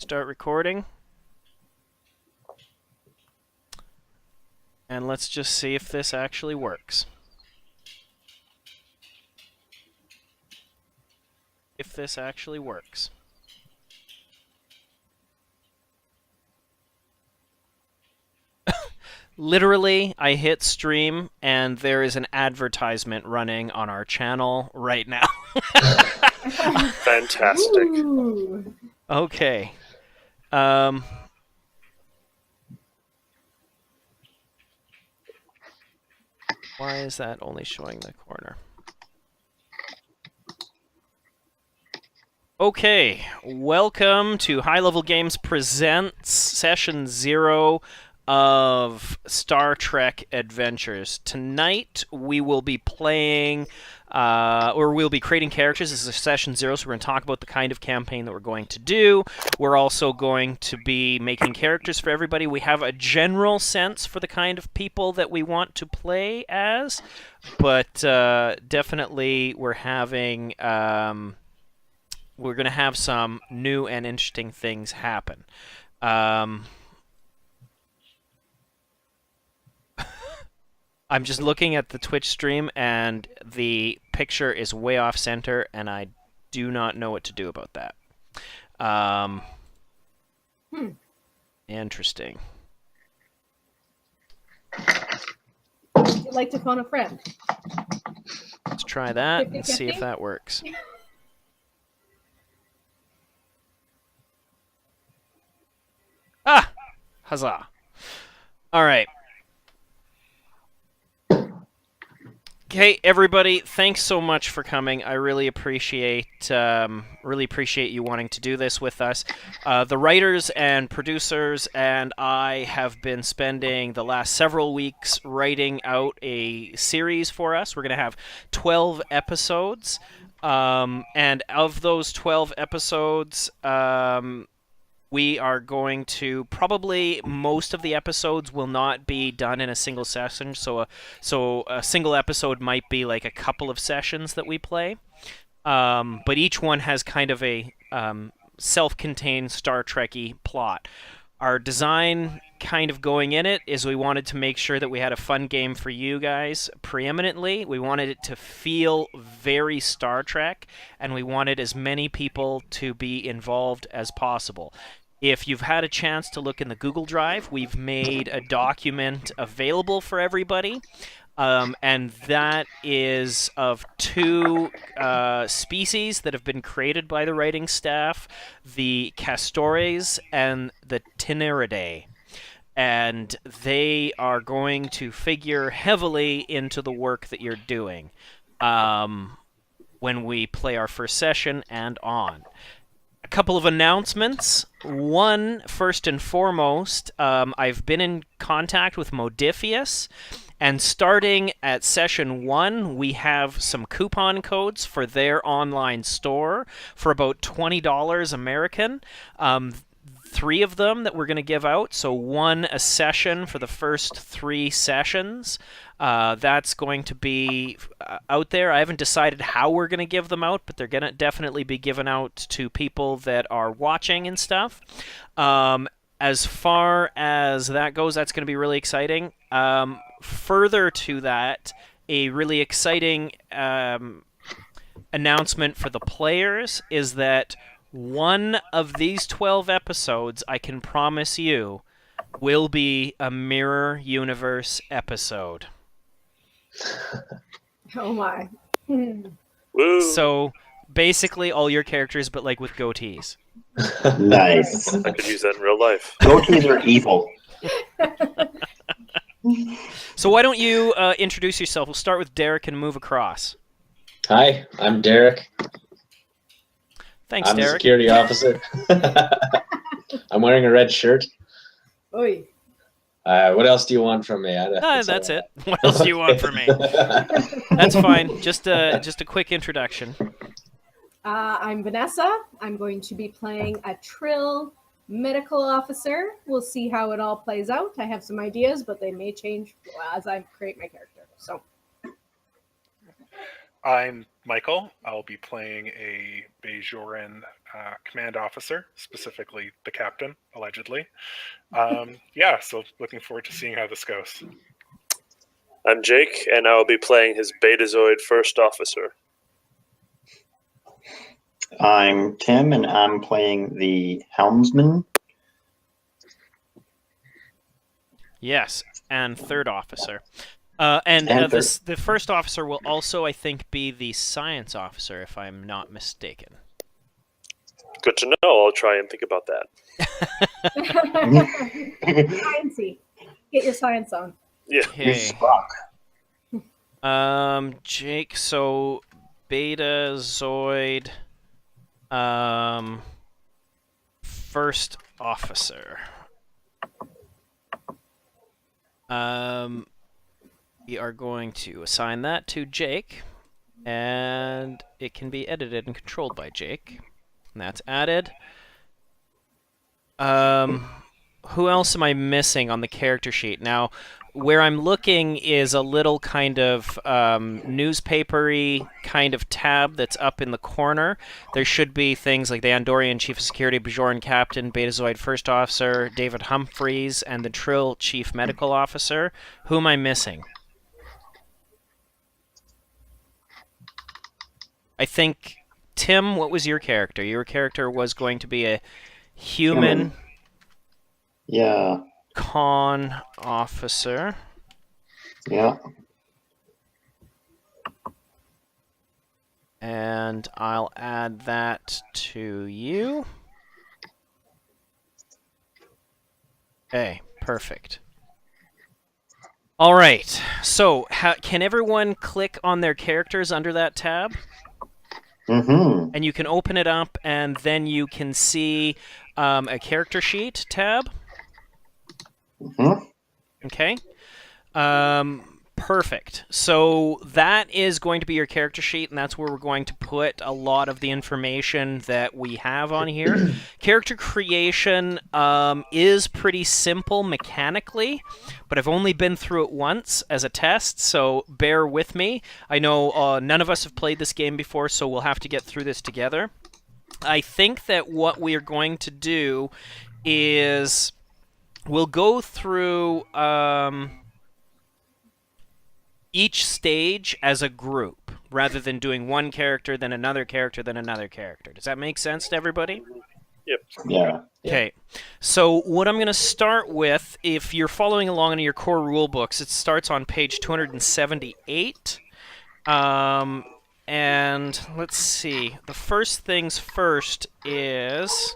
Start recording. And let's just see if this actually works. If this actually works. Literally, I hit stream and there is an advertisement running on our channel right now. Fantastic. Ooh. Okay. Why is that only showing the corner? Okay, welcome to High Level Games Presents Session 0 of Star Trek Adventures. Tonight we will be playing, or we'll be creating characters. This is Session 0, so we're going to talk about the kind of campaign that we're going to do. We're also going to be making characters for everybody. We have a general sense for the kind of people that we want to play as, but definitely we're having... we're going to have some new and interesting things happen. I'm just looking at the Twitch stream, and the picture is way off center, and I do not know what to do about that. Interesting. You'd like to phone a friend? Let's try that 50-50? and see if that works. Ah! Huzzah. All right. Okay, everybody, thanks so much for coming. I really appreciate you wanting to do this with us. The writers and producers and I have been spending the last several weeks writing out a series for us. We're going to have 12 episodes, and of those 12 episodes, we are going to probably most of the episodes will not be done in a single session, so a single episode might be like a couple of sessions that we play, but each one has kind of a self-contained Star Trek-y plot. Our design kind of going in it is we wanted to make sure that we had a fun game for you guys preeminently. We wanted it to feel very Star Trek, and we wanted as many people to be involved as possible. If you've had a chance to look in the Google Drive, we've made a document available for everybody, and that is of two species that have been created by the writing staff, the Castores and the Teneridae. And they are going to figure heavily into the work that you're doing when we play our first session and on. A couple of announcements. One, first and foremost, I've been in contact with Modifius, and starting at session 1, we have some coupon codes for their online store for about $20 American. 3 of them that we're going to give out, so 1 a session for the first 3 sessions. That's going to be out there. I haven't decided how we're going to give them out, but they're going to definitely be given out to people that are watching and stuff. As far as that goes, that's going to be really exciting. Further to that, a really exciting announcement for the players is that one of these 12 episodes, I can promise you, will be a Mirror Universe episode. Oh my. Woo. So, basically all your characters, but like with goatees. Nice. I could use that in real life. Goatees are evil. So why don't you introduce yourself? We'll start with Derek and move across. Hi, I'm Derek. Thanks, I'm the Derek. security officer. I'm wearing a red shirt. Oi. What else do you want from me? That's it. What else do you want from me? That's fine. Just a quick introduction. I'm Vanessa. I'm going to be playing a Trill medical officer. We'll see how it all plays out. I have some ideas, but they may change as I create my character. So, I'm Michael. I'll be playing a Bajoran command officer, specifically the captain, allegedly. So looking forward to seeing how this goes. I'm Jake, and I will be playing his Betazoid first officer. I'm Tim, and I'm playing the helmsman. Yes, and third officer. The first officer will also, I think, be the science officer, if I'm not mistaken. Good to know. I'll try and think about that. Sciencey. Get your science on. Yeah. Okay. Spock. Jake, so Betazoid, first officer. We are going to assign that to Jake, and it can be edited and controlled by Jake. And that's added. Who else am I missing on the character sheet? Now, where I'm looking is a little kind of newspapery kind of tab that's up in the corner. There should be things like the Andorian Chief of Security, Bajoran Captain, Betazoid First Officer, David Humphreys, and the Trill Chief Medical Officer. Who am I missing? I think, Tim, what was your character? Your character was going to be a human. Yeah. Con officer. Yeah. And I'll add that to you. Okay, perfect. All right, so can everyone click on their characters under that tab? Mm-hmm. And you can open it up, and then you can see a character sheet tab. Mm-hmm. Okay. Perfect. So that is going to be your character sheet, and that's where we're going to put a lot of the information that we have on here. Character creation is pretty simple mechanically, but I've only been through it once as a test, so bear with me. I know none of us have played this game before, so we'll have to get through this together. I think that what we are going to do is we'll go through each stage as a group, rather than doing one character, then another character, then another character. Does that make sense to everybody? Yep. Yeah. Okay, so what I'm going to start with, if you're following along in your core rule books, it starts on page 278. And let's see, the first things first is...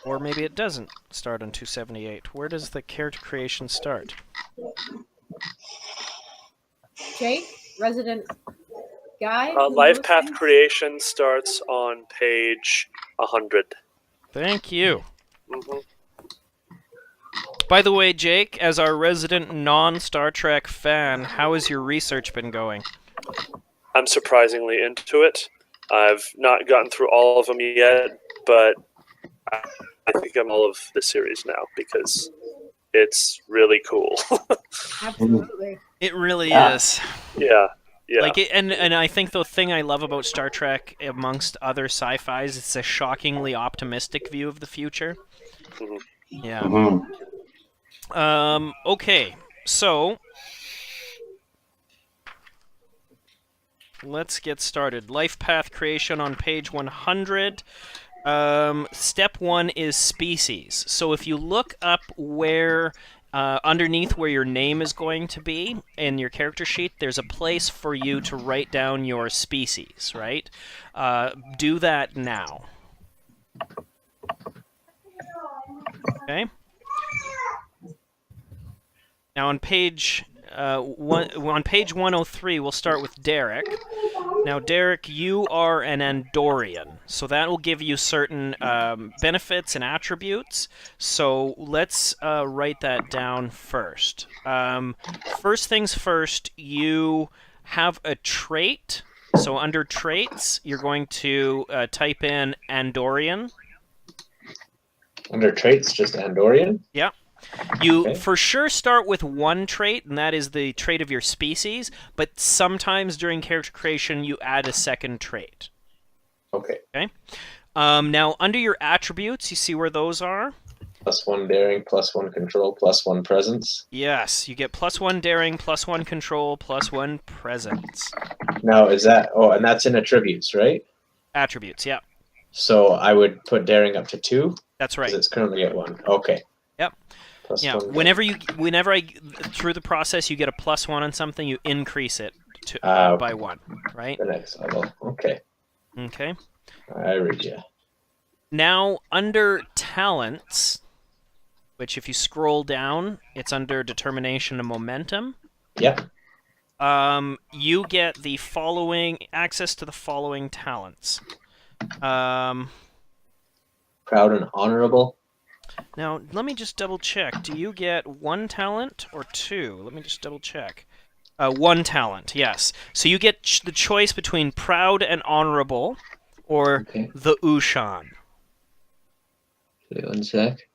Or maybe it doesn't start on 278. Where does the character creation start? Jake, resident guy. Life path creation starts on page 100. Thank you. Mm-hmm. By the way, Jake, as our resident non-Star Trek fan, how has your research been going? I'm surprisingly into it. I've not gotten through all of them yet, but I think I'm all of the series now because it's really cool. Absolutely. It really is. Yeah. Like and I think the thing I love about Star Trek, amongst other sci-fis, it's a shockingly optimistic view of the future. Mhm. Yeah. Mm-hmm. Okay, so let's get started. Life path creation on page 100. Step 1 is species. So if you look up where, underneath where your name is going to be in your character sheet, there's a place for you to write down your species, right? Do that now. Okay? Now on page 103, we'll start with Derek. Now, Derek, you are an Andorian, so that will give you certain benefits and attributes. So let's write that down first. First things first, you have a trait. So under traits, you're going to type in Andorian. Under traits, just Andorian? Yeah. You Okay. for sure start with one trait, and that is the trait of your species, but sometimes during character creation you add a second trait. Okay. Okay? Now, under your attributes, you see where those are? +1 daring, +1 control, +1 presence. Yes, you get +1 daring, +1 control, +1 presence. Now, is that... Oh, and that's in attributes, right? Attributes, yeah. So I would put daring up to 2, That's because right. it's currently at 1. Okay. Yep. Yeah, +1. whenever I through the process you get a +1 on something, you increase it to Okay. by 1, right? The next level. Okay. Okay. I read you. Now, under talents, which if you scroll down, it's under determination and momentum. Yep. You get the following access to the following talents. Proud and honorable. Now, let me just double check. Do you get 1 talent or 2? Let me just double check. 1 talent, yes. So you get the choice between proud and honorable, or Okay. the Ushan. Wait 1 sec.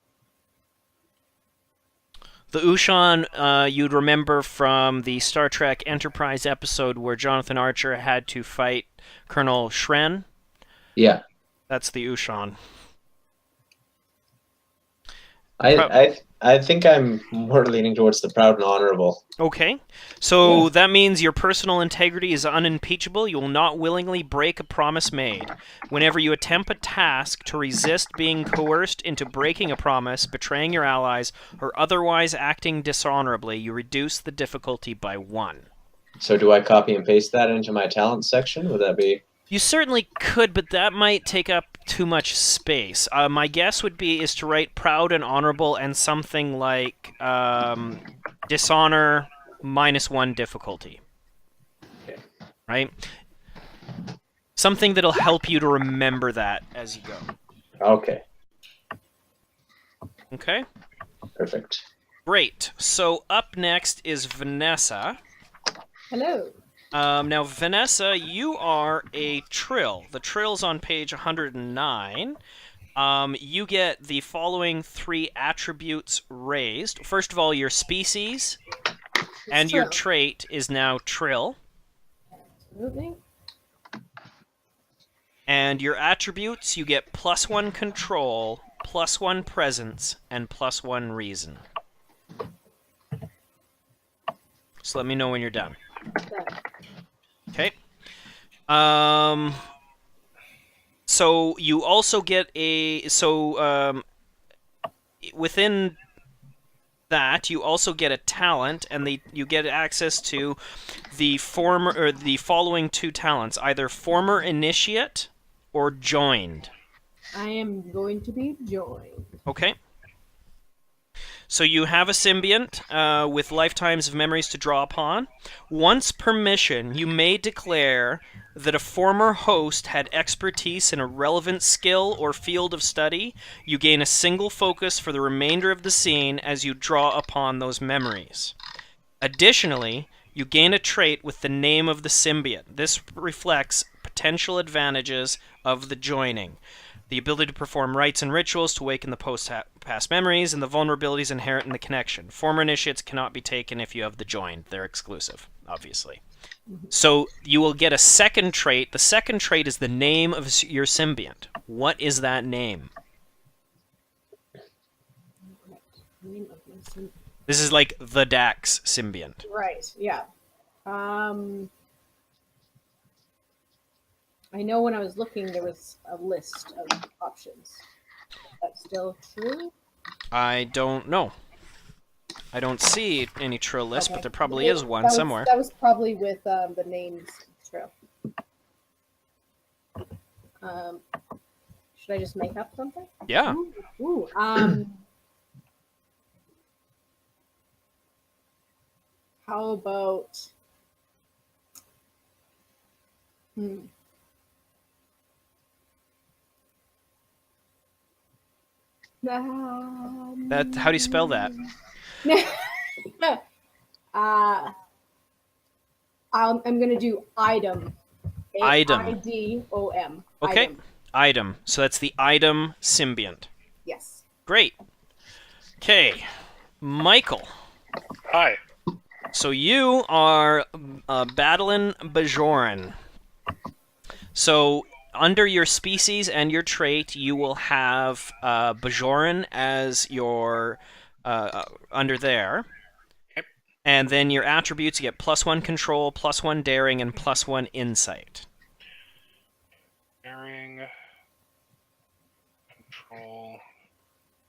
The Ushan, you'd remember from the Star Trek Enterprise episode where Jonathan Archer had to fight Colonel Shren. Yeah. That's the Ushan. I think I'm more leaning towards the proud and honorable. Okay. So Yeah. that means your personal integrity is unimpeachable. You will not willingly break a promise made. Whenever you attempt a task to resist being coerced into breaking a promise, betraying your allies, or otherwise acting dishonorably, you reduce the difficulty by 1. So do I copy and paste that into my talent section? Would that be... You certainly could, but that might take up too much space. My guess would be is to write proud and honorable and something like dishonor -1 difficulty. Okay. Right? Something that'll help you to remember that as you go. Okay. Okay? Perfect. Great. So up next is Vanessa. Hello. Now, Vanessa, you are a Trill. The Trill's on page 109. You get the following 3 attributes raised. First of all, your species and your Trill. trait is now Trill. Absolutely. And your attributes, you get +1 control, +1 presence, and +1 reason. So let me know when you're done. Okay. So you also get within that you also get a talent, and you get access to the following 2 talents, either former initiate or joined. I am going to be joined. Okay. So you have a symbiont with lifetimes of memories to draw upon. Once per mission, you may declare that a former host had expertise in a relevant skill or field of study. You gain a single focus for the remainder of the scene as you draw upon those memories. Additionally, you gain a trait with the name of the symbiont. This reflects potential advantages of the joining. The ability to perform rites and rituals to awaken the past memories, and the vulnerabilities inherent in the connection. Former initiates cannot be taken if you have the joined. They're exclusive, obviously. So you will get a second trait. The second trait is the name of your symbiont. What is that name? Name of my symbiont. This is like the Dax symbiont. Right. Yeah. I know when I was looking, there was a list of options. Is that still true? I don't know. I don't see any Trill list, Okay. but there probably is one That was- somewhere. That was probably with the names Trill. Should I just make up something? Yeah. Ooh. How about? That. How do you spell that? I'm gonna do item. Item. IDOM. Okay. Item. Item. So that's the item symbiont. Yes. Great. Okay. Michael. Hi. So you are battling Bajoran. So under your species and your trait, you will have Bajoran as your under there. Yep. And then your attributes, you get +1 control, +1 daring, and +1 insight. Daring, control,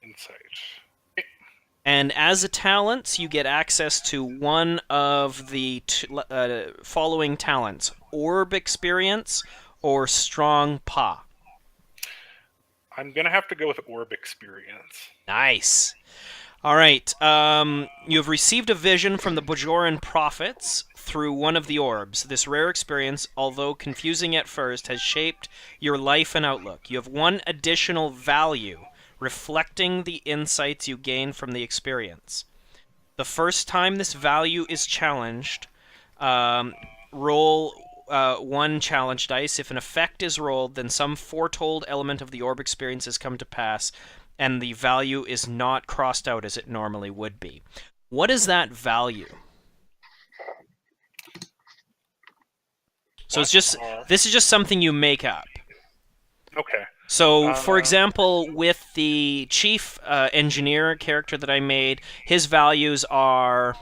insight. And as a talent, you get access to one of the following talents: Orb Experience or Strong Paw. I'm going to have to go with Orb Experience. Nice. All right. You have received a vision from the Bajoran prophets through one of the orbs. This rare experience, although confusing at first, has shaped your life and outlook. You have one additional value, reflecting the insights you gain from the experience. The first time this value is challenged, roll one challenge dice. If an effect is rolled, then some foretold element of the orb experience has come to pass, and the value is not crossed out as it normally would be. What is that value? So this is just something you make up. Okay. So, for example, with the chief engineer character that I made, his values are: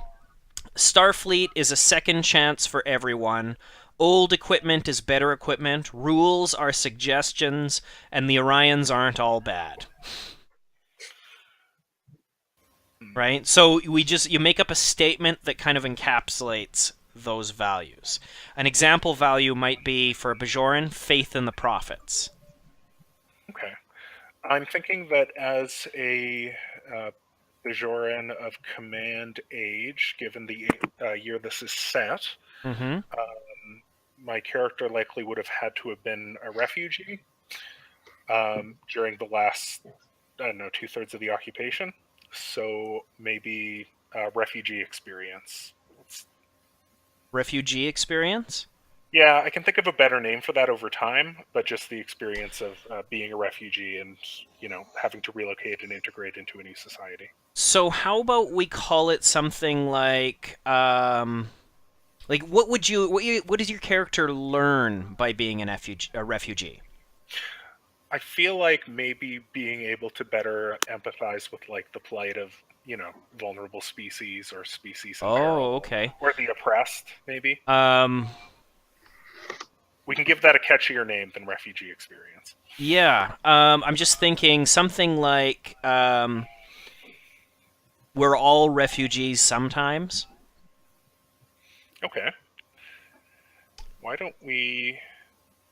Starfleet is a second chance for everyone, old equipment is better equipment, rules are suggestions, and the Orions aren't all bad. Right? So you make up a statement that kind of encapsulates those values. An example value might be, for a Bajoran, faith in the prophets. Okay. I'm thinking that as a Bajoran of command age, given the year this is set, Mm-hmm. My character likely would have had to have been a refugee during the last, 2/3 of the occupation. So maybe refugee experience. Refugee experience? Yeah, I can think of a better name for that over time, but just the experience of being a refugee and, having to relocate and integrate into a new society. So how about we call it something like what does your character learn by being a refugee? I feel like maybe being able to better empathize with the plight of, vulnerable species or species in peril. Oh, okay. Or the oppressed, maybe. Um, We can give that a catchier name than refugee experience. Yeah. I'm just thinking something like we're all refugees sometimes. Okay. Why don't we...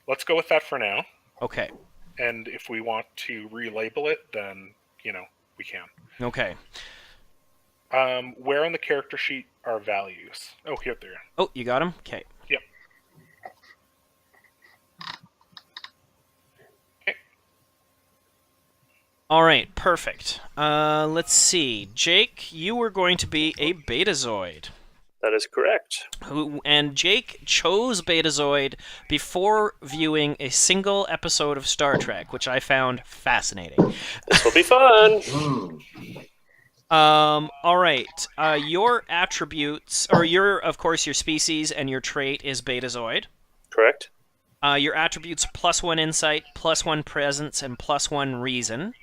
Let's go with that for now. Okay. And if we want to relabel it, then, we can. Okay. Where on the character sheet are values? Oh, here they are. Oh, you got them? Okay. Yep. Okay. All right, perfect. Let's see. Jake, you were going to be a Betazoid. That is correct. And Jake chose Betazoid before viewing a single episode of Star Trek, which I found fascinating. This will be fun. All right. Your attributes, or of course, your species and your trait is Betazoid. Correct. Your attributes: +1 insight, +1 presence, and +1 reason.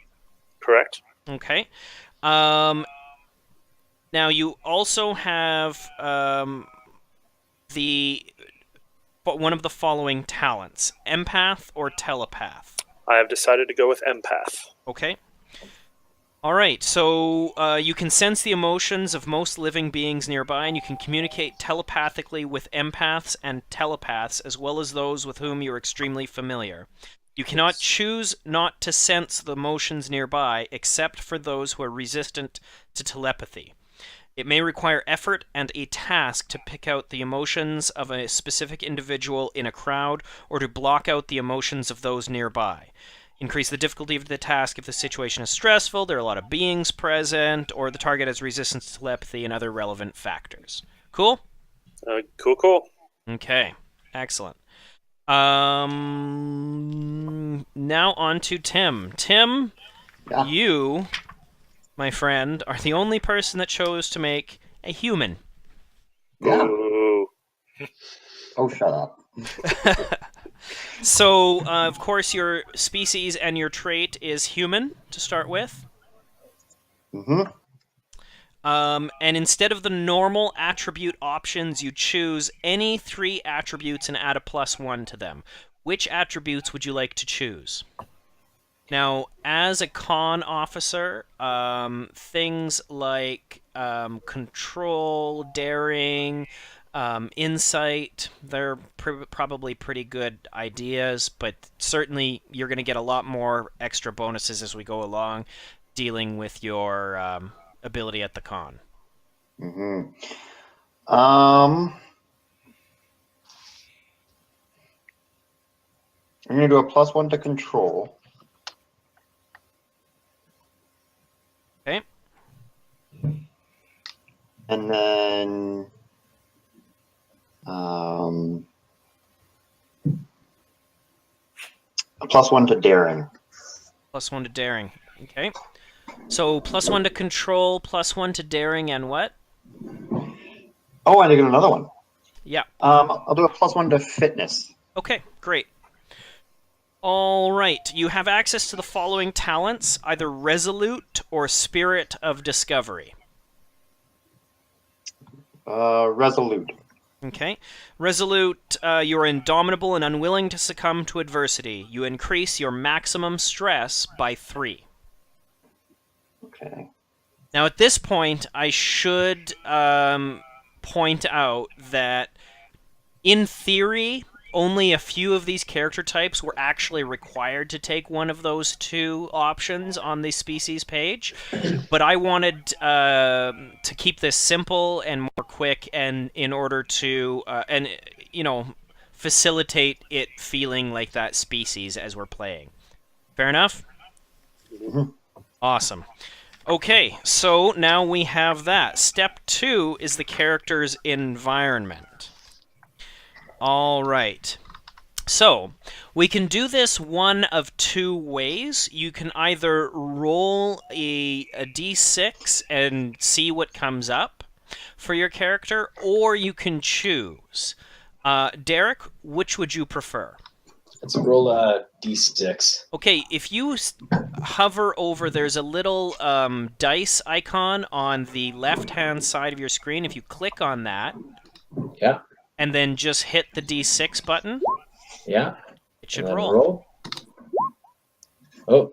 Correct. Okay. Now you also have one of the following talents: empath or telepath. I have decided to go with empath. Okay. All right, so you can sense the emotions of most living beings nearby, and you can communicate telepathically with empaths and telepaths, as well as those with whom you're extremely familiar. You cannot choose not to sense the emotions nearby, except for those who are resistant to telepathy. It may require effort and a task to pick out the emotions of a specific individual in a crowd, or to block out the emotions of those nearby. Increase the difficulty of the task if the situation is stressful, there are a lot of beings present, or the target has resistance to telepathy and other relevant factors. Cool? Cool. Okay, excellent. Now on to Tim. Tim, Yeah. you my friend, are the only person that chose to make a human. Yeah. Ooh. Oh, shut up. So, of course, your species and your trait is human to start with. Mm-hmm. And instead of the normal attribute options, you choose any 3 attributes and add a +1 to them. Which attributes would you like to choose? Now, as a con officer, things like control, daring, insight, they're probably pretty good ideas, but certainly you're going to get a lot more extra bonuses as we go along dealing with your ability at the con. Mm-hmm. I'm going to do a +1 to control. Okay. And then a +1 to daring. +1 to daring. Okay. So +1 to control, +1 to daring, and what? Oh, I did get another one. Yeah. I'll do a +1 to fitness. Okay, great. All right. You have access to the following talents, either Resolute or Spirit of Discovery. Resolute. Okay. Resolute, you're indomitable and unwilling to succumb to adversity. You increase your maximum stress by 3. Okay. Now, at this point, I should point out that, in theory, only a few of these character types were actually required to take one of those 2 options on the species page, but I wanted to keep this simple and more quick, and in order to facilitate it feeling like that species as we're playing. Fair enough? Mm-hmm. Awesome. Okay, so now we have that. Step 2 is the character's environment. All right. So, we can do this one of 2 ways. You can either roll a d6 and see what comes up for your character, or you can choose. Derek, which would you prefer? Let's roll a d6. Okay, if you hover over, there's a little dice icon on the left-hand side of your screen. If you click on that, Yeah. and then just hit the D6 button, Yeah. it should And then roll. Oh.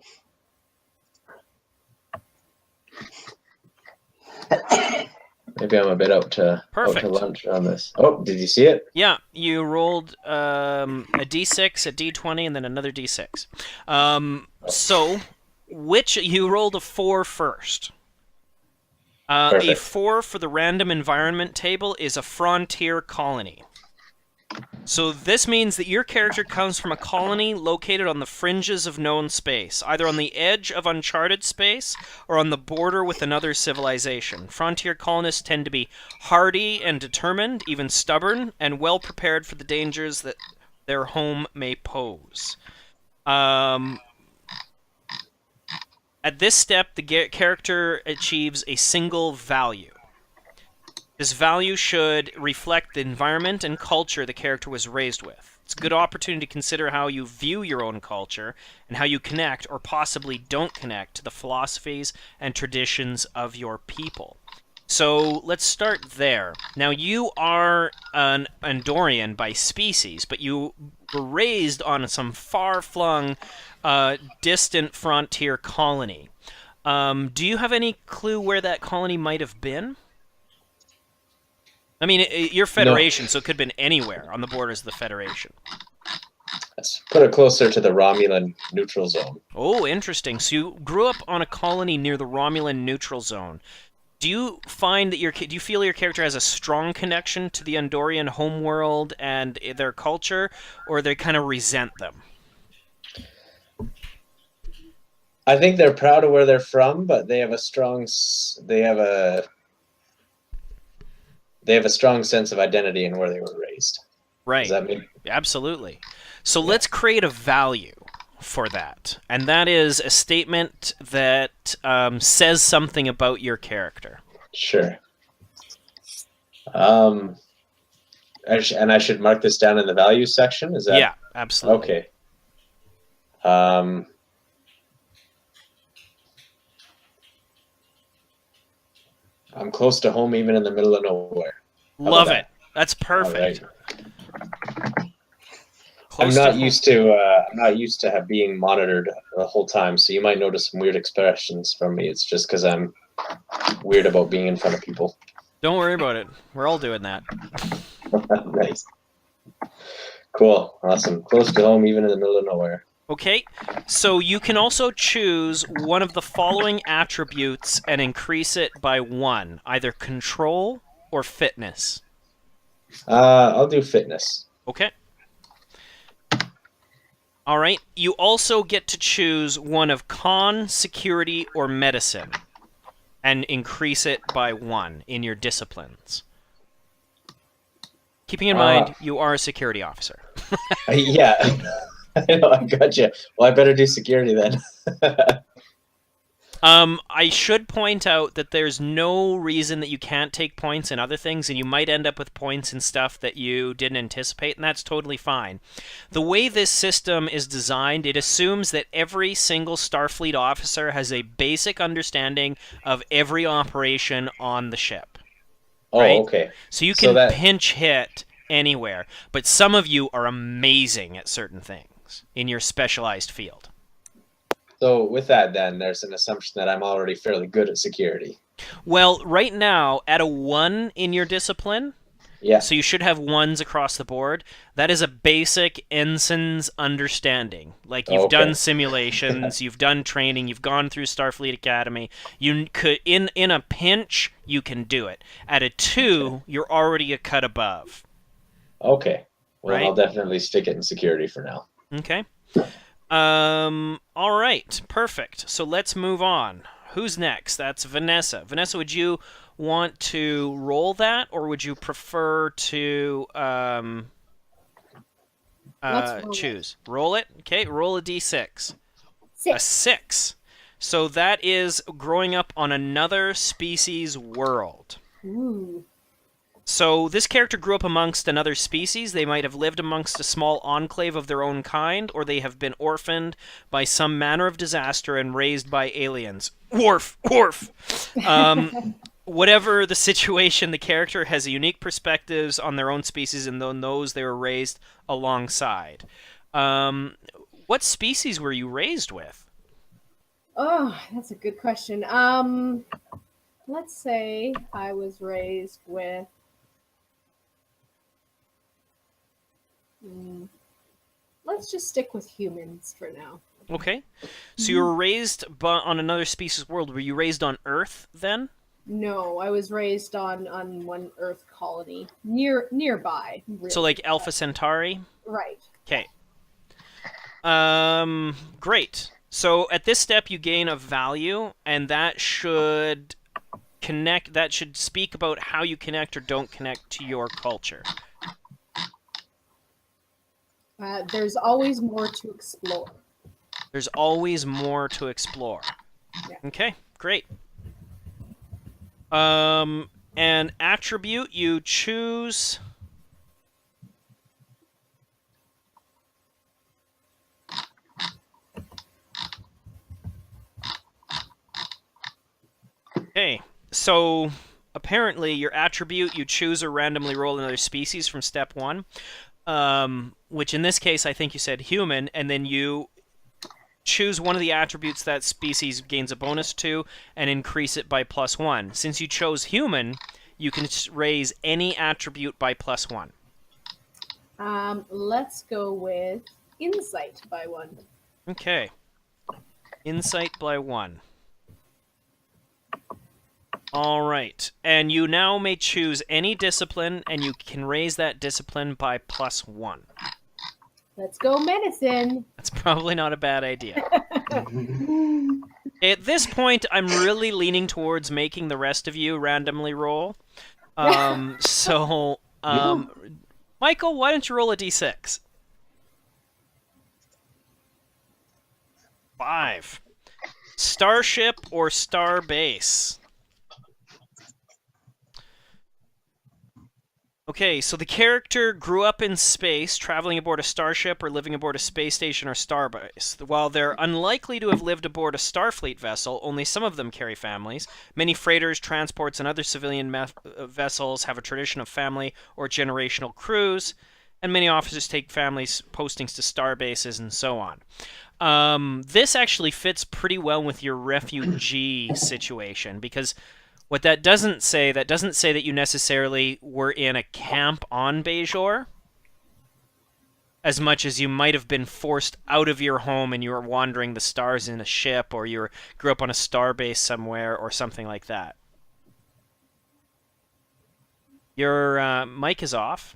Maybe I'm a bit out to lunch on this. Oh, did you see it? Yeah, you rolled a D6, a D20, and then another D6. So, you rolled a 4 first. A 4 for the random environment table is a frontier colony. So this means that your character comes from a colony located on the fringes of known space, either on the edge of uncharted space or on the border with another civilization. Frontier colonists tend to be hardy and determined, even stubborn, and well prepared for the dangers that their home may pose. At this step, the character achieves a single value. This value should reflect the environment and culture the character was raised with. It's a good opportunity to consider how you view your own culture and how you connect or possibly don't connect to the philosophies and traditions of your people. So let's start there. Now, you are an Andorian by species, but you were raised on some far-flung, distant frontier colony. Do you have any clue where that colony might have been? I mean, you're Federation, so it could have been anywhere on the borders of the Federation. Let's put it closer to the Romulan neutral zone. Oh, interesting. So you grew up on a colony near the Romulan neutral zone. Do you find that do you feel your character has a strong connection to the Andorian homeworld and their culture, or they kind of resent them? I think they're proud of where they're from, but they have a strong sense of identity in where they were raised. Right. Does that mean? Absolutely. So let's create a value for that, and that is a statement that says something about your character. Sure. And I should mark this down in the values section. Is that? Yeah, absolutely. Okay. I'm close to home, even in the middle of nowhere. How Love about it. That's perfect. I'm Close not to used to. I'm not used to being monitored the whole time, so you might notice some weird expressions from me. It's just because I'm weird about being in front of people. Don't worry about it. We're all doing that. Nice. Cool. Awesome. Close to home, even in the middle of nowhere. Okay, so you can also choose one of the following attributes and increase it by 1, either control or fitness. I'll do fitness. Okay. All right, you also get to choose one of con, security, or medicine and increase it by 1 in your disciplines. Keeping in mind, you are a security officer. Yeah. I know, I gotcha. Well, I better do security then. I should point out that there's no reason that you can't take points in other things, and you might end up with points in stuff that you didn't anticipate, and that's totally fine. The way this system is designed, it assumes that every single Starfleet officer has a basic understanding of every operation on the ship. Oh, right? okay. So you can pinch hit anywhere, but some of you are amazing at certain things in your specialized field. So with that, then, there's an assumption that I'm already fairly good at security. Well, right now, at a 1 in your discipline, yeah. So you should have 1s across the board. That is a basic ensign's understanding. Like, you've done simulations, you've done training, you've gone through Starfleet Academy. You could, in a pinch, you can do it. At a 2, you're already a cut above. Okay. Well, right? I'll definitely stick it in security for now. Okay. All right. Perfect. So let's move on. Who's next? That's Vanessa. Vanessa, would you want to roll that, or would you prefer to choose? Roll it. Okay, roll a d6. 6. A 6. So that is growing up on another species world. Ooh. So this character grew up amongst another species. They might have lived amongst a small enclave of their own kind, or they have been orphaned by some manner of disaster and raised by aliens. Woof! Woof! Whatever the situation, the character has unique perspectives on their own species and on those they were raised alongside. What species were you raised with? Oh, that's a good question. Let's say I was raised with... let's just stick with humans for now. Okay. So you were raised on another species world. Were you raised on Earth then? No, I was raised on one Earth colony nearby. Really. So like Alpha Centauri? Right. Okay. Great. So at this step you gain a value, and that should connect. That should speak about how you connect or don't connect to your culture. There's always more to explore. There's always more to explore. Yeah. Okay, great. An attribute you choose. Okay, so apparently your attribute you choose or randomly roll another species from step 1. Which in this case, I think you said human, and then you choose one of the attributes that species gains a bonus to and increase it by +1. Since you chose human, you can raise any attribute by +1. Let's go with insight by 1. Okay. Insight by 1. All right. And you now may choose any discipline, and you can raise that discipline by +1. Let's go medicine. That's probably not a bad idea. At this point, I'm really leaning towards making the rest of you randomly roll. Michael, why don't you roll a d6? 5. Starship or star base? Okay, so the character grew up in space, traveling aboard a starship or living aboard a space station or starbase. While they're unlikely to have lived aboard a Starfleet vessel, only some of them carry families. Many freighters, transports, and other civilian vessels have a tradition of family or generational crews, and many officers take families postings to star bases and so on. This actually fits pretty well with your refugee situation, because what that doesn't say that you necessarily were in a camp on Bajor, as much as you might have been forced out of your home and you were wandering the stars in a ship, or you grew up on a star base somewhere, or something like that. Your mic is off.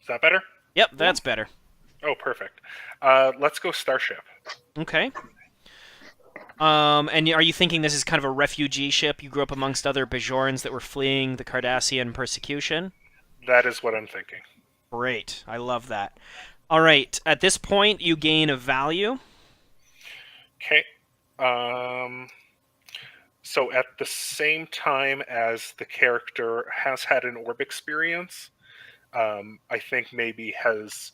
Is that better? Yep, that's better. Oh, perfect. Let's go Starship. Okay. And are you thinking this is kind of a refugee ship? You grew up amongst other Bajorans that were fleeing the Cardassian persecution? That is what I'm thinking. Great. I love that. All right. At this point, you gain a value. Okay. So at the same time as the character has had an orb experience, I think maybe has,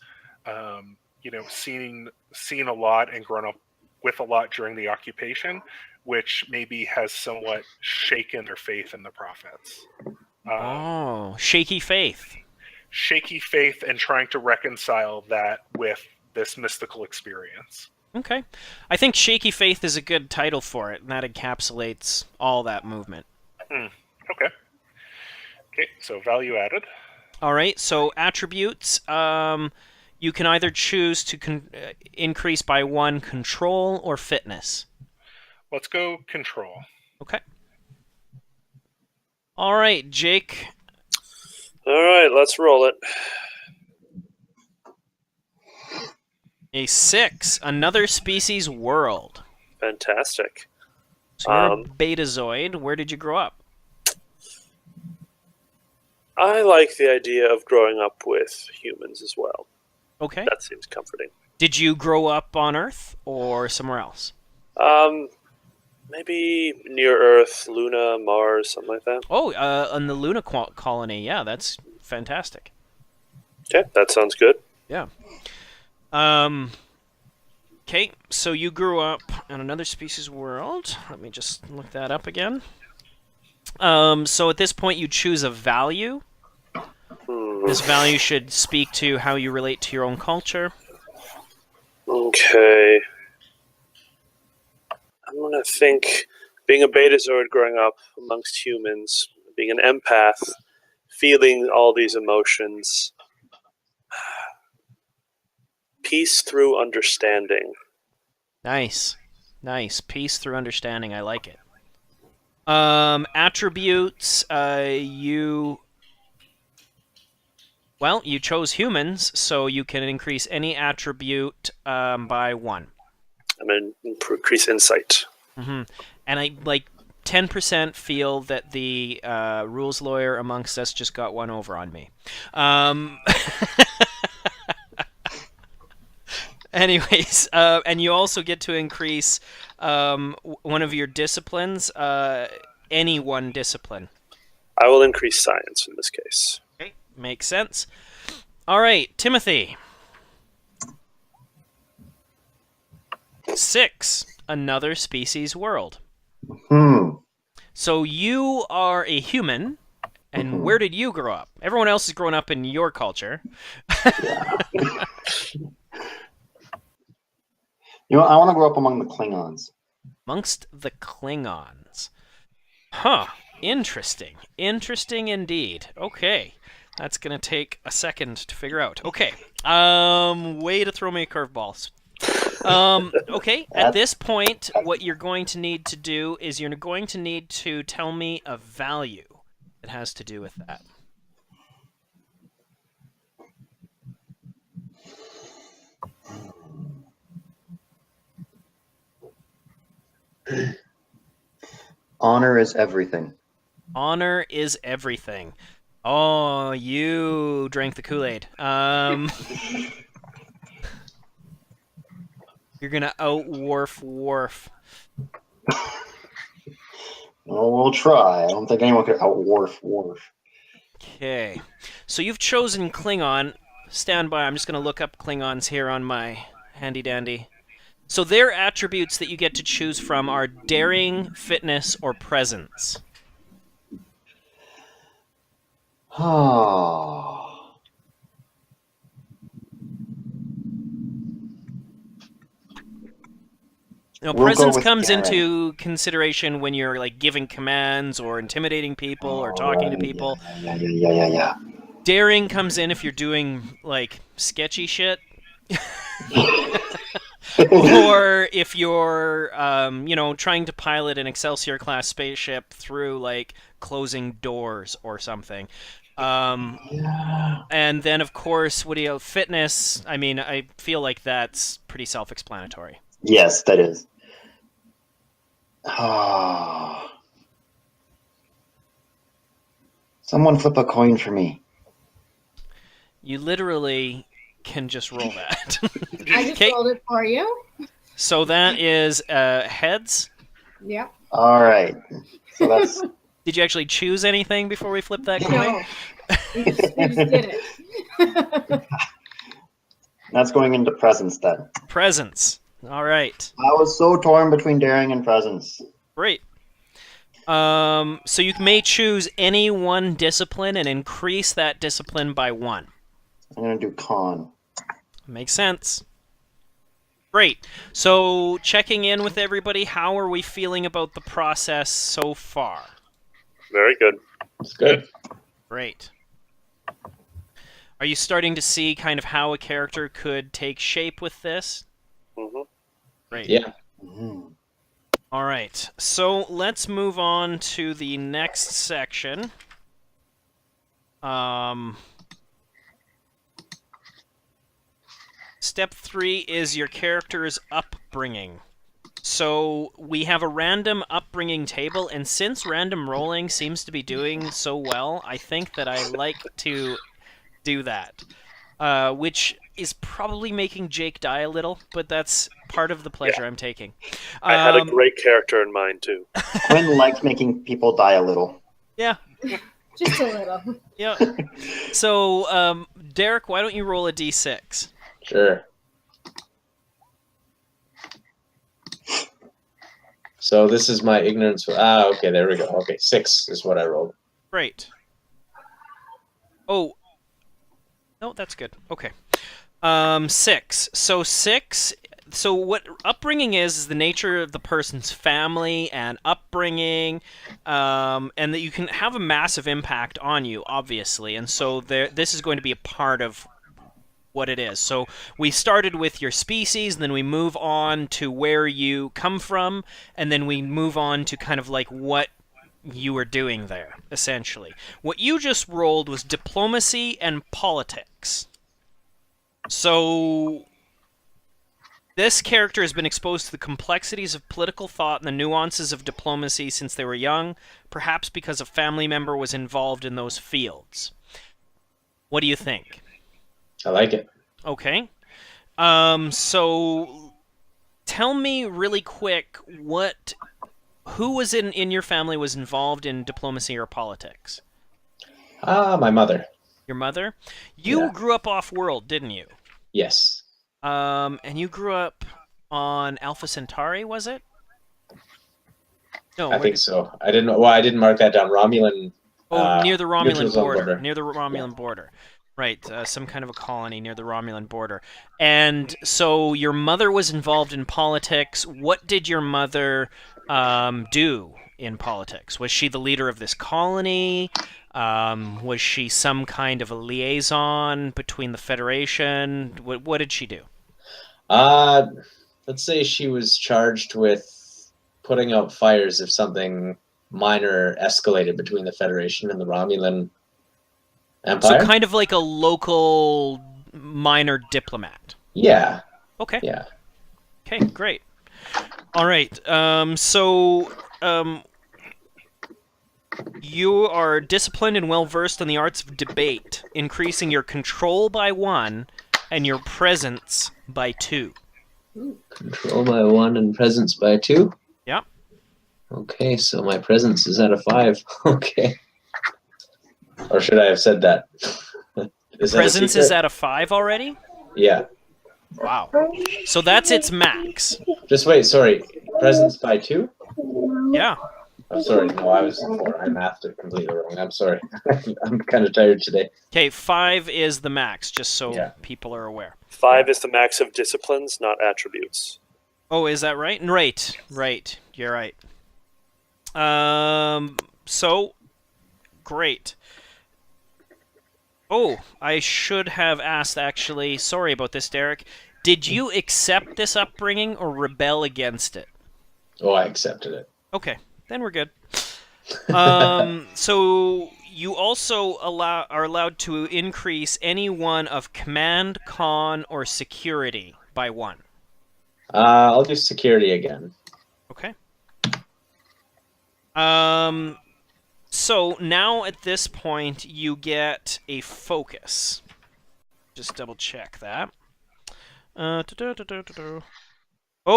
seen a lot and grown up with a lot during the occupation, which maybe has somewhat shaken their faith in the prophets. Shaky faith. Shaky faith and trying to reconcile that with this mystical experience. Okay. I think shaky faith is a good title for it, and that encapsulates all that movement. Okay. Okay, so value added. All right, so attributes. You can either choose to increase by 1 control or fitness. Let's go control. Okay. All right, Jake. All right, let's roll it. A 6, another species world. Fantastic. So you're a betazoid. Where did you grow up? I like the idea of growing up with humans as well. Okay. That seems comforting. Did you grow up on Earth or somewhere else? Maybe near Earth, Luna, Mars, something like that. Oh, on the Luna colony. Yeah, that's fantastic. Okay, that sounds good. Yeah. Okay, so you grew up in another species world. Let me just look that up again. So at this point, you choose a value. This value should speak to how you relate to your own culture. Okay. I'm going to think being a betazoid growing up amongst humans, being an empath, feeling all these emotions. Peace through understanding. Nice. Nice. Peace through understanding. I like it. Attributes, you chose humans, so you can increase any attribute by 1. I'm going to increase insight. Mm-hmm. And I 10% feel that the rules lawyer amongst us just got one over on me. Anyways, and you also get to increase one of your disciplines, any one discipline. I will increase science in this case. Okay, makes sense. All right, Timothy. 6, another species world. So you are a human, and where did you grow up? Everyone else is growing up in your culture. I want to grow up among the Klingons. Amongst the Klingons. Huh. Interesting. Interesting indeed. Okay. That's going to take a second to figure out. Okay. Way to throw me a curveball. Okay. At this point, what you're going to need to do is you're going to need to tell me a value that has to do with that. Honor is everything. Honor is everything. Oh, you drank the Kool-Aid. You're gonna out-Worf Worf. Well, we'll try. I don't think anyone could out-Worf Worf. Okay. So you've chosen Klingon. Stand by. I'm just gonna look up Klingons here on my handy-dandy. So their attributes that you get to choose from are daring, fitness, or presence. Oh. Now, We'll go presence with comes daring. into consideration when you're like giving commands or intimidating people or talking to people. Yeah. Daring comes in if you're doing like sketchy shit. Or if you're, trying to pilot an Excelsior Class spaceship through like closing doors or something. Yeah. And then, of course, fitness. I mean, I feel like that's pretty self-explanatory. Yes, that is. Oh. Someone flip a coin for me. You literally can just roll that. I just Okay. rolled it for you. So that is heads. Yep. All right. So that's Did you actually choose anything before we flipped that coin? No. We just did it. that's going into presence then. Presence. All right. I was so torn between daring and presence. Great. So you may choose any one discipline and increase that discipline by 1. I'm gonna do con. Makes sense. Great. So checking in with everybody, how are we feeling about the process so far? Very good. It's good. Great. Are you starting to see kind of how a character could take shape with this? Hmm. Great. Yeah. Mhm. All right. So let's move on to the next section. Step 3 is your character's upbringing. So we have a random upbringing table, and since random rolling seems to be doing so well, I think that I like to do that. Which is probably making Jake die a little, but that's part of the pleasure I'm taking. I had a great character in mind too. Quinn likes making people die a little. Yeah, Just a little. yeah. So, Derek, why don't you roll a d6? Sure. So this is my ignorance. Okay, there we go. Okay, 6 is what I rolled. Great. Oh. No, that's good. Okay. 6. So 6. So what upbringing is the nature of the person's family and upbringing, and that you can have a massive impact on you, obviously. And so this is going to be a part of what it is. So we started with your species, and then we move on to where you come from, and then we move on to kind of like what you were doing there, essentially. What you just rolled was diplomacy and politics. So this character has been exposed to the complexities of political thought and the nuances of diplomacy since they were young, perhaps because a family member was involved in those fields. What do you think? I like it. Okay. So tell me really quick who was in your family was involved in diplomacy or politics? My mother. Your mother? You Yeah. grew up off-world, didn't you? Yes. And you grew up on Alpha Centauri, was it? No, I think so. I didn't. Well, I didn't mark that down. Romulan. near the Romulan neutral zone border. Near the Romulan border. Right, some kind of a colony near the Romulan border. And so your mother was involved in politics. What did your mother do in politics? Was she the leader of this colony? Was she some kind of a liaison between the Federation? What did she do? Let's say she was charged with putting out fires if something minor escalated between the Federation and the Romulan Empire. So kind of like a local minor diplomat. Yeah. Okay. Yeah. Okay, great. All right. You are disciplined and well-versed in the arts of debate, increasing your control by 1 and your presence by 2. Control by 1 and presence by 2? Yeah. Okay, so my presence is at a 5. Okay. Or should I have said that? Is that a Presence secret? is at a 5 already? Yeah. Wow. So that's its max. Just wait, sorry. Presence by 2? Yeah. I'm sorry, no, I was 4. I mathed it completely wrong. I'm sorry. I'm kind of tired today. Okay, 5 is the max, just so Yeah. people are aware. 5 is the max of disciplines, not attributes. Oh, is that right? Right. You're right. So, great. Oh, I should have asked, actually. Sorry about this, Derek. Did you accept this upbringing or rebel against it? Oh, I accepted it. Okay, then we're good. So you also are allowed to increase any one of command, con, or security by 1. I'll do security again. Okay. So now at this point you get a focus. Just double check that. Oh,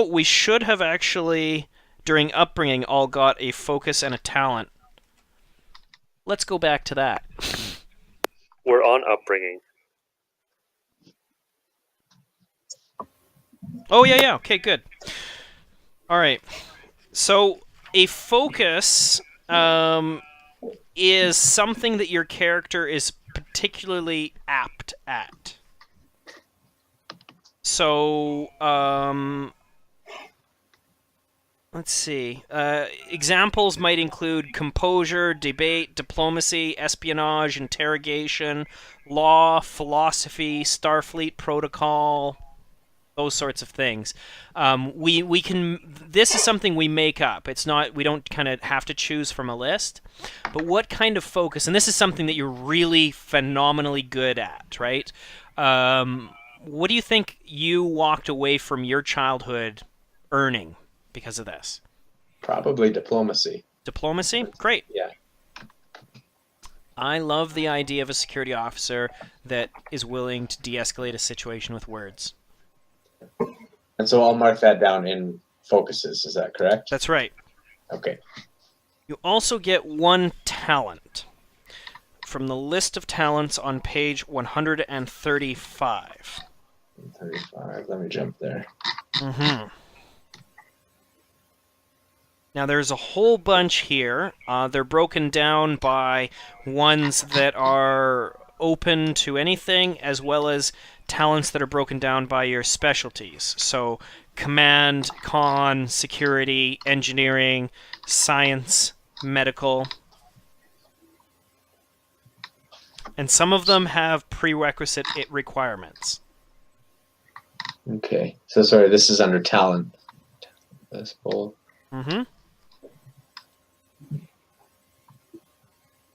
we should have actually, during upbringing, all got a focus and a talent. Let's go back to that. We're on upbringing. Oh, yeah. Okay, good. All right. So a focus is something that your character is particularly apt at. So, let's see. Examples might include composure, debate, diplomacy, espionage, interrogation, law, philosophy, Starfleet protocol, those sorts of things. We can. This is something we make up. It's not. We don't kind of have to choose from a list. But what kind of focus? And this is something that you're really phenomenally good at, right? What do you think you walked away from your childhood earning because of this? Probably diplomacy. Diplomacy? Great. Yeah. I love the idea of a security officer that is willing to de-escalate a situation with words. And so I'll mark that down in focuses. Is that correct? That's right. Okay. You also get 1 talent from the list of talents on page 135. 35. Let me jump there. Mm-hmm. Now, there's a whole bunch here. They're broken down by ones that are open to anything, as well as talents that are broken down by your specialties. So, command, con, security, engineering, science, medical. And some of them have prerequisite requirements. Okay. So sorry, this is under talent. This whole. Mm-hmm.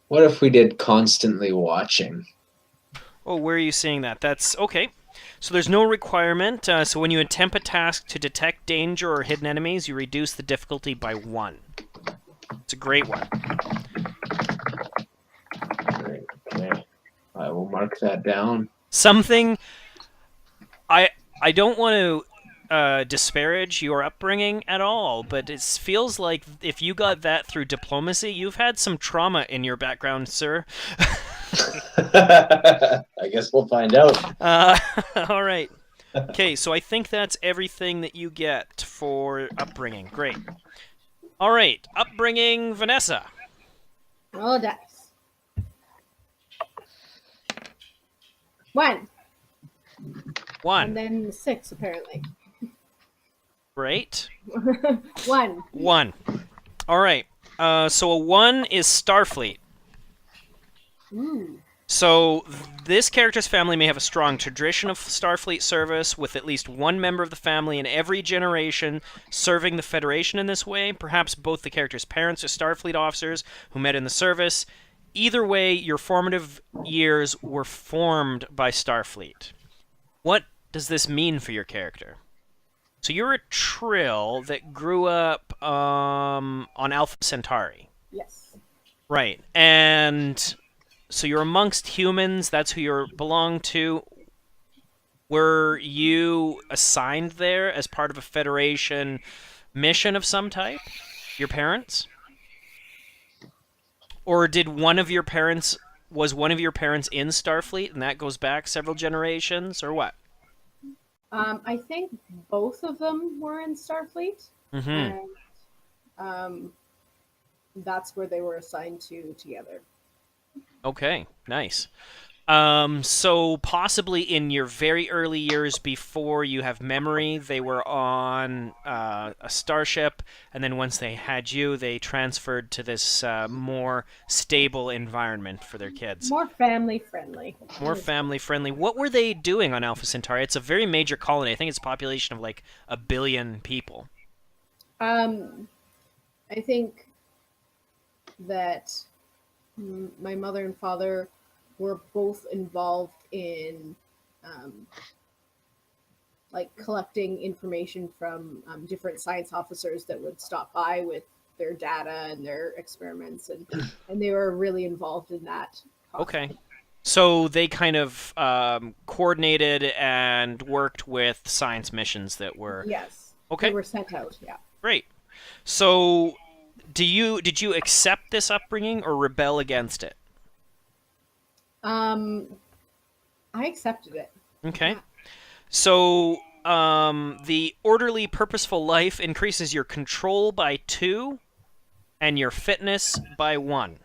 What if we did constantly watching? Oh, where are you seeing that? That's okay. So there's no requirement. So when you attempt a task to detect danger or hidden enemies, you reduce the difficulty by 1. It's a great one. Great. Okay. I will mark that down. Something I don't want to disparage your upbringing at all, but it feels like if you got that through diplomacy, you've had some trauma in your background, sir. I guess we'll find out. All right. Okay, so I think that's everything that you get for upbringing. Great. All right, upbringing, Vanessa. Roll dice. 1. 1. And then 6, apparently. Great. 1. 1. All right. So a 1 is Starfleet. Ooh. So this character's family may have a strong tradition of Starfleet service, with at least one member of the family in every generation serving the Federation in this way. Perhaps both the character's parents are Starfleet officers who met in the service. Either way, your formative years were formed by Starfleet. What does this mean for your character? So you're a Trill that grew up on Alpha Centauri. Yes. Right. And so you're amongst humans. That's who you belong to. Were you assigned there as part of a Federation mission of some type? Your parents? Or did was one of your parents in Starfleet and that goes back several generations, or what? I think both of them were in Starfleet, Mm-hmm. and that's where they were assigned to together. Okay, nice. So possibly in your very early years before you have memory, they were on a starship, and then once they had you, they transferred to this more stable environment for their kids. More family friendly. More family friendly. What were they doing on Alpha Centauri? It's a very major colony. I think it's a population of like 1 billion people. I think that my mother and father were both involved in like collecting information from different science officers that would stop by with their data and their experiments, and they were really involved in that process. Okay. So they kind of coordinated and worked with science missions that were... Yes. Okay. They were sent out, yeah. Great. So did you accept this upbringing or rebel against it? I accepted it. Okay. So the orderly, purposeful life increases your control by 2 and your fitness by 1.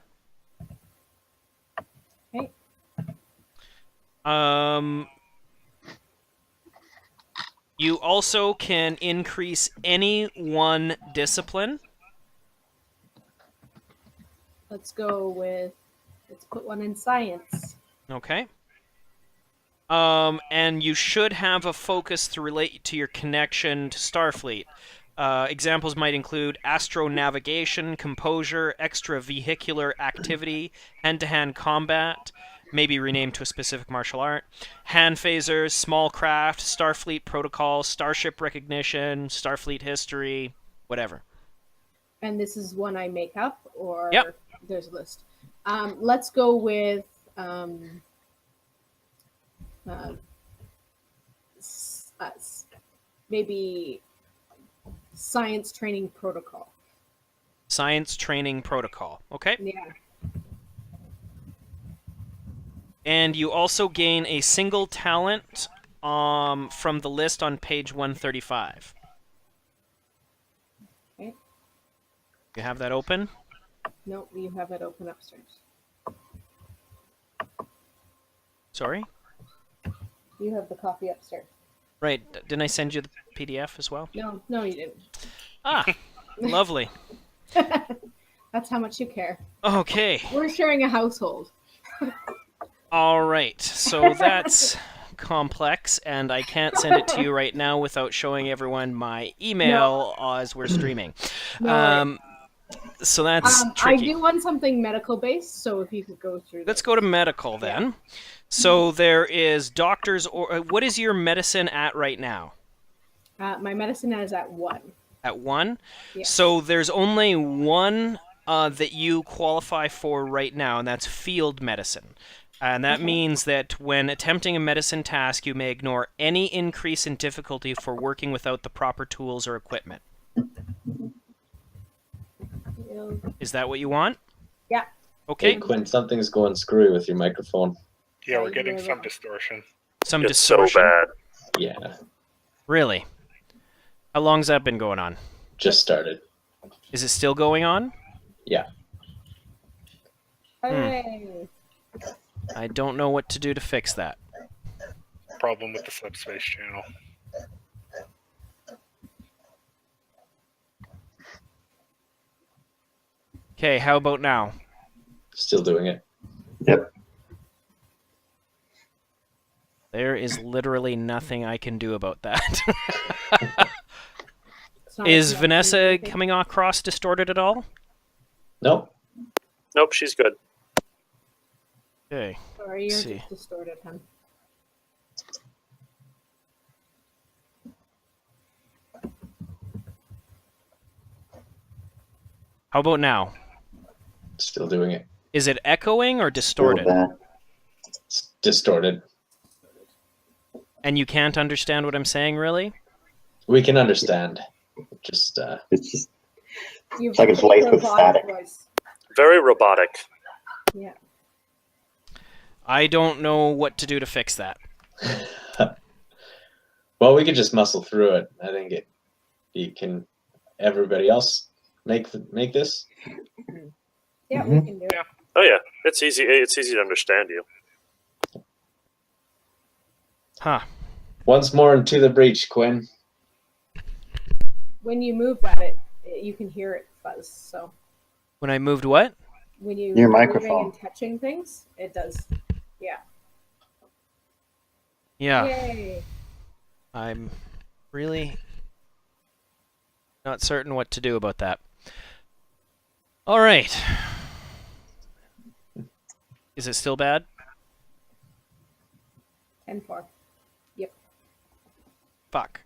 Okay. You also can increase any one discipline. Let's put one in science. Okay. And you should have a focus to relate to your connection to Starfleet. Examples might include astronavigation, composure, extravehicular activity, hand-to-hand combat, maybe renamed to a specific martial art, hand phasers, small craft, Starfleet protocol, starship recognition, Starfleet history, whatever. And this is one I make up, or Yep. There's a list. Let's go with maybe science training protocol. Science training protocol. Okay. Yeah. And you also gain a single talent from the list on page 135. Okay. You have that open? No, you have it open upstairs. Sorry? You have the copy upstairs. Right. Didn't I send you the PDF as well? No, you didn't. Ah, lovely. That's how much you care. Okay. We're sharing a household. All right. So that's complex, and I can't send it to you right now without showing everyone my email as we're streaming. No, So that's I tricky. do want something medical based, so if you could go through. Let's go to medical then. So there is doctors, or what is your medicine at right now? My medicine is at 1. At 1? Yes. So there's only one that you qualify for right now, and that's field medicine. And that means that when attempting a medicine task, you may ignore any increase in difficulty for working without the proper tools or equipment. Is that what you want? Yeah. Okay. Hey, Quinn, something's going screwy with your microphone. Yeah, we're getting some distortion. Some It's distortion. so bad. Yeah, Really? How long's that been going on? just started. Is it still going on? Yeah. Hooray. I don't know what to do to fix that. Problem with the subspace channel. Okay, how about now? Still doing it. Yep. There is literally nothing I can do about that. It's not Is enough Vanessa anything. coming across distorted at all? Nope. Nope, she's good. Okay. Sorry, you're see. just distorted, hun. How about now? Still doing it. Is it echoing or Still distorted? bad. It's distorted. And you can't understand what I'm saying, really? We can understand. Just It's just You've like it's got a laced with robotic static. voice. Very robotic. Yeah. I don't know what to do to fix that. well, we could just muscle through it. I think it can. Everybody else make this. Yeah, we can do it. Oh yeah, it's easy. It's easy to understand you. Huh. Once more into the breach, Quinn. When you move that, you can hear it fuzz. So When I moved what? when you Your moving microphone. and touching things, it does. Yeah. Yeah. Yay. I'm really not certain what to do about that. All right. Is it still bad? 10-4. Yep. Fuck.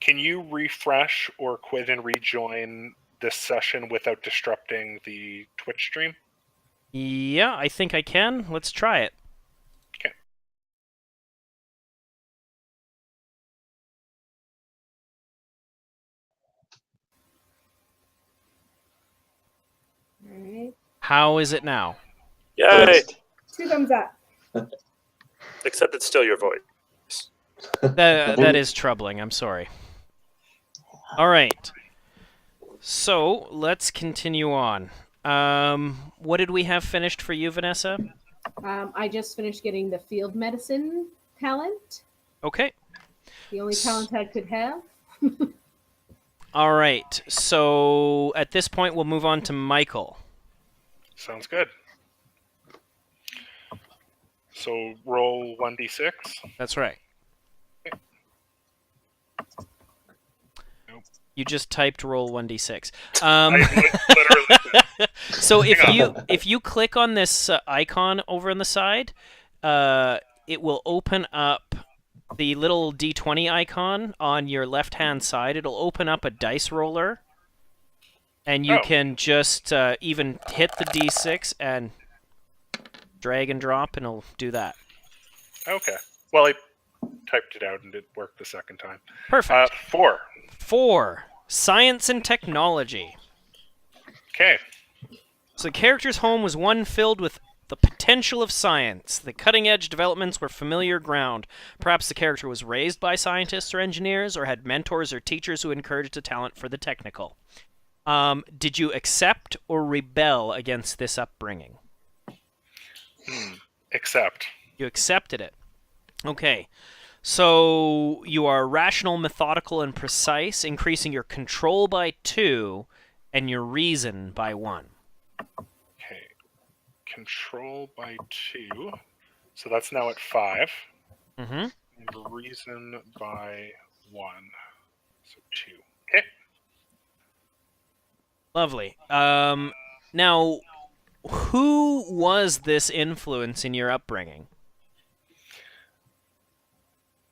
Can you refresh or quit and rejoin this session without disrupting the Twitch stream? Yeah, I think I can. Let's try it. Okay. All right. How is it now? Yay! First, 2 thumbs up. Except it's still your voice. That is troubling. I'm sorry. All right. So let's continue on. What did we have finished for you, Vanessa? I just finished getting the field medicine talent. Okay. The only talent I could have. All right. So at this point, we'll move on to Michael. Sounds good. So roll 1d6. That's right. Nope. You just typed roll 1d6. Literally. So Hang on. if you click on this icon over on the side, it will open up the little d20 icon on your left-hand side. It'll open up a dice roller, and you Oh. can just even hit the d6 and drag and drop, and it'll do that. Okay. Well, I typed it out and it worked the second time. Perfect. 4. 4. Science and technology. Okay. So the character's home was one filled with the potential of science. The cutting-edge developments were familiar ground. Perhaps the character was raised by scientists or engineers, or had mentors or teachers who encouraged a talent for the technical. Did you accept or rebel against this upbringing? Accept. You accepted it. Okay. So you are rational, methodical, and precise, increasing your control by 2 and your reason by 1. Okay. Control by 2. So that's now at 5. Mm-hmm. And reason by 1. So 2. Okay. Lovely. Now, who was this influence in your upbringing?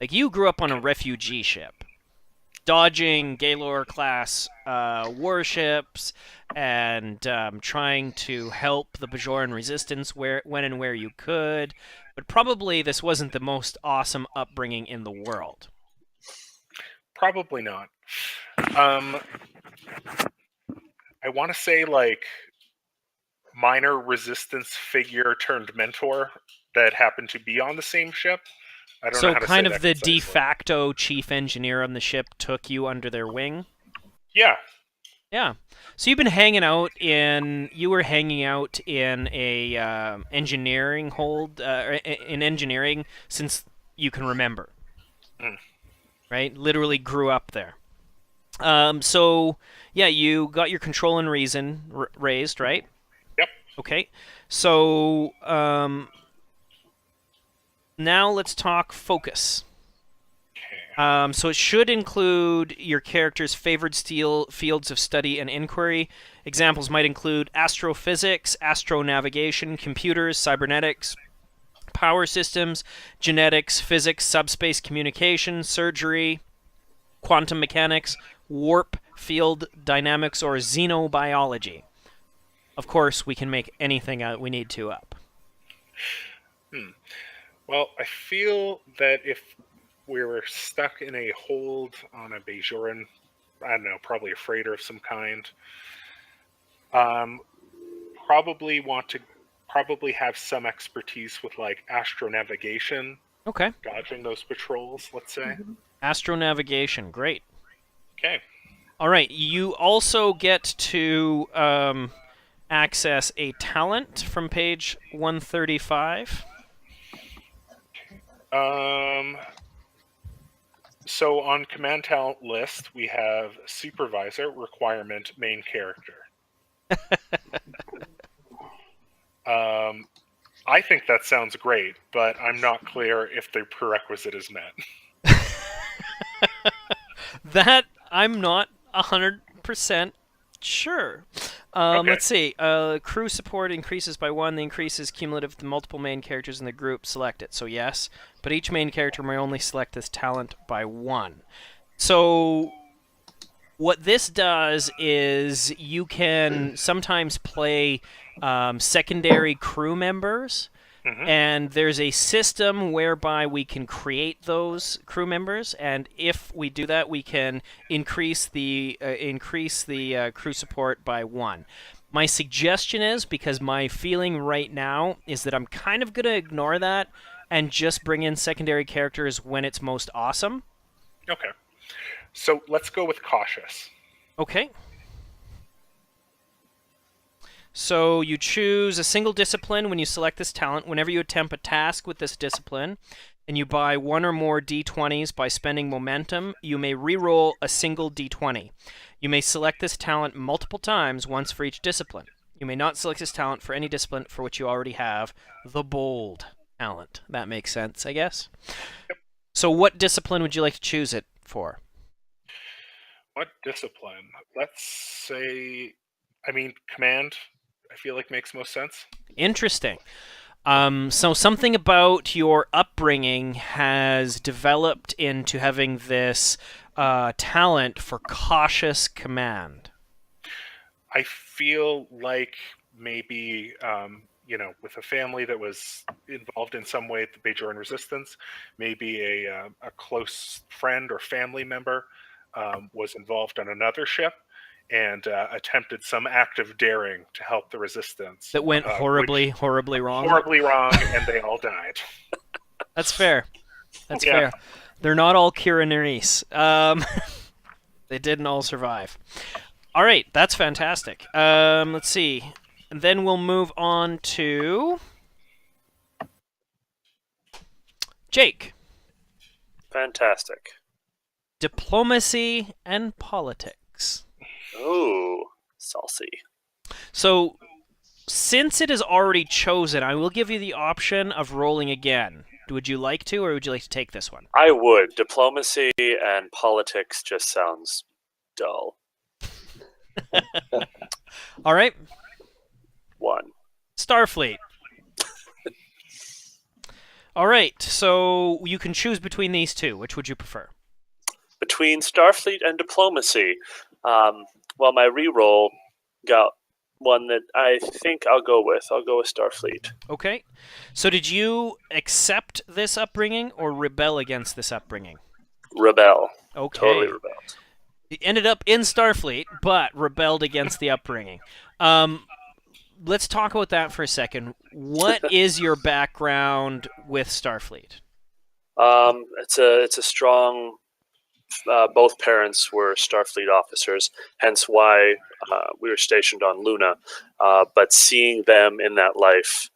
Like, you grew up on a refugee ship, dodging Excelsior Class warships, and trying to help the Bajoran resistance when and where you could, but probably this wasn't the most awesome upbringing in the world. Probably not. I want to say, like, minor resistance figure turned mentor that happened to be on the same ship. I don't know So how to kind say of that the concisely. de facto chief engineer on the ship took you under their wing? Yeah. Yeah. So you've been hanging out in. You were hanging out in a engineering hold in engineering since you can remember, right? Literally grew up there. So yeah, you got your control and reason raised, right? Yep. Okay. So now let's talk focus. Okay. So it should include your character's favored fields of study and inquiry. Examples might include astrophysics, astronavigation, computers, cybernetics, power systems, genetics, physics, subspace communication, surgery, quantum mechanics, warp field dynamics, or xenobiology. Of course, we can make anything we need to up. Well, I feel that if we were stuck in a hold on a Bajoran, I don't know, probably a freighter of some kind, probably want to have some expertise with like astronavigation, Okay. dodging those patrols, let's say. Astronavigation, great. Okay. All right, you also get to access a talent from page 135. So on command talent list, we have supervisor, requirement, main character. I think that sounds great, but I'm not clear if the prerequisite is met. That I'm not 100% sure. Okay. Let's see. Crew support increases by 1. The increase is cumulative with multiple main characters in the group selected. So yes, but each main character may only select this talent by 1. So what this does is you can sometimes play secondary crew members. And there's a system whereby we can create those crew members, and if we do that, we can increase the crew support by 1. My suggestion is, because my feeling right now is that I'm kind of going to ignore that and just bring in secondary characters when it's most awesome. Okay. So let's go with cautious. Okay. So you choose a single discipline when you select this talent. Whenever you attempt a task with this discipline, and you buy 1 or more d20s by spending momentum, you may re-roll a single d20. You may select this talent multiple times, once for each discipline. You may not select this talent for any discipline for which you already have the bold talent. That makes sense, I guess. Yep. So what discipline would you like to choose it for? What discipline? Let's say, command, I feel like makes most sense. Interesting. So something about your upbringing has developed into having this talent for cautious command. I feel like maybe, with a family that was involved in some way at the Bajoran Resistance, maybe a close friend or family member was involved on another ship and attempted some act of daring to help the resistance. That went horribly wrong. Horribly wrong, and they all died. That's fair. That's Yeah. fair. They're not all Kira Nerys. They didn't all survive. All right, that's fantastic. Let's see. And then we'll move on to Jake. Fantastic. Diplomacy and politics. Ooh, saucy. So, since it is already chosen, I will give you the option of rolling again. Would you like to, or would you like to take this one? I would. Diplomacy and politics just sounds dull. All right. 1. Starfleet. All right, so you can choose between these two. Which would you prefer? Between Starfleet and diplomacy, well, my reroll got one that I think I'll go with. I'll go with Starfleet. Okay. So did you accept this upbringing or rebel against this upbringing? Rebel. Okay. Totally rebelled. You ended up in Starfleet, but rebelled against the upbringing. Let's talk about that for a second. What is your background with Starfleet? It's a strong. Both parents were Starfleet officers, hence why we were stationed on Luna. But seeing them in that life,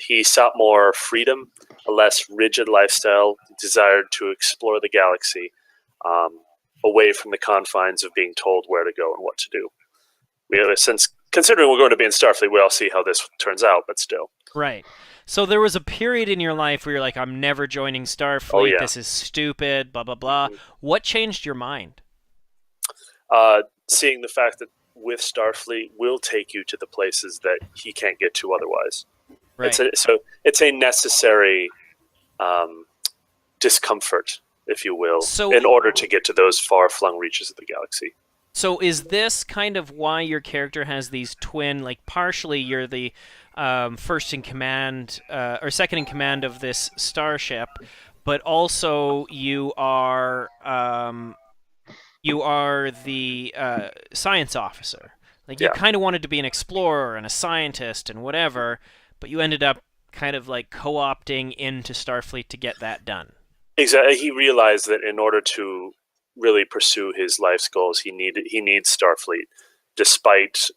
he sought more freedom, a less rigid lifestyle, desired to explore the galaxy, away from the confines of being told where to go and what to do. Since considering we're going to be in Starfleet, we'll see how this turns out, but still. Right. So there was a period in your life where you're like, I'm never joining Starfleet. Oh, yeah. This is stupid, blah, blah, blah. Mm-hmm. What changed your mind? Seeing the fact that with Starfleet will take you to the places that he can't get to otherwise. Right. It's a necessary discomfort, if you will, in order to get to those far-flung reaches of the galaxy. So is this kind of why your character has these twin, like partially you're the first in command or second in command of this starship, but also you are the science officer. Like you kind of wanted to be an explorer and a scientist and whatever, but you ended up kind of like co-opting into Starfleet to get that done. Exactly. He realized that in order to really pursue his life's goals, he needs Starfleet, despite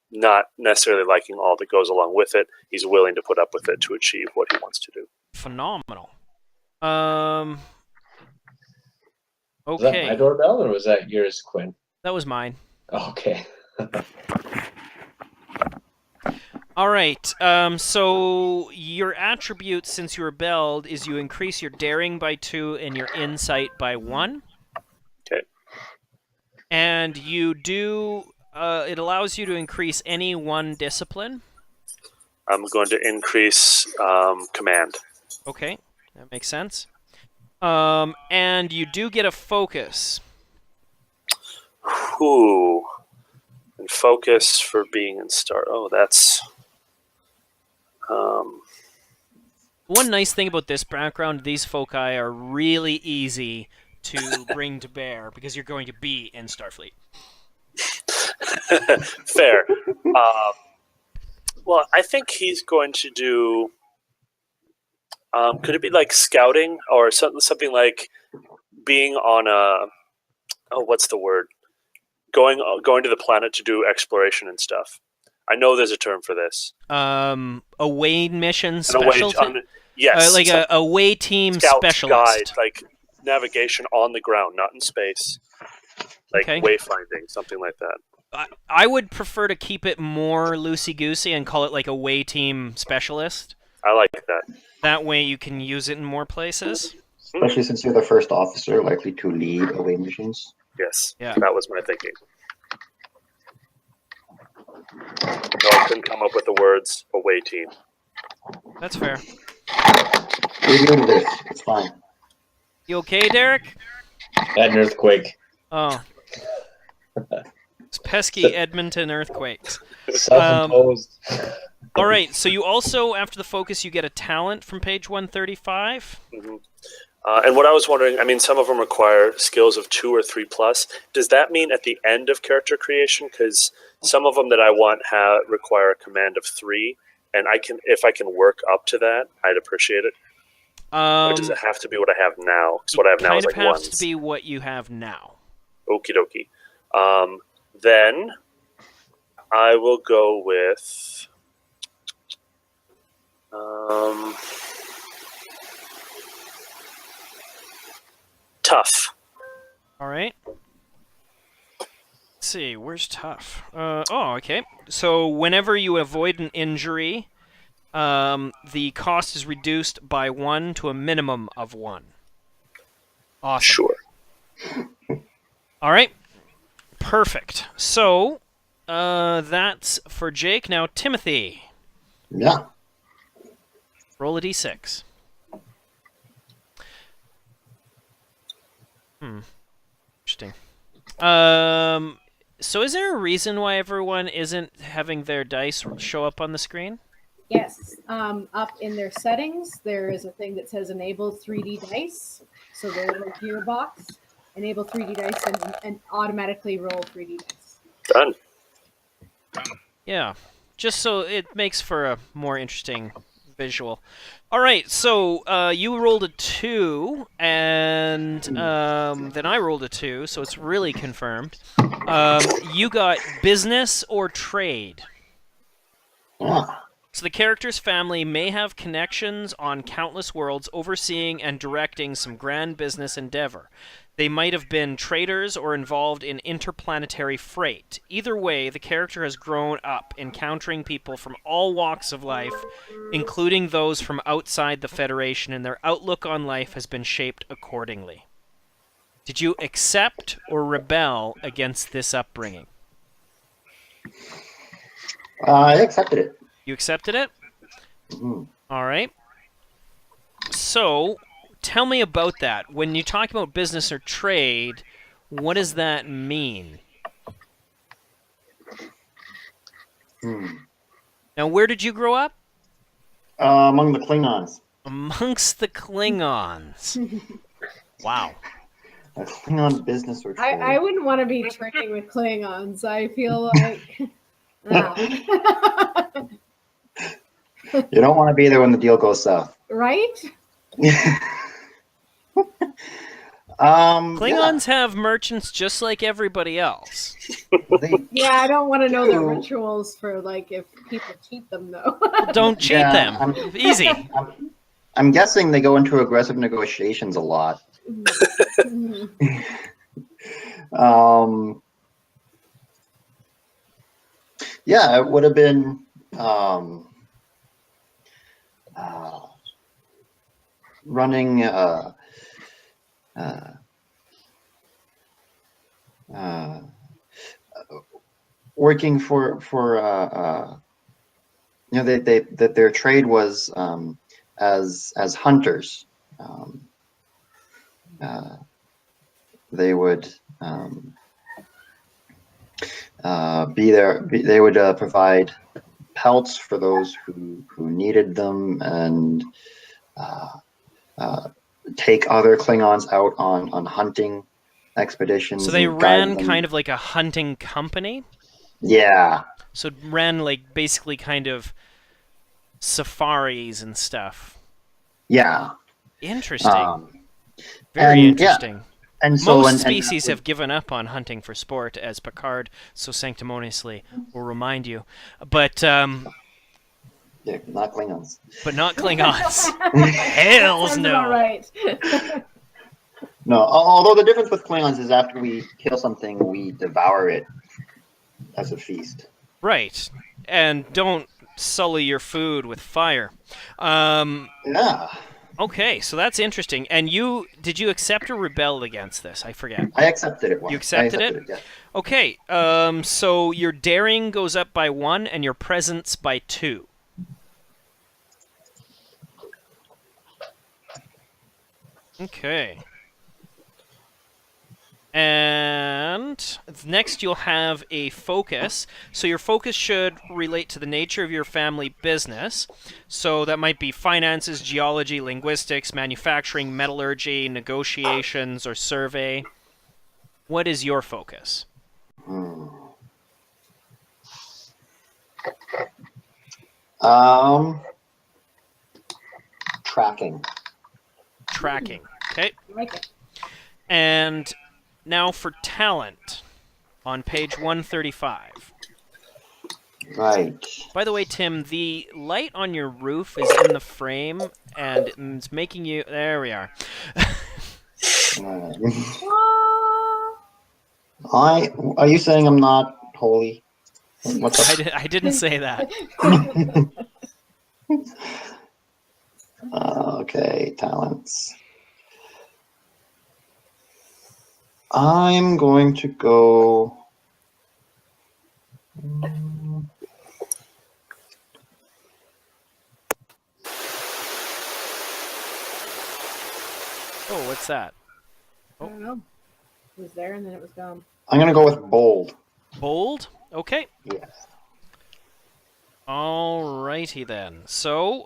not necessarily liking all that goes along with it. He's willing to put up with it to achieve what he wants to do. Phenomenal. Was that Okay. my doorbell or was that yours, Quinn? That was mine. Okay. All right. So your attribute since you rebelled is you increase your daring by 2 and your insight by 1. Okay. And you do. It allows you to increase any one discipline. I'm going to increase command. Okay, that makes sense. And you do get a focus. Ooh. And focus for being in Star. Oh, that's... One nice thing about this background, these foci are really easy to bring to bear because you're going to be in Starfleet. Fair. Well, I think he's going to do... could it be like scouting or something like being on a... Oh, what's the word? Going to the planet to do exploration and stuff. I know there's a term for this. Away mission specialty? Yes. Like a away team scout specialist. Guide, like navigation on the ground, not in space. Like wayfinding, something like that. I would prefer to keep it more loosey-goosey and call it like a way team specialist. I like that. That way you can use it in more places. Especially since you're the first officer likely to lead away missions. Yes, yeah. That was my thinking. No, I couldn't come up with the words away team. That's fair. We're doing this. It's fine. You okay, Derek? Had an earthquake. Oh. It's pesky Edmonton earthquakes. Self-imposed. All right, so you also, after the focus, you get a talent from page 135. Mm-hmm. And what I was wondering, I mean, some of them require skills of 2 or 3 plus. Does that mean at the end of character creation? Because some of them that I want require a command of 3, and if I can work up to that, I'd appreciate it. Or does it have to be what I have now? Because what I have now is like 1s. It kind of has to be what you have now. Okie dokie. Then I will go with... tough. All right. Let's see, where's tough? Okay. So whenever you avoid an injury, the cost is reduced by 1 to a minimum of 1. Awesome. Sure. All right. Perfect. So that's for Jake. Now, Timothy. Yeah. Roll a d6. Interesting. So is there a reason why everyone isn't having their dice show up on the screen? Yes. Up in their settings, there is a thing that says enable 3D dice. So there's a gearbox, enable 3D dice, and automatically roll 3D dice. Done. Yeah. Just so it makes for a more interesting visual. All right, so you rolled a 2, and then I rolled a 2, so it's really confirmed. You got business or trade. So the character's family may have connections on countless worlds, overseeing and directing some grand business endeavor. They might have been traders or involved in interplanetary freight. Either way, the character has grown up encountering people from all walks of life, including those from outside the Federation, and their outlook on life has been shaped accordingly. Did you accept or rebel against this upbringing? I accepted it. You accepted it? Mm-hmm. All right. So, tell me about that. When you talk about business or trade, what does that mean? Now, where did you grow up? Among the Klingons. Amongst the Klingons. Wow. A Klingon business or trade. I wouldn't want to be trading with Klingons. I feel like. You don't want to be there when the deal goes south. Right? Klingons have merchants just like everybody else. Yeah, I don't want to know their rituals for like if people cheat them though. Don't cheat them. Easy. I'm guessing they go into aggressive negotiations a lot. Yeah, it would have been running working for that their trade was as hunters. They would be there. They would provide pelts for those who needed them, and take other Klingons out on hunting expeditions. So they and guide ran them. kind of like a hunting company? Yeah. So it ran like basically kind of safaris and stuff. Yeah. Interesting. Very interesting. Yeah. And so most species have given up on hunting for sport, as Picard so sanctimoniously will remind you. But yeah, not Klingons. But not Klingons. Hells no. All right. No, although the difference with Klingons is after we kill something, we devour it as a feast. Right. And don't sully your food with fire. Yeah. Okay, so that's interesting. And did you accept or rebel against this? I forget. I accepted it once. You accepted it? Yeah. Okay, so your daring goes up by 1 and your presence by 2. Okay. And next you'll have a focus. So your focus should relate to the nature of your family business. So that might be finances, geology, linguistics, manufacturing, metallurgy, negotiations, or survey. What is your focus? Tracking. Tracking. Okay. I like it. And now for talent on page 135. Right. By the way, Tim, the light on your roof is in the frame and it's making you... There we are. Are you saying I'm not holy? What's up? I didn't say that. Okay, talents. I'm going to go. Oh, what's that? I don't know. It was there and then it was gone. I'm going to go with bold. Bold? Okay. Yes. Alrighty then. So,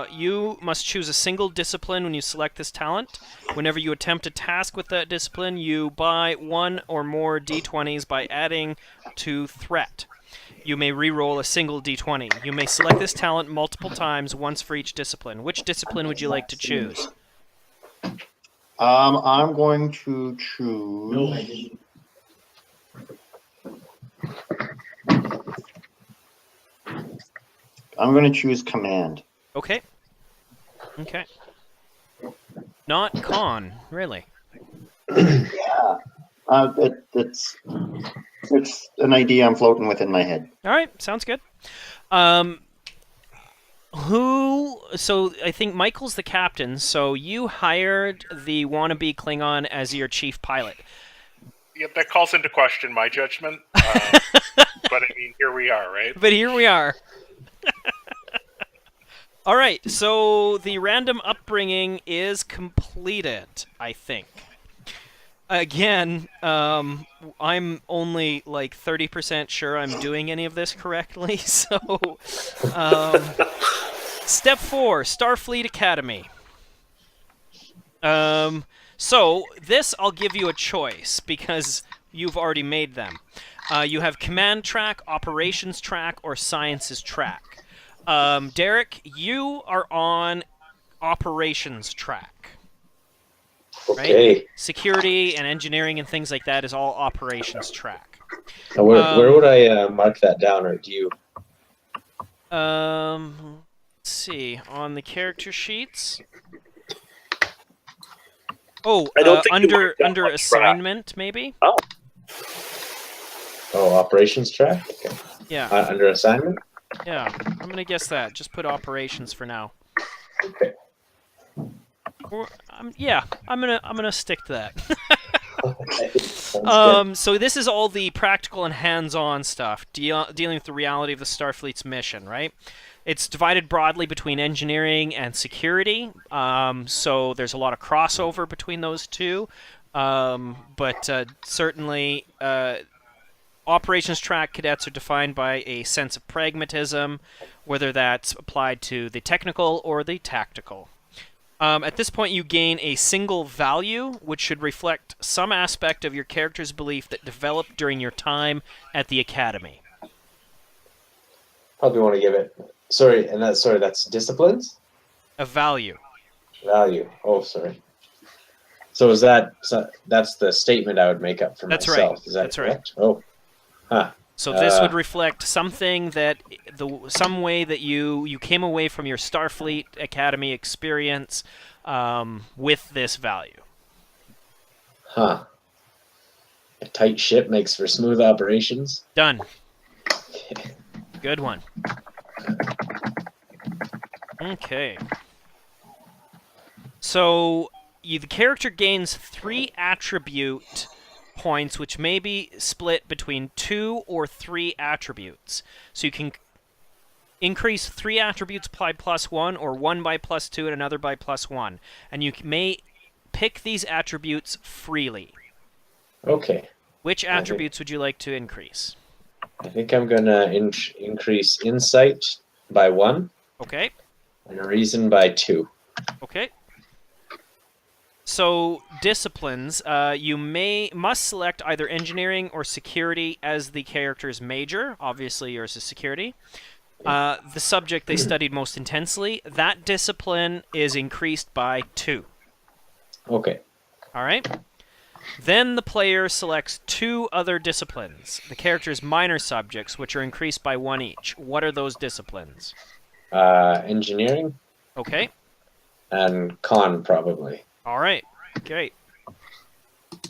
you must choose a single discipline when you select this talent. Whenever you attempt a task with that discipline, you buy 1 or more d20s by adding to threat. You may re-roll a single d20. You may select this talent multiple times, once for each discipline. Which discipline would you like to choose? I'm going to choose. I'm going to choose command. Okay. Okay. Not con, really. Yeah. It's an idea I'm floating with in my head. All right, sounds good. So I think Michael's the captain, so you hired the wannabe Klingon as your chief pilot. Yeah, that calls into question my judgment. But I mean, here we are, right? But here we are. All right, so the random upbringing is completed, I think. Again, I'm only like 30% sure I'm doing any of this correctly. So, step 4, Starfleet Academy. So this I'll give you a choice because you've already made them. You have command track, operations track, or sciences track. Derek, you are on operations track. Right? Okay. Security and engineering and things like that is all operations track. Now, where would I mark that down, or do you? Let's see on the character sheets. Oh, I don't think you under marked that under on track. assignment maybe. Oh, Oh, operations track. Okay. Yeah, Under assignment. yeah. I'm gonna guess that. Just put operations for now. Okay. Or, yeah, I'm gonna stick to that. Okay. Sounds good. So this is all the practical and hands-on stuff, dealing with the reality of the Starfleet's mission, right? It's divided broadly between engineering and security, so there's a lot of crossover between those two. But certainly, operations track cadets are defined by a sense of pragmatism, whether that's applied to the technical or the tactical. At this point, you gain a single value, which should reflect some aspect of your character's belief that developed during your time at the academy. Probably want to give it. Sorry, that's disciplines? A value. Value. Oh, sorry. So that's the statement I would make up for That's myself. right. Is that That's right. correct? Oh. Huh. So this would reflect something that some way that you came away from your Starfleet Academy experience with this value. Huh. A tight ship makes for smooth operations. Done. Good one. Okay. So the character gains 3 attribute points, which may be split between 2 or 3 attributes. So you can increase 3 attributes by +1, or 1 by +2, and another by +1. And you may pick these attributes freely. Okay. Which attributes would you like to increase? I think I'm gonna increase insight by 1 Okay. and reason by 2. Okay. So disciplines, you must select either engineering or security as the character's major. Obviously, yours is security. The subject they studied most intensely. That discipline is increased by 2. Okay. All right. Then the player selects 2 other disciplines, the character's minor subjects, which are increased by 1 each. What are those disciplines? Engineering Okay. and con probably. All right. Great.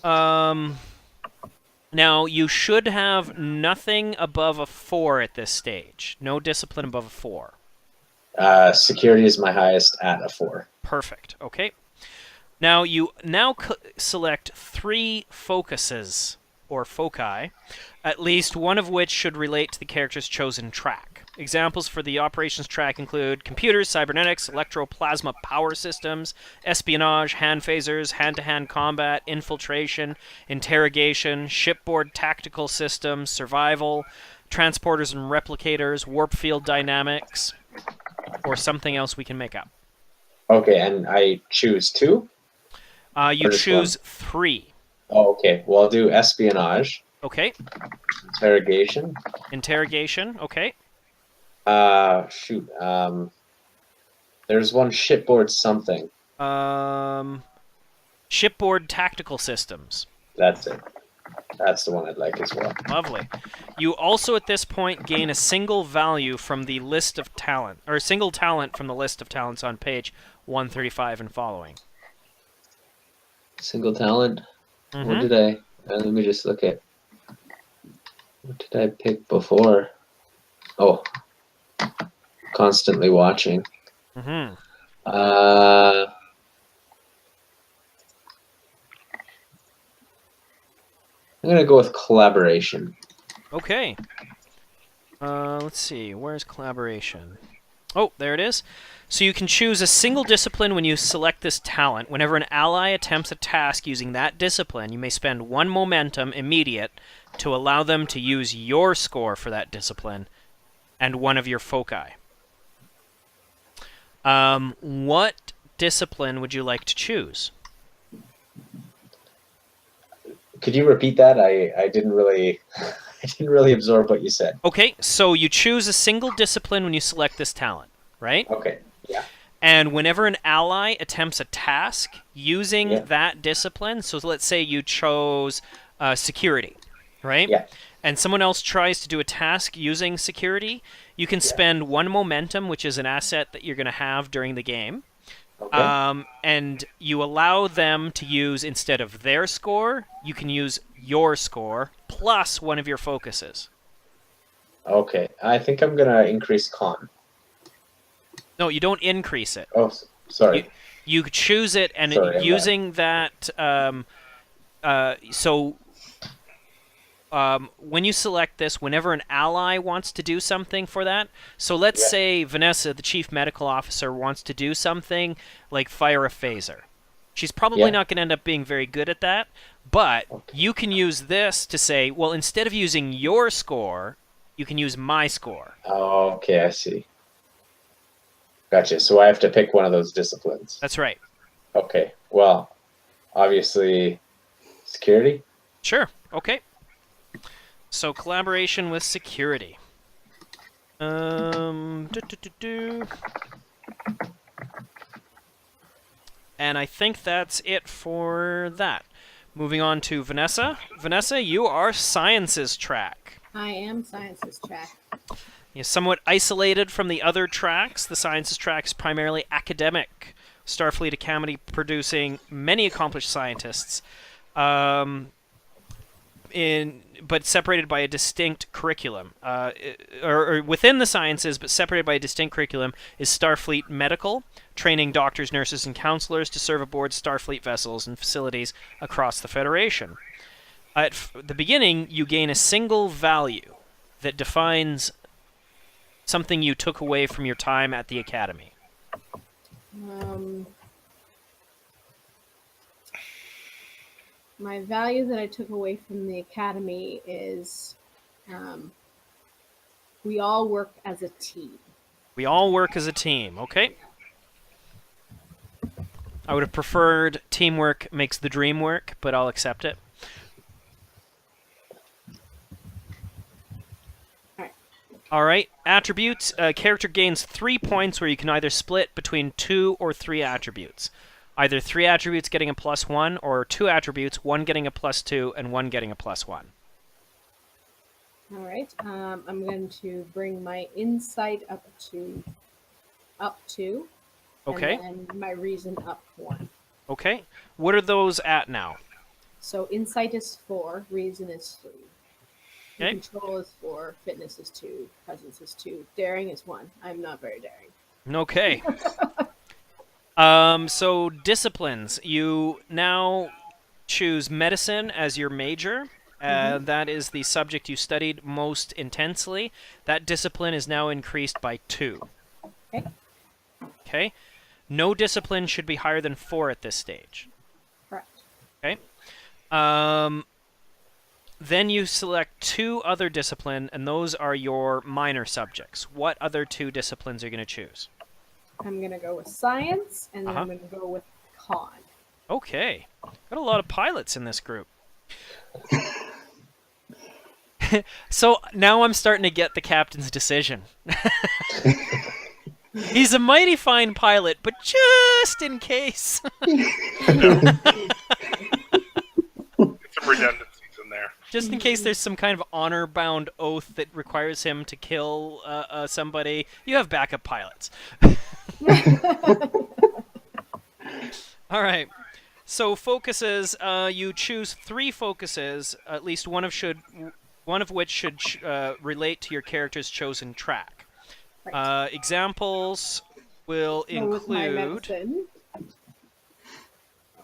Now, you should have nothing above a 4 at this stage. No discipline above a 4. Security is my highest at a 4. Perfect. Okay. Now, you select 3 focuses, or foci, at least one of which should relate to the character's chosen track. Examples for the operations track include computers, cybernetics, electroplasma power systems, espionage, hand phasers, hand-to-hand combat, infiltration, interrogation, shipboard tactical systems, survival, transporters and replicators, warp field dynamics, or something else we can make up. Okay, and I choose 2? You Or just choose 3. Oh, okay. Well, I'll do espionage, Okay. interrogation. Interrogation. Okay. Shoot. There's one shipboard something. Shipboard tactical systems. That's it. That's the one I'd like as well. Lovely. You also at this point gain a single value from the list of talent, or a single talent from the list of talents on page 135 and following. Single talent. Mhm. What did I? Let me just look at. What did I pick before? Oh, constantly watching. Mm-hmm. I'm gonna go with collaboration. Okay. Let's see. Where's collaboration? Oh, there it is. So you can choose a single discipline when you select this talent. Whenever an ally attempts a task using that discipline, you may spend 1 momentum immediate to allow them to use your score for that discipline and one of your foci. What discipline would you like to choose? Could you repeat that? I didn't really I didn't really absorb what you said. Okay, so you choose a single discipline when you select this talent, right? Okay. Yeah. And whenever an ally attempts a task using Yeah. that discipline, so let's say you chose security, right? Yeah. And someone else tries to do a task using security, you can spend 1 momentum, which is an asset that you're going to have during the game. Okay. And you allow them to use, instead of their score, you can use your score plus one of your focuses. Okay. I think I'm gonna increase con. No, you don't increase it. Oh, sorry. You choose it, and Sorry, I'm using that. When you select this, whenever an ally wants to do something for that, so let's say Vanessa, the chief medical officer, wants to do something like fire a phaser. She's probably not going to end up being very good at that, but you can use this to say, well, instead of using your score, you can use my score. Oh, okay, I see. Gotcha. So I have to pick one of those disciplines. That's right. Okay. Well, obviously, security. Sure. Okay. So collaboration with security. And I think that's it for that. Moving on to Vanessa. Vanessa, you are sciences track. I am sciences track. You're somewhat isolated from the other tracks. The sciences track is primarily academic. Starfleet Academy producing many accomplished scientists. But separated by a distinct curriculum, or within the sciences, but separated by a distinct curriculum, is Starfleet Medical, training doctors, nurses, and counselors to serve aboard Starfleet vessels and facilities across the Federation. At the beginning, you gain a single value that defines something you took away from your time at the Academy. My value that I took away from the academy is we all work as a team. We all work as a team, okay? I would have preferred teamwork makes the dream work, but I'll accept it. All right. Attributes. Character gains 3 points where you can either split between 2 or 3 attributes. Either 3 attributes getting a +1, or 2 attributes, 1 getting a +2 and 1 getting a +1. All right. I'm going to bring my insight up to 2. Okay. And then my reason up 1. Okay. What are those at now? So insight is 4, reason is 3. Okay. Control is 4, fitness is 2, presence is 2, daring is 1. I'm not very daring. Okay. So disciplines. You now choose medicine as your major. That is the subject you studied most intensely. That discipline is now increased by 2. Okay. Okay. No discipline should be higher than 4 at this stage. Correct. Okay. Then you select 2 other discipline, and those are your minor subjects. What other 2 disciplines are you going to choose? I'm going to go with science, and then I'm going to go with con. Okay. Got a lot of pilots in this group. So now I'm starting to get the captain's decision. He's a mighty fine pilot, but just in case. Some redundancies in there. Just in case there's some kind of honor-bound oath that requires him to kill somebody, you have backup pilots. All right. So focuses, you choose 3 focuses, at least one of which should relate to your character's chosen track. Right. Examples will With my include. medicine.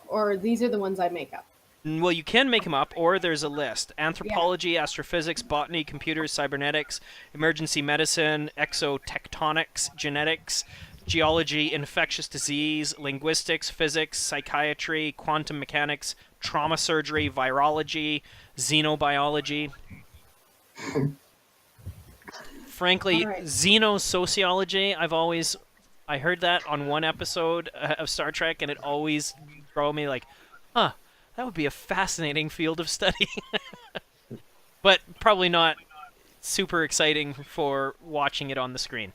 Or these are the ones I make up. Well, you can make them up, or there's a list. Anthropology, astrophysics, botany, computers, cybernetics, emergency medicine, exotectonics, genetics, geology, infectious disease, linguistics, physics, psychiatry, quantum mechanics, trauma surgery, virology, xenobiology. Frankly, All right. xenosociology, I heard that on one episode of Star Trek, and it always drove me like, huh, that would be a fascinating field of study. But probably not super exciting for watching it on the screen.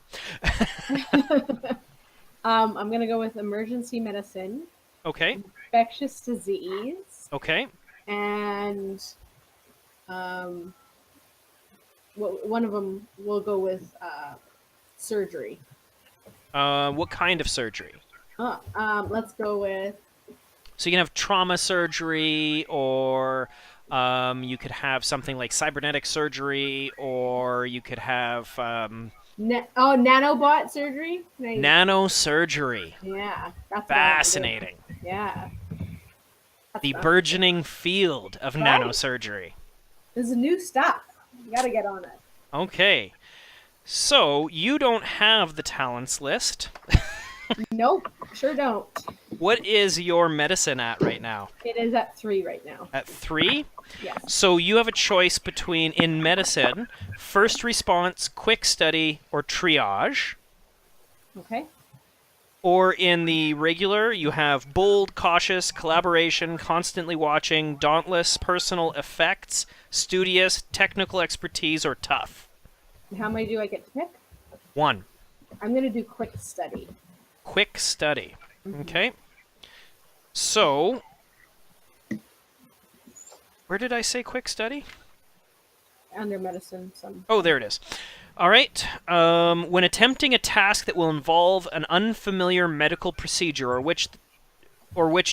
I'm gonna go with emergency medicine, Okay, infectious disease, okay. and um, one of them will go with surgery. What kind of surgery? Let's go with So you can have trauma surgery, or you could have something like cybernetic surgery, or you could have nanobot surgery. Nice. nanosurgery. Yeah, that's Fascinating. what I do. Yeah, The burgeoning field of Right. nanosurgery. this is new stuff. You gotta get on it. Okay. So, you don't have the talents list. Nope, sure don't. What is your medicine at right now? It is at 3 right now. At 3? Yes. So, you have a choice between, in medicine, first response, quick study, or triage. Okay. Or in the regular, you have bold, cautious, collaboration, constantly watching, dauntless, personal effects, studious, technical expertise, or tough. And how many do I get to pick? 1. I'm gonna do quick study. Quick study. Okay. So, where did I say quick study? Under medicine, some. Oh, there it is. All right. When attempting a task that will involve an unfamiliar medical procedure or which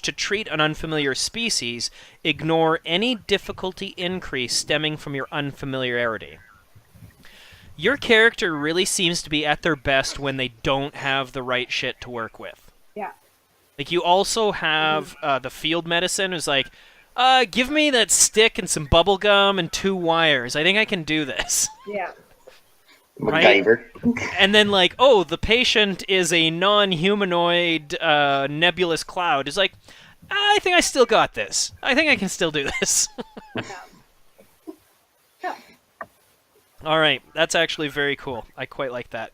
to treat an unfamiliar species, ignore any difficulty increase stemming from your unfamiliarity. Your character really seems to be at their best when they don't have the right shit to work with. Yeah. Like, you also have the field medicine who's like, give me that stick and some bubble gum and 2 wires. I think I can do this. Yeah. Right? MacGyver. And then, like, oh, the patient is a non-humanoid nebulous cloud. It's like, I think I still got this. I think I can still do this. Yeah. All right, that's actually very cool. I quite like that.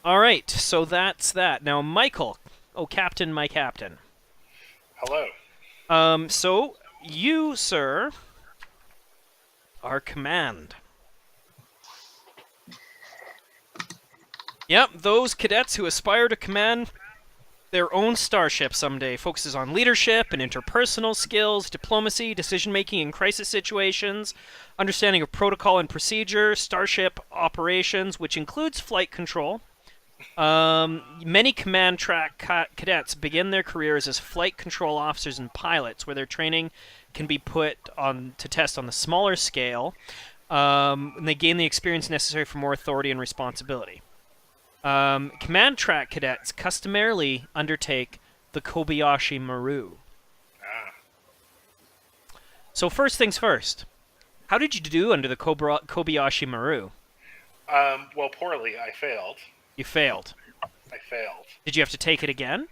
All right, so that's that. Now, Michael. Oh, Captain, my captain. Hello. So you, sir, are command. Yep, those cadets who aspire to command their own starship someday focuses on leadership and interpersonal skills, diplomacy, decision-making in crisis situations, understanding of protocol and procedure, starship operations, which includes flight control. Many command track cadets begin their careers as flight control officers and pilots, where their training can be put on to test on the smaller scale, and they gain the experience necessary for more authority and responsibility. Command track cadets customarily undertake the Kobayashi Maru. Ah. So first things first, how did you do under the Kobayashi Maru? Well, poorly. I failed. You failed. I failed. Did you have to take it again?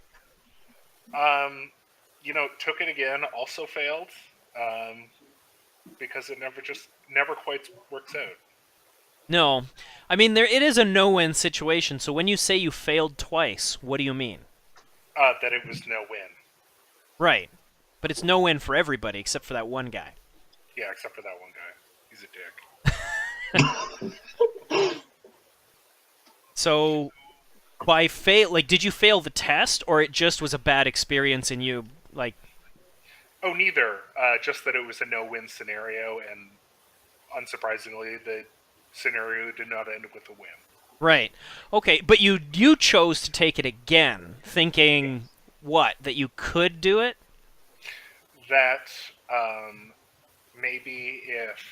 Took it again, also failed, because it never quite works out. No. I mean, it is a no-win situation, so when you say you failed twice, what do you mean? That it was no win. Right. But it's no win for everybody except for that one guy. Yeah, except for that one guy. He's a dick. So, did you fail the test, or it just was a bad experience and you, like... Oh, neither. Just that it was a no-win scenario, and unsurprisingly, the scenario did not end with a win. Right. Okay, but you chose to take it again, thinking, what, that you could do it? That maybe if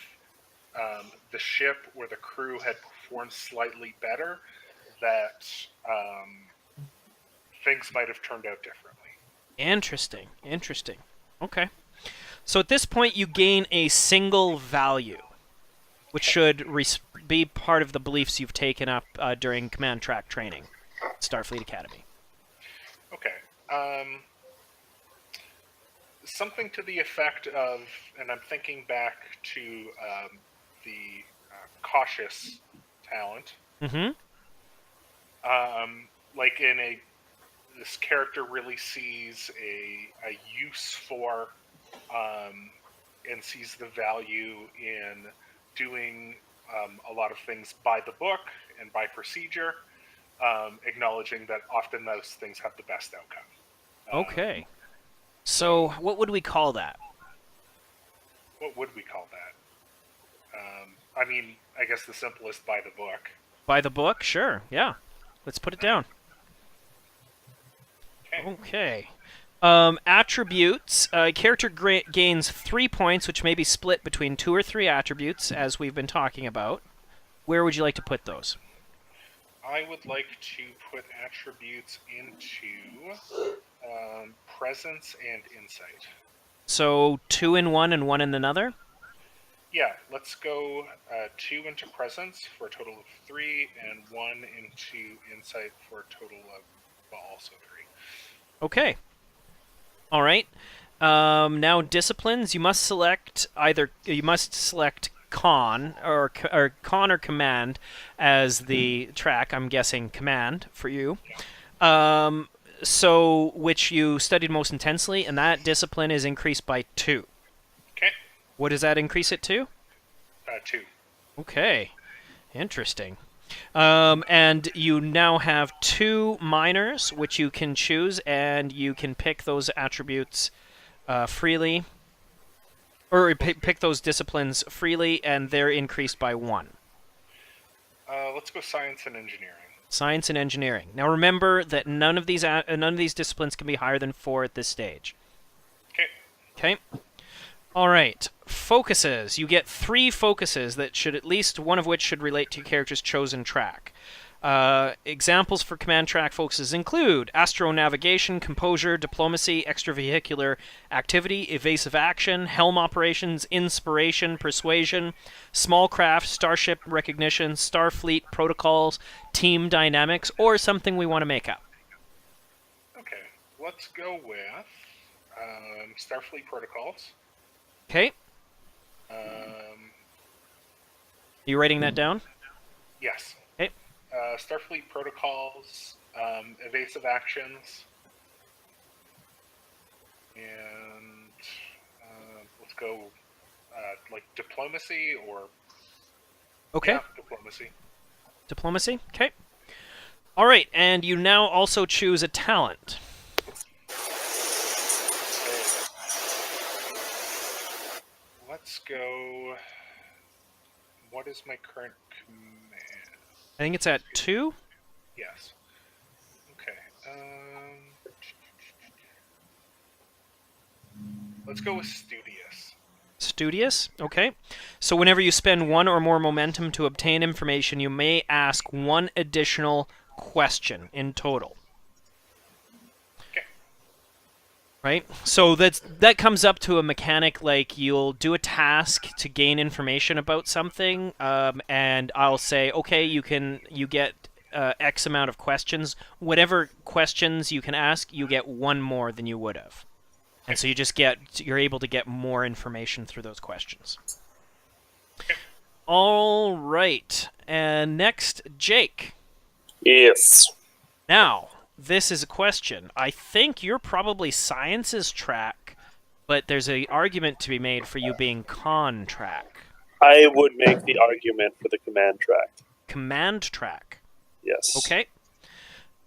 the ship or the crew had performed slightly better, that things might have turned out differently. Interesting. Okay. So at this point, you gain a single value, which should be part of the beliefs you've taken up during command track training, Starfleet Academy. Okay. Something to the effect of, and I'm thinking back to the cautious talent. Mm-hmm. Like this character really sees a use for, and sees the value in doing a lot of things by the book and by procedure, acknowledging that often those things have the best outcome. Okay. So what would we call that? What would we call that? I mean, I guess the simplest, by the book. By the book? Sure, yeah. Let's put it down. Okay. Okay. Attributes. Character gains 3 points, which may be split between 2 or 3 attributes, as we've been talking about. Where would you like to put those? I would like to put attributes into presence and insight. So 2 in one and 1 in another? Yeah, let's go 2 into presence for a total of 3, and 1 into insight for a total of also 3. Okay. All right. Now disciplines. You must select con or command as the track. I'm guessing command for you. So which you studied most intensely, and that discipline is increased by 2. Okay. What does that increase it to? 2. Okay. Interesting. And you now have 2 minors, which you can choose, and you can pick those attributes freely, or pick those disciplines freely, and they're increased by 1. Let's go science and engineering. Science and engineering. Now remember that none of these disciplines can be higher than 4 at this stage. Okay. Okay. All right. Focuses. You get 3 focuses that should, at least one of which should relate to your character's chosen track. Examples for command track focuses include astronavigation, composure, diplomacy, extravehicular activity, evasive action, helm operations, inspiration, persuasion, small craft, starship recognition, Starfleet protocols, team dynamics, or something we want to make up. Okay. Let's go with Starfleet protocols. Okay. You writing that down? Yes. Okay. Starfleet protocols, evasive actions, and let's go like diplomacy or... Okay. Yeah, diplomacy. Diplomacy. Okay. All right, and you now also choose a talent. Let's go... What is my current command? I think it's at 2. Yes. Okay. Let's go with studious. Studious. Okay. So whenever you spend 1 or more momentum to obtain information, you may ask 1 additional question in total. Okay. Right? So that comes up to a mechanic like you'll do a task to gain information about something, and I'll say, okay, you get X amount of questions. Whatever questions you can ask, you get 1 more than you would have. And so you're able to get more information through those questions. All right. And next, Jake. Yes. Now, this is a question. I think you're probably sciences track, but there's an argument to be made for you being con track. I would make the argument for the command track. Command track. Yes. Okay.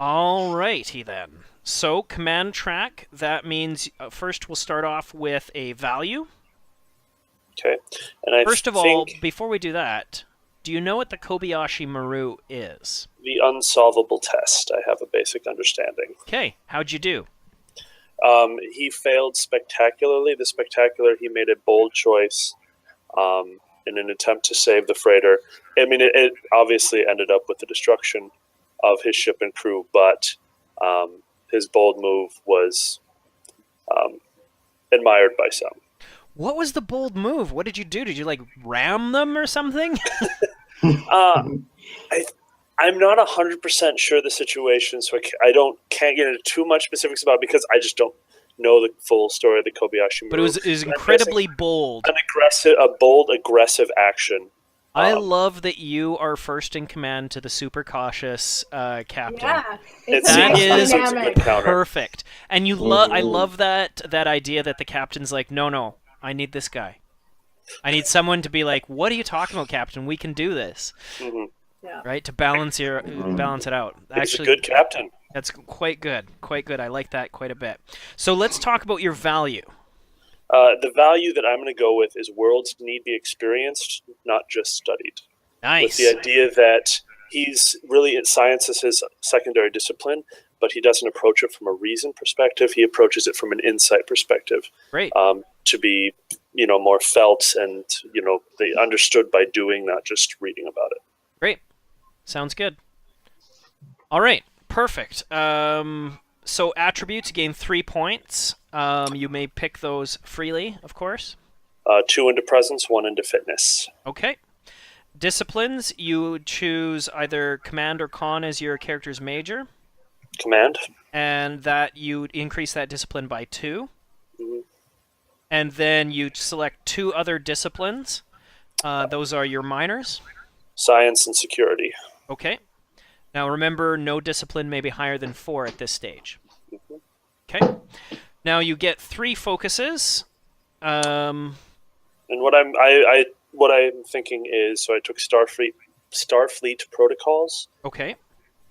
All righty then. So, command track, that means first we'll start off with a value. Okay. And First of all, before we do that, do you know what the Kobayashi Maru is? The unsolvable test, I have a basic understanding. Okay, how'd you do? He failed spectacularly. The spectacular, he made a bold choice in an attempt to save the freighter. I mean, it obviously ended up with the destruction of his ship and crew, but his bold move was admired by some. What was the bold move? What did you do? Did you like ram them or something? Uh, I'm not 100% sure the situation, so can't get into too much specifics about it because I just don't know the full story of the Kobayashi Maru. But it was But I'm incredibly guessing bold. a bold, aggressive action. I love that you are first in command to the super cautious captain. Yeah, It That seems is like it's a good counter. perfect. And I love that idea that the captain's like, no, I need this guy. I need someone to be like, what are you talking about, Captain? We can do this. Mm-hmm. Yeah. Right? To balance it out. He's Actually, a good captain. that's quite good. Quite good. I like that quite a bit. So let's talk about your value. The value that I'm going to go with is worlds need be experienced, not just studied. Nice. With the idea that science is his secondary discipline, but he doesn't approach it from a reason perspective. He approaches it from an insight perspective. Great. To be, more felt and, they understood by doing, not just reading about it. Great. Sounds good. All right. Perfect. So attributes gain 3 points. You may pick those freely, of course. 2 into presence, 1 into fitness. Okay. Disciplines, you choose either command or con as your character's major, Command. and that you increase that discipline by 2. Mhm. And then you select 2 other disciplines. Those are your minors. Science and security. Okay. Now remember, no discipline may be higher than 4 at this stage. Okay. Now you get 3 focuses. And what I'm thinking is, so I took Starfleet protocols, Okay.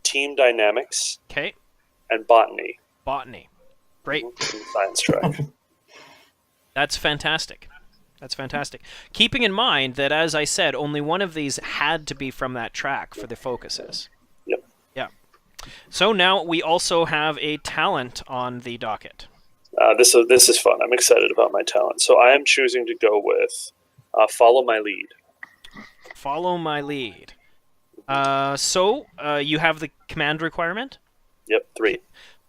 team dynamics, Okay. and botany. Botany. Great. In the science track. That's fantastic. That's fantastic. Keeping in mind that, as I said, only one of these had to be from that track for the focuses. Yep. Yeah. So now we also have a talent on the docket. This is fun. I'm excited about my talent. So I am choosing to go with follow my lead. Follow my lead. So you have the command requirement. Yep, 3.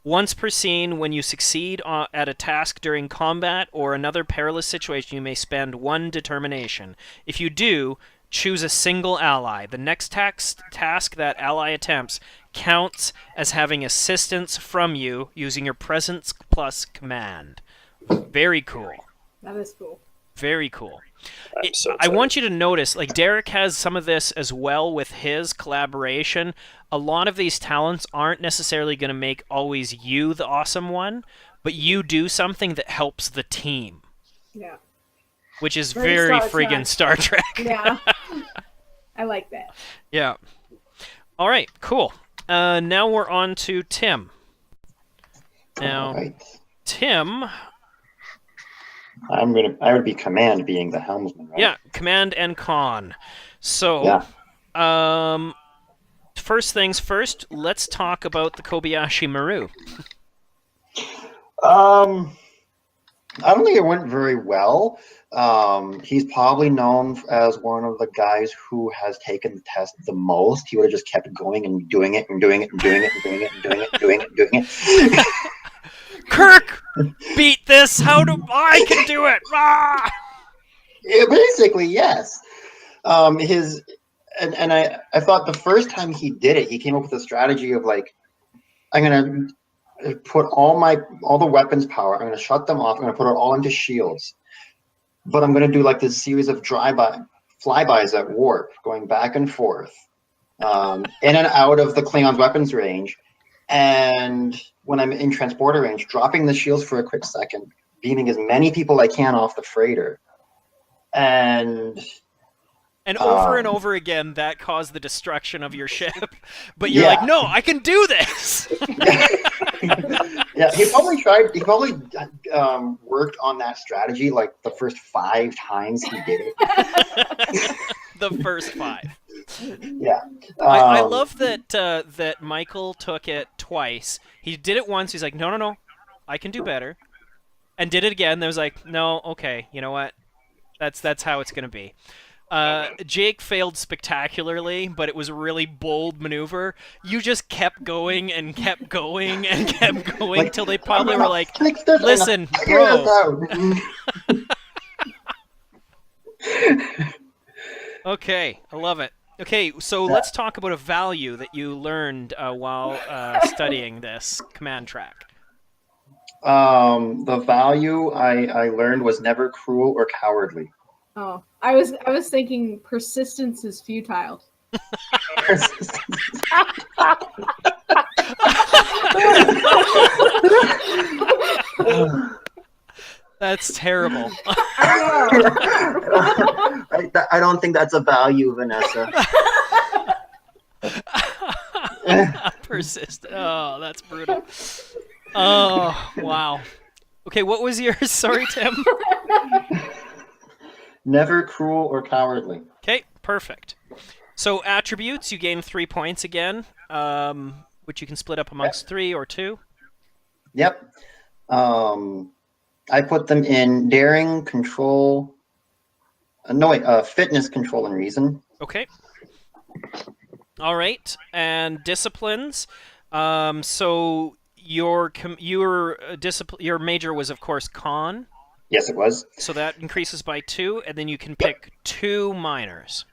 Once per scene, when you succeed at a task during combat or another perilous situation, you may spend 1 determination. If you do, choose a single ally. The next task that ally attempts counts as having assistance from you using your presence plus command. Very cool. That is cool. Very cool. I'm so I excited. want you to notice, like Derek has some of this as well with his collaboration. A lot of these talents aren't necessarily going to make always you the awesome one, but you do something that helps the team, Yeah. which is Very very Star friggin' Trek. Star Trek. Yeah. I like that. Yeah. All right, cool. Now we're on to Tim. Now, All right. Tim, I would be command being the helmsman, right? yeah, command and con. So, Yeah. First things first, let's talk about the Kobayashi Maru. I don't think it went very well. He's probably known as one of the guys who has taken the test the most. He would have just kept going and doing it and doing it and doing it and doing it and doing it and doing it and doing it. Kirk, beat this. How do I can do it? Ah! Yeah, basically, yes. I thought the first time he did it, he came up with a strategy of like, I'm gonna put all the weapons power, I'm gonna shut them off, I'm gonna put it all into shields. But I'm gonna do like this series of flybys at warp, going back and forth, in and out of the Klingons' weapons range. And when I'm in transporter range, dropping the shields for a quick second, beaming as many people I can off the freighter. And over and over again, that caused the destruction of your ship. But you're Yeah. like, no, I can do this. Yeah, he probably worked on that strategy like the first 5 times he did it. The first 5. Yeah. I love that Michael took it twice. He did it once. He's like, no, I can do better. And did it again. There was like, no, okay, you know what? That's how it's going to be. Jake failed spectacularly, but it was a really bold maneuver. You just kept going and kept going and kept going Like, till they probably were like, fix this, listen, figure this bro. out. Okay, I love it. Okay, so let's talk about a value that you learned while studying this command track. The value I learned was never cruel or cowardly. Oh, I was thinking persistence is futile. That's terrible. I don't think that's a value, Vanessa. Persist. Oh, that's brutal. Oh, wow. Okay, what was yours? Sorry, Tim. Never cruel or cowardly. Okay, perfect. So attributes, you gain 3 points again, which you can split up amongst 3 or 2. Yep. I put them in daring, control. Fitness, control, and reason. Okay. All right, and disciplines. So your major was of course con. Yes, it was. So that increases by 2, and then you can pick 2 minors.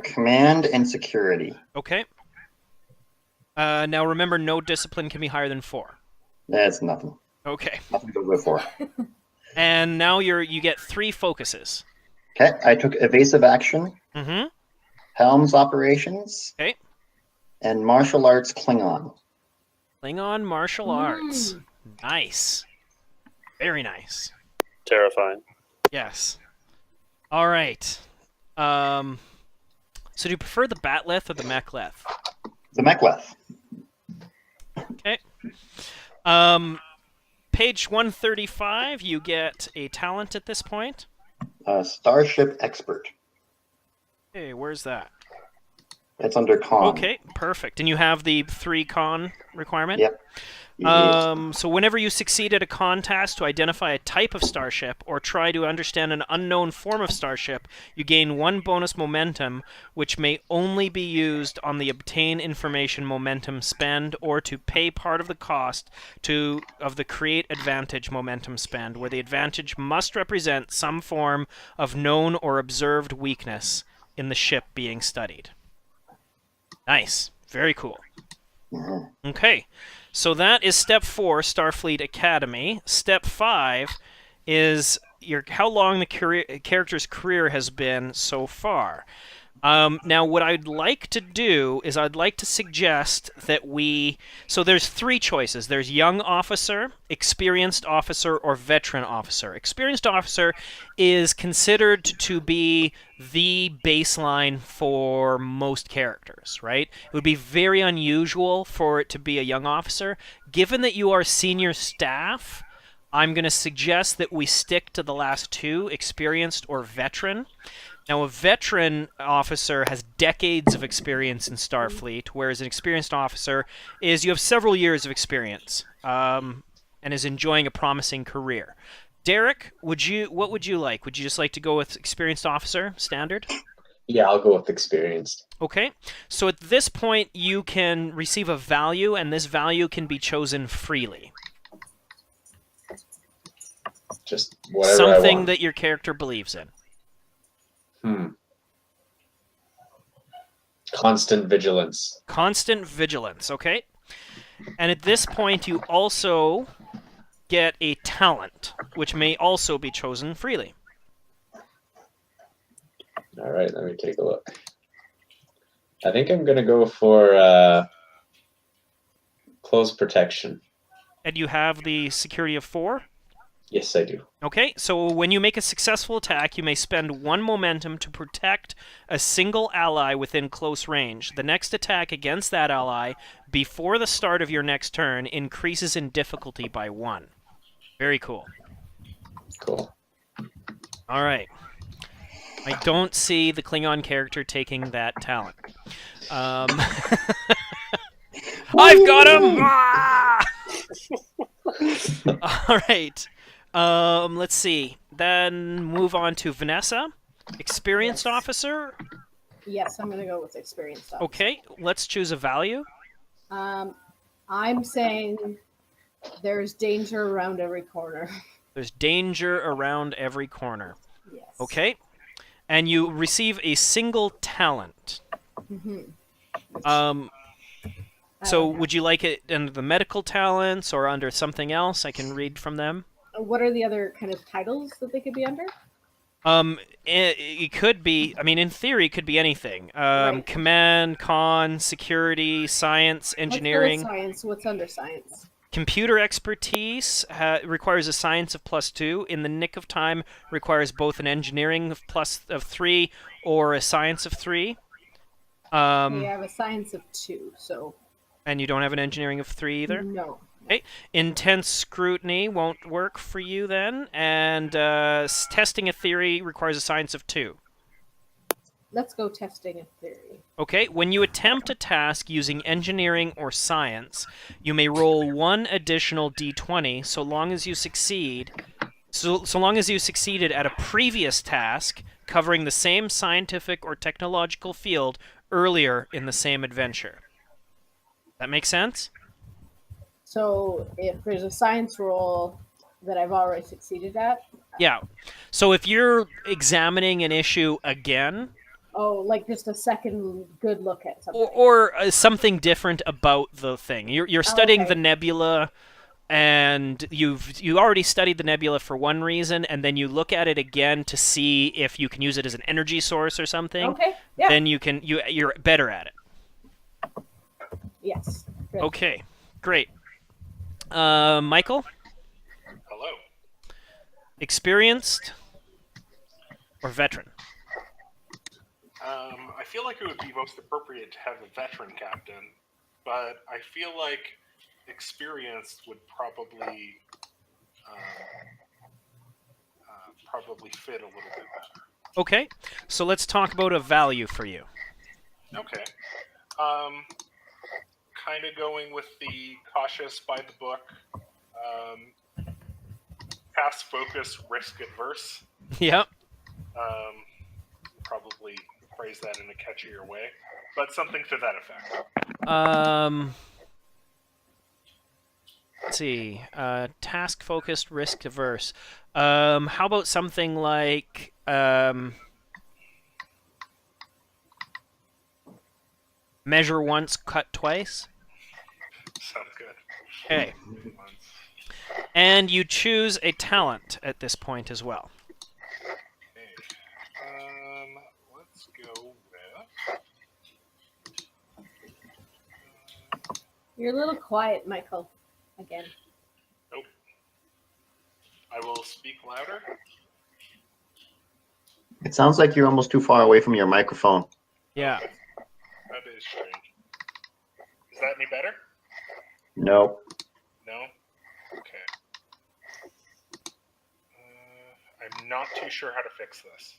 Command and security. Okay. Now remember, no discipline can be higher than 4. That's nothing. Okay. Nothing to live for. And now you get 3 focuses. Okay, I took evasive action, Mm-hmm. Helm's operations, Okay. and martial arts Klingon. Klingon martial arts. Nice. Very nice. Terrifying. Yes. All right. So do you prefer the batleth or the mechleth? The Mechleth. Okay. Page 135, you get a talent at this point. Starship expert. Okay, where's that? It's under con. Okay, perfect. And you have the 3 con requirement? Yep. So whenever you succeed at a con task to identify a type of starship or try to understand an unknown form of starship, you gain 1 bonus momentum, which may only be used on the obtain information momentum spend or to pay part of the cost of the create advantage momentum spend, where the advantage must represent some form of known or observed weakness in the ship being studied. Nice. Very cool. Okay. So that is step 4, Starfleet Academy. Step 5 is how long the character's career has been so far. Now, what I'd like to do is I'd like to suggest that so there's 3 choices. There's young officer, experienced officer, or veteran officer. Experienced officer is considered to be the baseline for most characters, right? It would be very unusual for it to be a young officer. Given that you are senior staff, I'm going to suggest that we stick to the last 2, experienced or veteran. Now, a veteran officer has decades of experience in Starfleet, whereas an experienced officer you have several years of experience and is enjoying a promising career. Derek, what would you like? Would you just like to go with experienced officer, standard? Yeah, I'll go with experienced. Okay. So at this point, you can receive a value, and this value can be chosen freely. Just whatever I Something want. that your character believes in. Constant vigilance. Constant vigilance, okay? And at this point, you also get a talent, which may also be chosen freely. All right, let me take a look. I think I'm going to go for close protection. And you have the security of 4? Yes, I do. Okay, so when you make a successful attack, you may spend 1 momentum to protect a single ally within close range. The next attack against that ally before the start of your next turn increases in difficulty by 1. Very cool. Cool. All right. I don't see the Klingon character taking that talent. I've got him! Ah! All right. Let's see. Then move on to Vanessa, experienced officer. Yes, I'm going to go with experienced officer. Okay, let's choose a value. I'm saying there's danger around every corner. There's danger around every corner. Yes. Okay. and you receive a single talent. Mm-hmm. So would you like it under the medical talents or under something else? I can read from them. What are the other kind of titles that they could be under? It could be. I mean, in theory, it could be anything. Right. Command, con, security, science, engineering. Let's go with science. What's under science? Computer expertise requires a science of +2. In the nick of time requires both an engineering of 3 or a science of 3. We have a science of 2, so And you don't have an engineering of 3 either? no. Okay. Intense scrutiny won't work for you then. And testing a theory requires a science of 2. Let's go testing a theory. Okay, when you attempt a task using engineering or science, you may roll 1 additional d20 so long as you succeed. So long as you succeeded at a previous task covering the same scientific or technological field earlier in the same adventure. That make sense? So if there's a science roll that I've already succeeded at, Yeah. So if you're examining an issue again, like just a second good look at something. or something different about the thing, you're studying okay. the nebula, and you already studied the nebula for one reason, and then you look at it again to see if you can use it as an energy source or something. Okay. Yeah. Then you're better at it. Yes. Good. Okay, great. Michael, Hello. experienced or veteran? I feel like it would be most appropriate to have a veteran captain, but I feel like experienced would probably fit a little bit better. Okay, so let's talk about a value for you. Okay. Kind of going with the cautious by the book, past focus, risk adverse. Yep. Probably phrase that in a catchier way, but something to that effect. Let's see. Task focused, risk averse. How about something like measure once, cut twice? Sounds good. Okay. And you choose a talent at this point as well. Okay. Let's go with. You're a little quiet, Michael. Again. Nope. I will speak louder. It sounds like you're almost too far away from your microphone. Yeah. That is strange. Is that any better? No. No? Okay. I'm not too sure how to fix this.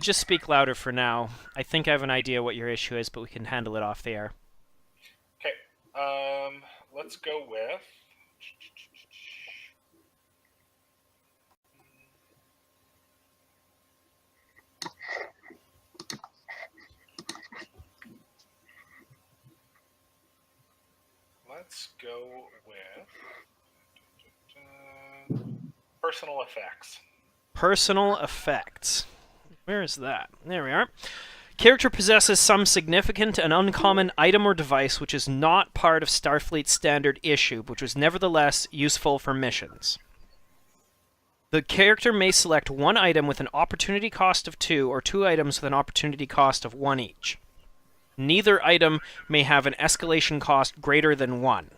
Just speak louder for now. I think I have an idea what your issue is, but we can handle it off the air. Okay. Let's go with. Let's go with personal effects. Personal effects. Where is that? There we are. Character possesses some significant and uncommon item or device which is not part of Starfleet's standard issue, but which was nevertheless useful for missions. The character may select one item with an opportunity cost of 2 or 2 items with an opportunity cost of 1 each. Neither item may have an escalation cost greater than 1.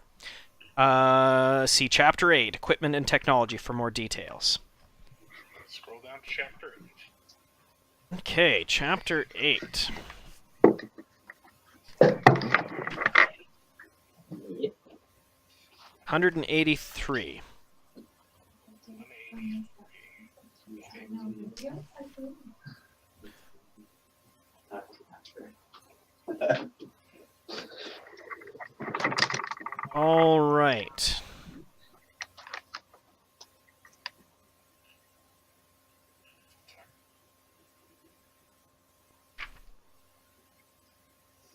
See Chapter 8, Equipment and Technology, for more details. Scroll down to Chapter 8. Okay, Chapter 8. Yep. 183. All right.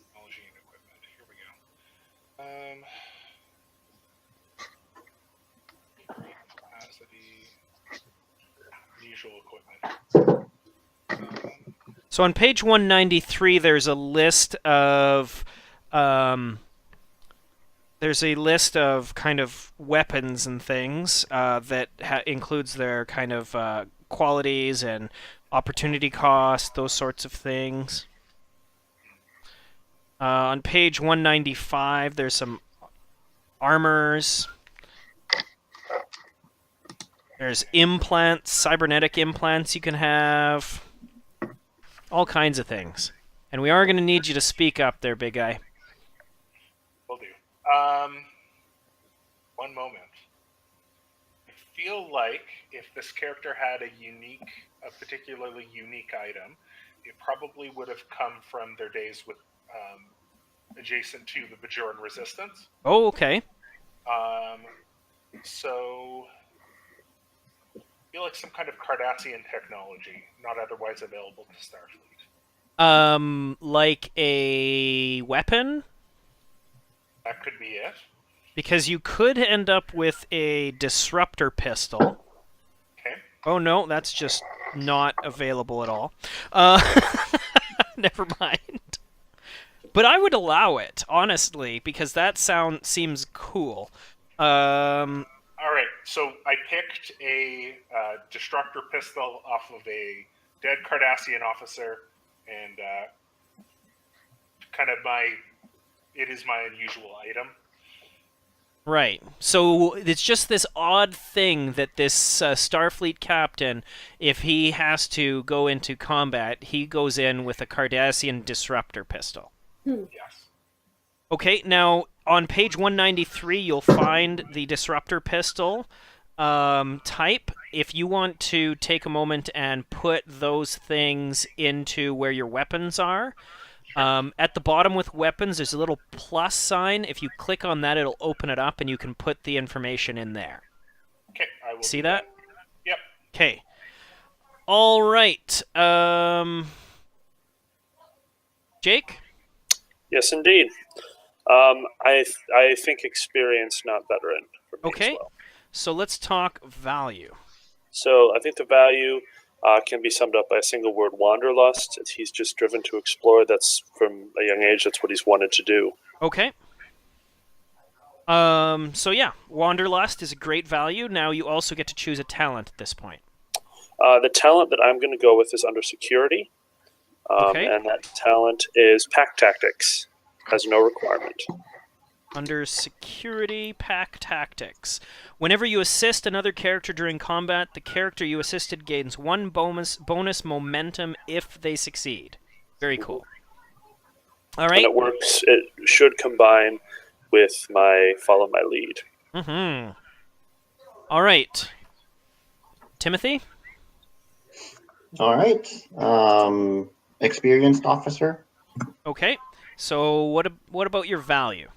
Technology and equipment. Here we go. Capacity. Usual equipment. So on page 193, there's a list of kind of weapons and things that includes their kind of qualities and opportunity cost, those sorts of things. On page 195, there's some armors. There's implants, cybernetic implants you can have. All kinds of things. And we are going to need you to speak up there, big guy. Will do. One moment. I feel like if this character had a particularly unique item, it probably would have come from their days with adjacent to the Bajoran Resistance. Oh, okay. So I feel like some kind of Cardassian technology, not otherwise available to Starfleet. Like a weapon? That could be it. Because you could end up with a disruptor pistol. Okay. Oh no, that's just not available at all. Never mind. But I would allow it, honestly, because that seems cool. All right, so I picked a destructor pistol off of a dead Cardassian officer, and it is my unusual item. Right. So it's just this odd thing that this Starfleet captain, if he has to go into combat, he goes in with a Cardassian disruptor pistol. Yes. Okay, now on page 193, you'll find the disruptor pistol type. If you want to take a moment and put those things into where your weapons are, at the bottom with weapons, there's a little plus sign. If you click on that, it'll open it up and you can put the information in there. Okay, I will See do that? Yep. Okay. All right. Jake? Yes, indeed. I think experience, not veteran, for me Okay. as well. So let's talk value. So I think the value can be summed up by a single word: wanderlust. He's just driven to explore. That's from a young age. That's what he's wanted to do. Okay. So yeah, wanderlust is a great value. Now you also get to choose a talent at this point. The talent that I'm going to go with is under security, Okay. and that talent is pack tactics. Has no requirement. Under security, pack tactics. Whenever you assist another character during combat, the character you assisted gains 1 bonus momentum if they succeed. Very cool. All right. And it works. It should combine with my follow my lead. Mm-hmm. All right. Timothy? All right. Experienced officer. Okay. So what about your value?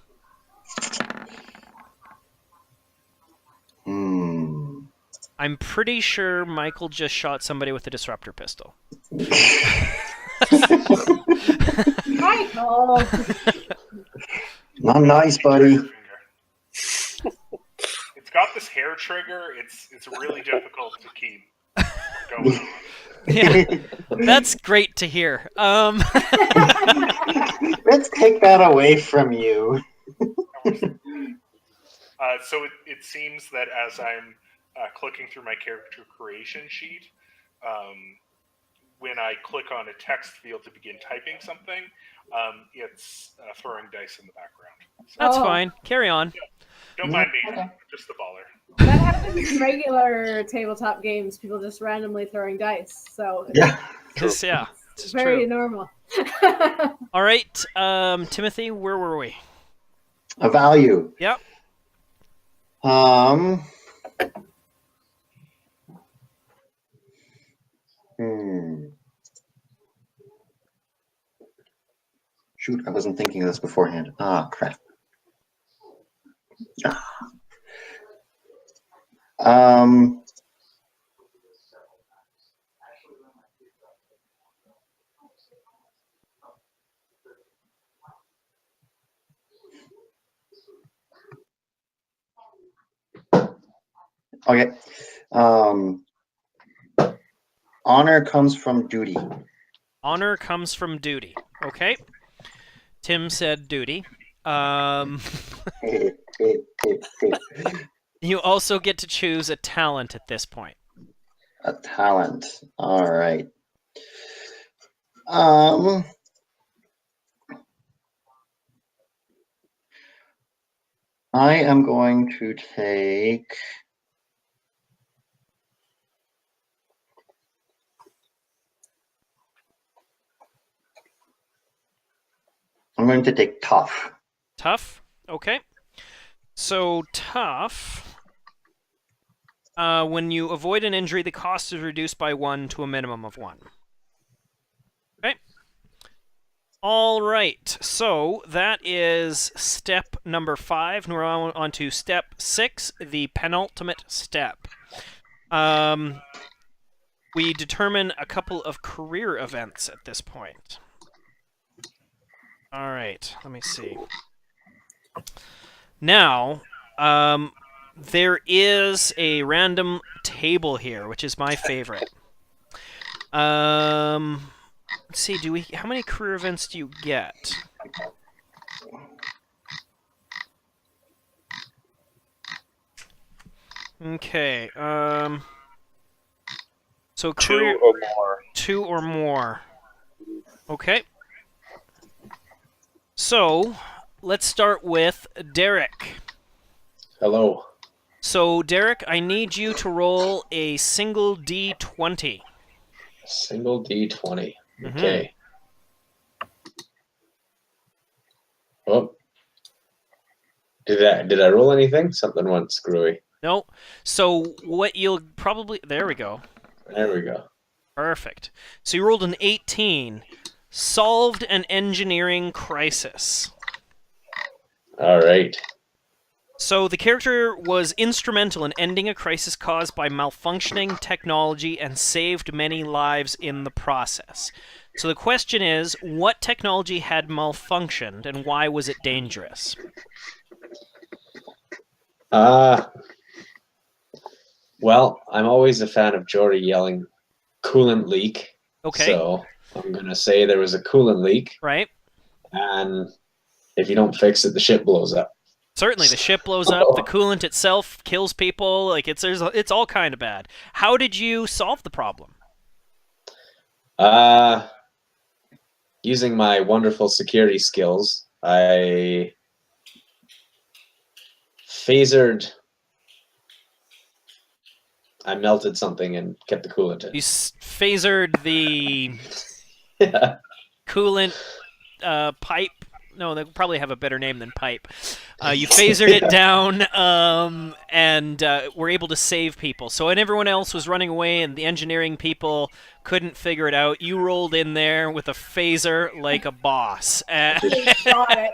I'm pretty sure Michael just shot somebody with a disruptor pistol. Michael! Not nice, buddy. It's got this hair trigger. It's really difficult to keep going. Yeah, that's great to hear. Let's take that away from you. So it seems that as I'm clicking through my character creation sheet, when I click on a text field to begin typing something, it's throwing dice in the background. So That's fine. Carry on. don't mind me, Okay. I'm just the baller. That happens in regular tabletop games. People just randomly throwing dice. So Yeah. Yeah, it's it's very true. normal. All right, Timothy, where were we? A value. Yep. Shoot, I wasn't thinking of this beforehand. Ah, crap. Okay. Honor comes from duty. Honor comes from duty. Okay. Tim said duty. You also get to choose a talent at this point. A talent. All right. I am going to take. I'm going to take tough. Tough. Okay. So tough. When you avoid an injury, the cost is reduced by 1 to a minimum of 1. Okay. All right. So that is step number 5. Now we're on to step 6, the penultimate step. We determine a couple of career events at this point. All right. Let me see. Now, there is a random table here, which is my favorite. Let's see. How many career events do you get? Okay. So career 2 or more. 2 or more. Okay. So let's start with Derek. Hello. So, Derek, I need you to roll a single D20. Single D20. Mhm. Okay. Oh. Did I roll anything? Something went screwy. No. So, what you'll probably... There we go. There we go. Perfect. So, you rolled an 18. Solved an engineering crisis. All right. So, the character was instrumental in ending a crisis caused by malfunctioning technology and saved many lives in the process. So, the question is, what technology had malfunctioned and why was it dangerous? Well, I'm always a fan of Jory yelling coolant leak. Okay. So I'm going to say there was a coolant leak. Right? And if you don't fix it, the ship blows up. Certainly, the ship blows up. The coolant itself kills people. Like it's all kind of bad. How did you solve the problem? Using my wonderful security skills, I phasered. I melted something and kept the coolant in. You phasered the Yeah. coolant pipe. No, they probably have a better name than pipe. You phasered it down and were able to save people. So when everyone else was running away and the engineering people couldn't figure it out, you rolled in there with a phaser like a boss. And Got it.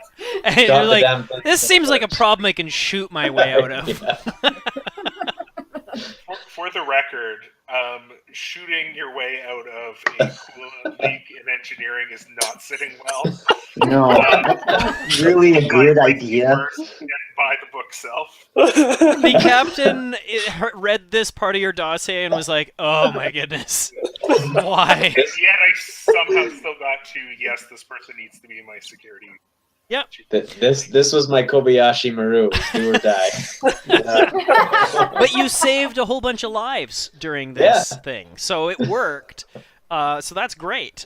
you're like, this seems like a problem I can shoot my way out of. Yeah. For the record, shooting your way out of a coolant leak in engineering is not sitting well. No, that's really a good idea. First, and buy the book self. The captain read this part of your dossier and was like, oh my goodness. Why? And yet I somehow still got to, yes, this person needs to be my security. Yep. This was my Kobayashi Maru. Do or die. But you saved a whole bunch of lives during this thing. So it worked. So that's great.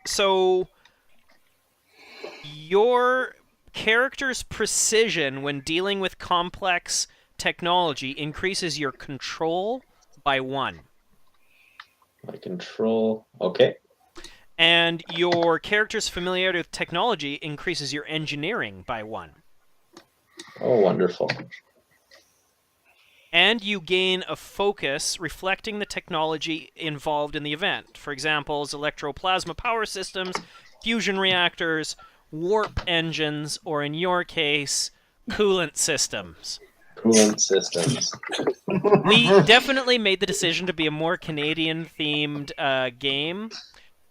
So your character's precision when dealing with complex technology increases your control by 1. My control. Okay. And your character's familiarity with technology increases your engineering by 1. Oh, wonderful. And you gain a focus reflecting the technology involved in the event. For example, electroplasma power systems, fusion reactors, warp engines, or in your case, coolant systems. Coolant systems. We definitely made the decision to be a more Canadian-themed game.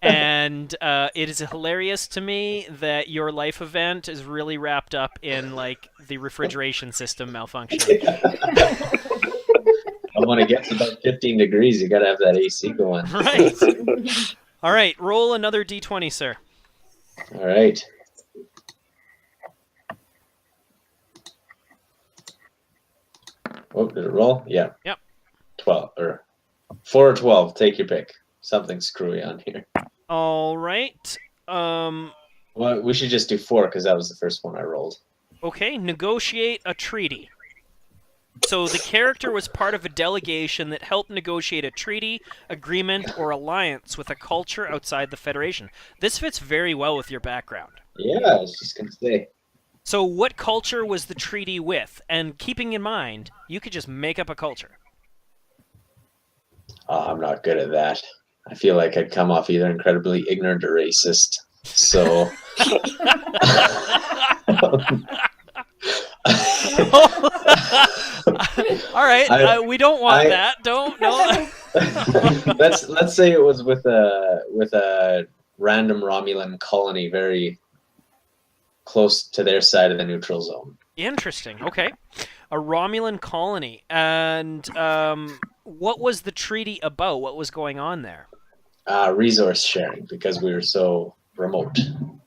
And it is hilarious to me that your life event is really wrapped up in, like, the refrigeration system malfunctioning. I want to get to about 15 degrees. You got to have that AC going. Right. All right, roll another d20, sir. All right. Oh, did it roll? Yeah. Yep. 12 or 4 or 12. Take your pick. Something screwy on here. All right. Well, we should just do 4 because that was the first one I rolled. Okay, negotiate a treaty. So the character was part of a delegation that helped negotiate a treaty, agreement, or alliance with a culture outside the Federation. This fits very well with your background. Yeah, I was just gonna say. So what culture was the treaty with? And keeping in mind, you could just make up a culture. Oh, I'm not good at that. I feel like I'd come off either incredibly ignorant or racist. So. All right, we don't want that. Don't no. let's say it was with a random Romulan colony very close to their side of the neutral zone. Interesting. Okay, a Romulan colony, and what was the treaty about? What was going on there? Resource sharing because we were so remote.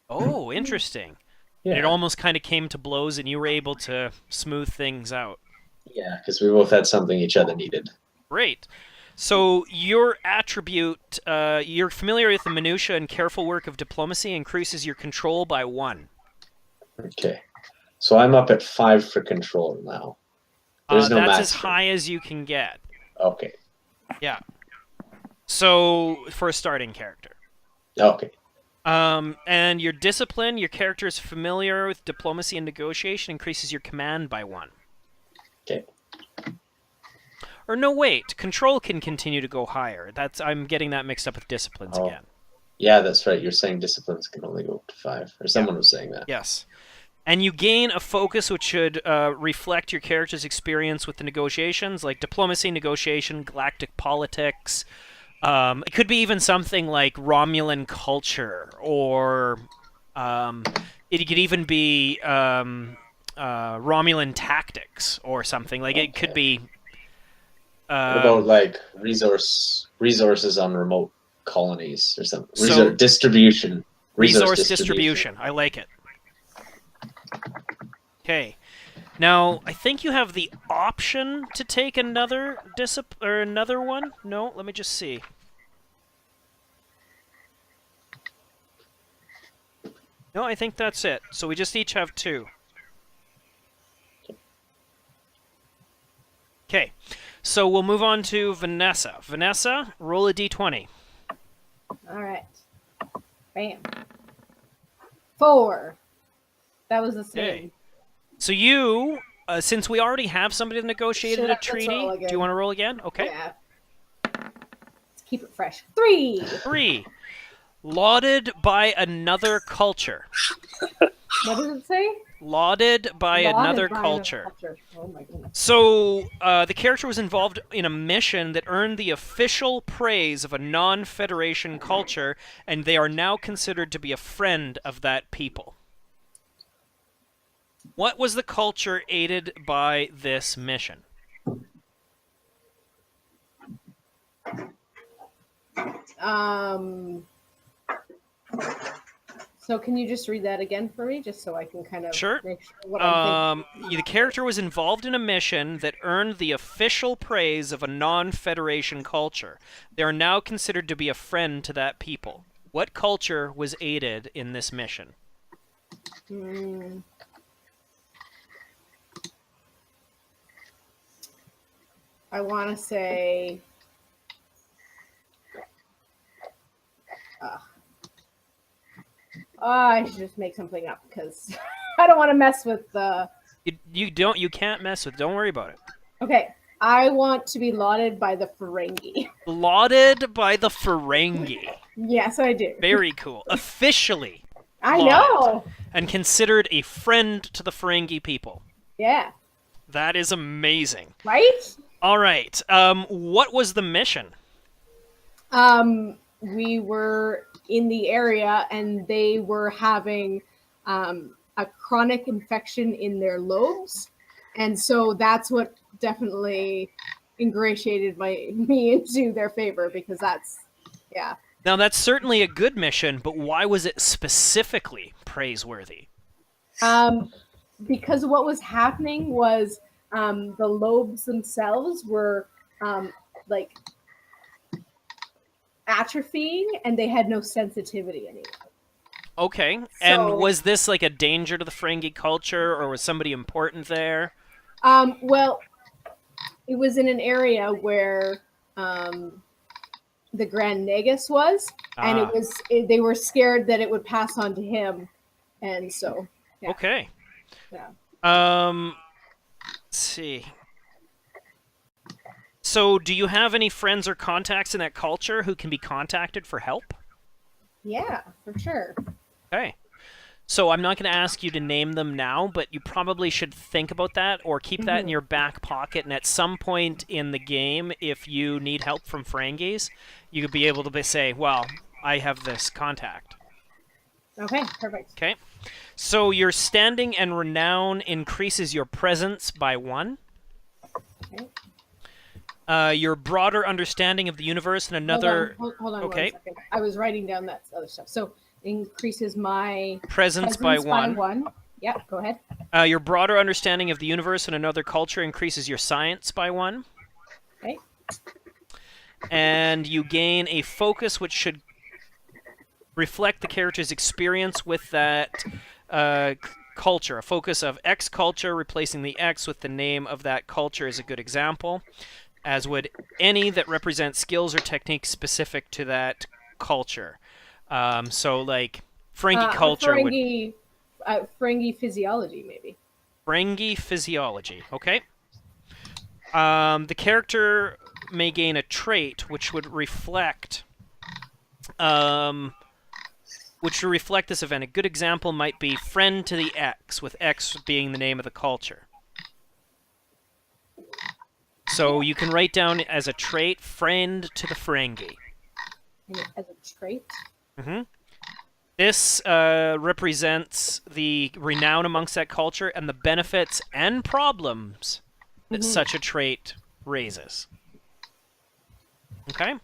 Oh, interesting. Yeah. And it almost kind of came to blows, and you were able to smooth things out. Yeah, because we both had something each other needed. Great. So your attribute, you're familiar with the minutia and careful work of diplomacy, increases your control by 1. Okay. So I'm up at 5 for control now. There's no that's mastery. as high as you can get. Okay. Yeah. So for a starting character. Okay. And your discipline, your character is familiar with diplomacy and negotiation, increases your command by 1. Okay. Or no, wait. Control can continue to go higher. I'm getting that mixed up with disciplines again. Yeah, that's right. You're saying disciplines can only go up to 5. Or someone was saying that. Yes. And you gain a focus which should reflect your character's experience with the negotiations, like diplomacy, negotiation, galactic politics. It could be even something like Romulan culture, or it could even be Romulan tactics or something. Like it could be. What about like resources on remote colonies or something? Distribution. Resource distribution. I like it. Okay. Now, I think you have the option to take another another one. No, let me just see. No, I think that's it. So we just each have 2. Okay. So we'll move on to Vanessa. Vanessa, roll a d20. All right. Bam. 4. That was the same. Okay. So you, since we already have somebody that negotiated Sure, a let's treaty, roll do again. you want to roll again? Okay. Yeah. Let's keep it fresh. 3. 3. Lauded by another culture. What does it say? Lauded by Lauded another by culture. Oh my goodness. So, the character was involved in a mission that earned the official praise of a non-Federation culture, and they are now considered to be a friend of that people. What was the culture aided by this mission? So can you just read that again for me, just so I can kind of Sure. make sure what I'm The character was involved in a mission that earned the official praise of a non-Federation culture. They are now considered to be a friend to that people. What culture was aided in this mission? thinking? I want to say. I should just make something up because I don't want to mess with the. You can't mess with. Don't worry about it. Okay, I want to be lauded by the Ferengi. Lauded by the Ferengi. Yes, I do. Very cool. Officially. I lauded know. And considered a friend to the Ferengi people. Yeah. That is amazing. Right? All right. What was the mission? We were in the area and they were having a chronic infection in their lobes. And so that's what definitely ingratiated me into their favor because that's, yeah. Now, that's certainly a good mission, but why was it specifically praiseworthy? Because what was happening was the lobes themselves were like atrophying, and they had no sensitivity anymore. Okay. And So- was this like a danger to the Ferengi culture, or was somebody important there? Well, it was in an area where the Grand Nagus was, and Ah. they were scared that it would pass on to him, and so yeah. Okay. Yeah. Let's see. So, do you have any friends or contacts in that culture who can be contacted for help? Yeah, for sure. Okay. So I'm not going to ask you to name them now, but you probably should think about that or keep that in your back pocket. And at some point in the game, if you need help from Ferengis, you could be able to say, well, I have this contact. Okay, perfect. Okay. So your standing and renown increases your presence by 1. Okay. Your broader understanding of the universe and another Hold on okay. 1 second. I was writing down that other stuff. So increases my presence by 1. Yeah, go ahead. Your broader understanding of the universe and another culture increases your science by 1. Okay. And you gain a focus which should reflect the character's experience with that culture. A focus of X culture, replacing the X with the name of that culture is a good example, as would any that represent skills or techniques specific to that culture. So, like, Ferengi culture Ferengi, Ferengi physiology, maybe. Ferengi physiology, okay. The character may gain a trait which would reflect this event. A good example might be friend to the X, with X being the name of the culture. So you can write down as a trait, friend to the Ferengi. As a trait? Mm-hmm. This represents the renown amongst that culture and the benefits and problems that such a trait raises. Okay?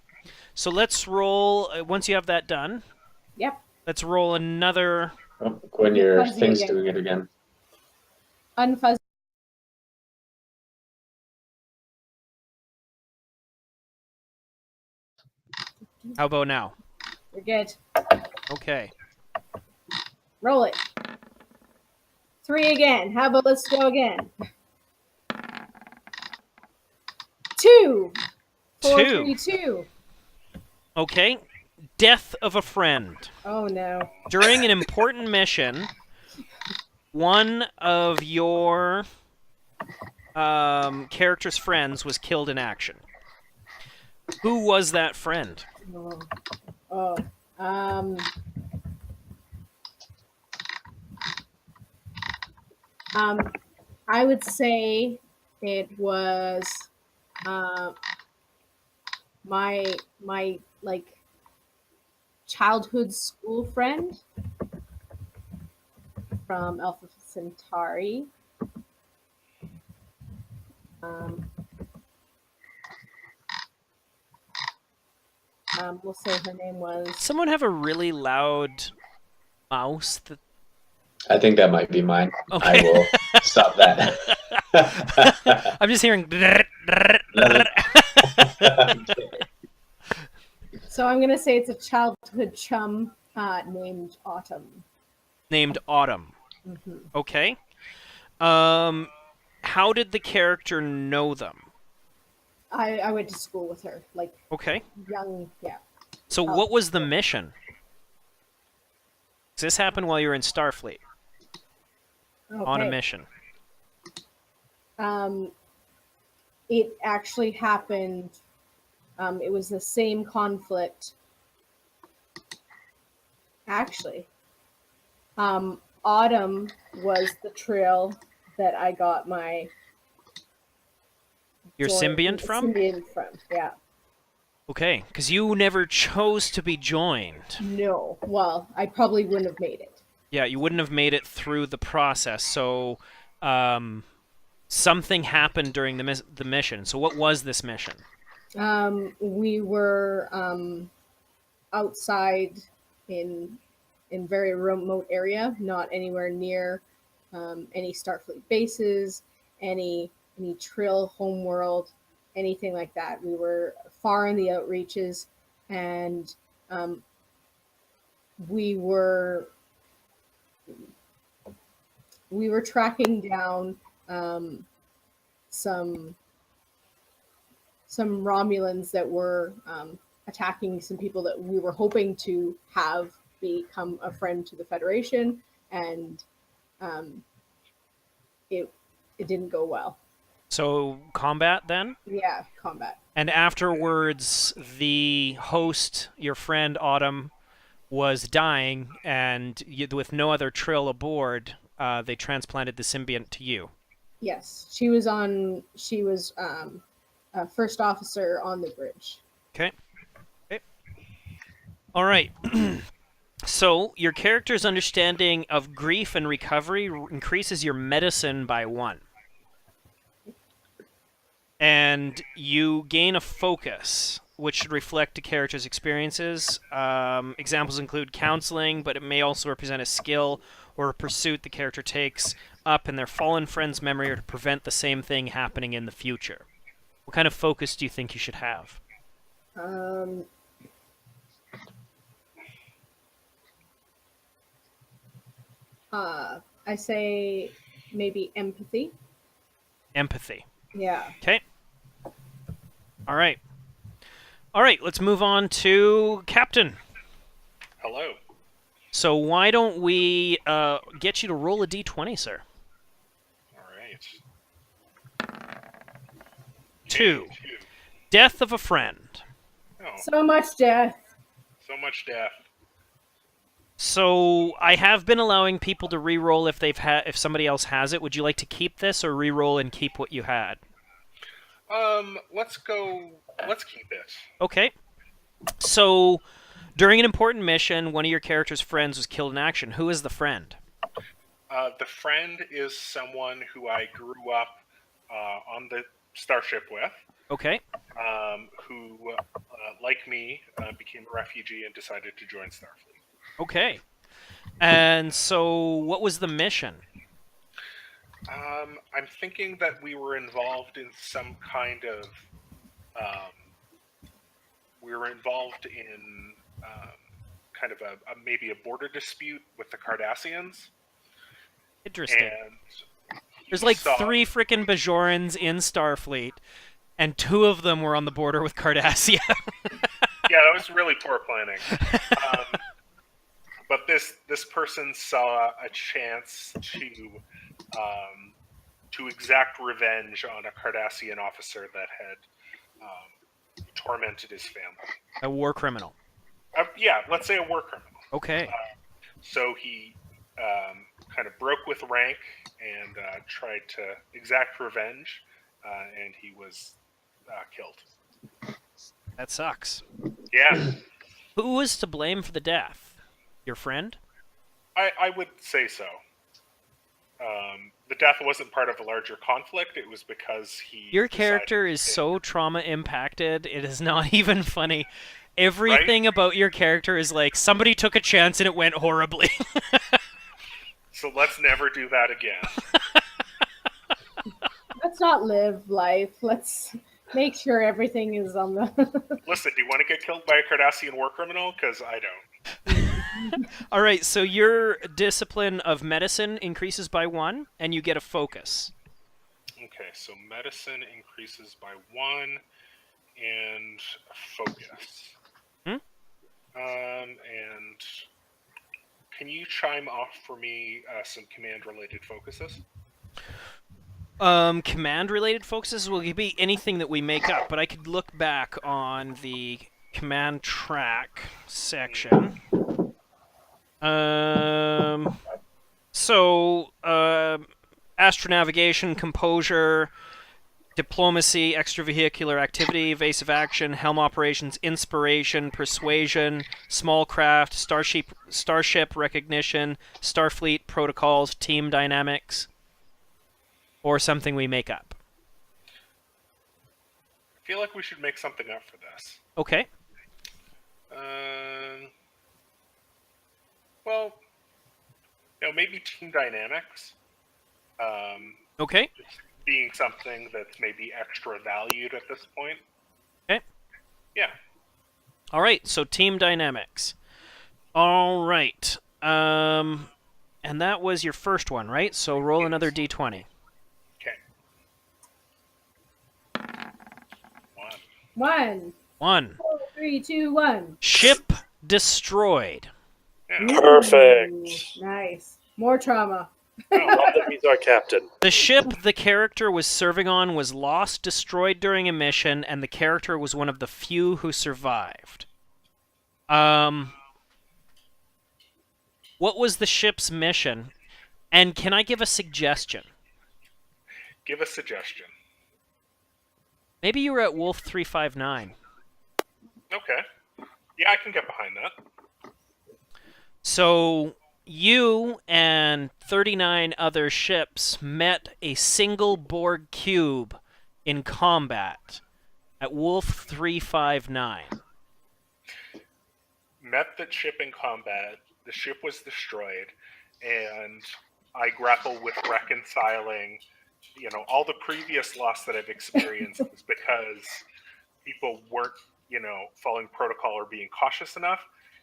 So let's roll, once you have that done, Yep. let's roll another... Oh, when your Fuzzy thing's again. doing it again. Unfuzzy. How about now? You're good. Okay. Roll it. 3 again. How about let's go again? 2. 4, 2. 3, 2. Okay. Death of a friend. Oh no. During an important mission, one of your character's friends was killed in action. Who was that friend? Oh. I would say it was my like childhood school friend from Alpha Centauri. We'll say her name was. Someone have a really loud mouse? I think that might be mine. Okay. I will stop that. I'm just hearing... So I'm gonna say it's a childhood chum named Autumn. Named Autumn. Mm-hmm. Okay. How did the character know them? I went to school with her, like Okay. young, yeah. So what was the mission? Does this happen while you're in Starfleet? Okay. On a mission? It actually happened. It was the same conflict. Actually, Autumn was the trail that I got my Your symbiont from? Symbiont from, yeah. Okay, because you never chose to be joined. No, well, I probably wouldn't have made it. Yeah, you wouldn't have made it through the process. So, something happened during the mission. So, what was this mission? We were outside in very remote area, not anywhere near any Starfleet bases, any Trill homeworld, anything like that. We were far in the outreaches, and we were tracking down some Romulans that were attacking some people that we were hoping to have become a friend to the Federation, and it didn't go well. So combat then? Yeah, combat. And afterwards, the host, your friend Autumn, was dying, and with no other Trill aboard, they transplanted the symbiont to you. Yes, she was a first officer on the bridge. Okay. All right. So your character's understanding of grief and recovery increases your medicine by 1. And you gain a focus, which should reflect a character's experiences. Examples include counseling, but it may also represent a skill or a pursuit the character takes up in their fallen friend's memory or to prevent the same thing happening in the future. What kind of focus do you think you should have? I say maybe empathy. Empathy. Yeah. Okay. All right. All right, let's move on to Captain. Hello. So why don't we get you to roll a d20, sir? All right. 2. Death of a friend. Oh, So much death. so much death. So I have been allowing people to re-roll if somebody else has it. Would you like to keep this or re-roll and keep what you had? Let's keep it. Okay. So during an important mission, one of your character's friends was killed in action. Who is the friend? The friend is someone who I grew up on the starship with, Okay. who, like me, became a refugee and decided to join Starfleet. Okay. And so what was the mission? I'm thinking that we were involved in some kind of... we were involved in kind of maybe a border dispute with the Cardassians. Interesting. And There's like 3 frickin' Bajorans in Starfleet, and 2 of them were on the border with Cardassia. Yeah, that was really poor planning. But this person saw a chance to exact revenge on a Cardassian officer that had tormented his family. A war criminal. Yeah, let's say a war criminal. Okay. So he kind of broke with rank and tried to exact revenge, and he was killed. That sucks. Yeah, Who was to blame for the death? Your friend? I would say so. The death wasn't part of a larger conflict. It was because he... Your character is so trauma impacted, it is not even funny. Everything about your character is like, somebody took a chance and it went horribly. So let's never do that again. Let's not live life. Let's make sure everything is on the... Listen, do you want to get killed by a Cardassian war criminal? Because I don't. All right, so your discipline of medicine increases by 1, and you get a focus. Okay, so medicine increases by 1, and focus. And can you chime off for me some command-related focuses? Command-related focuses will be anything that we make up, but I could look back on the command track section. Astronavigation, composure, diplomacy, extravehicular activity, evasive action, helm operations, inspiration, persuasion, small craft, starship recognition, Starfleet protocols, team dynamics, or something we make up. I feel like we should make something up for this. Okay. Well, maybe team dynamics. Okay. Just being something that's maybe extra valued at this point. Okay. Yeah. All right. So team dynamics. All right. And that was your first one, right? So roll another d20. Okay. 1. 1, 1. 4, 3, 2, 1. Ship destroyed. Yeah. Perfect. Nice. More trauma. Oh, Love that he's our captain. The ship the character was serving on was lost, destroyed during a mission, and the character was one of the few who survived. What was the ship's mission? And can I give a suggestion? give a suggestion. Maybe you were at Wolf 359. Okay. Yeah, I can get behind that. So you and 39 other ships met a single Borg cube in combat at Wolf 359. Met the ship in combat. The ship was destroyed, and I grapple with reconciling, all the previous loss that I've experienced is because people weren't, following protocol or being cautious enough.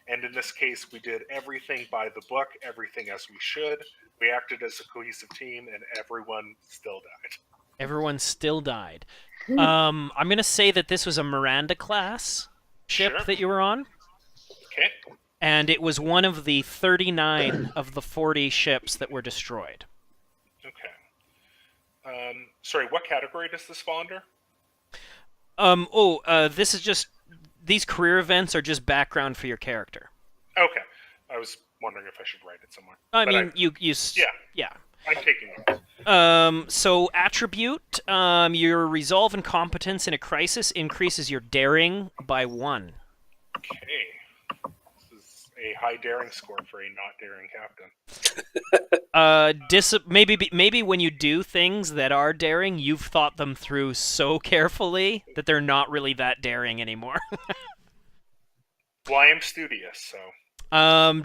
And in this case, we did everything by the book, everything as we should. We acted as a cohesive team, and everyone still died. Everyone still died. I'm going to say that this was a Miranda class ship Sure. that you were on. Okay. And it was one of the 39 of the 40 ships that were destroyed. Okay. Sorry, what category does this fall under? This is just... These career events are just background for your character. Okay. I was wondering if I should write it somewhere. I But mean, you Yeah. I'm taking it. So attribute, your resolve and competence in a crisis increases your daring by 1. Okay. This is a high daring score for a not daring captain. Maybe when you do things that are daring, you've thought them through so carefully that they're not really that daring anymore. Well, I am studious, so...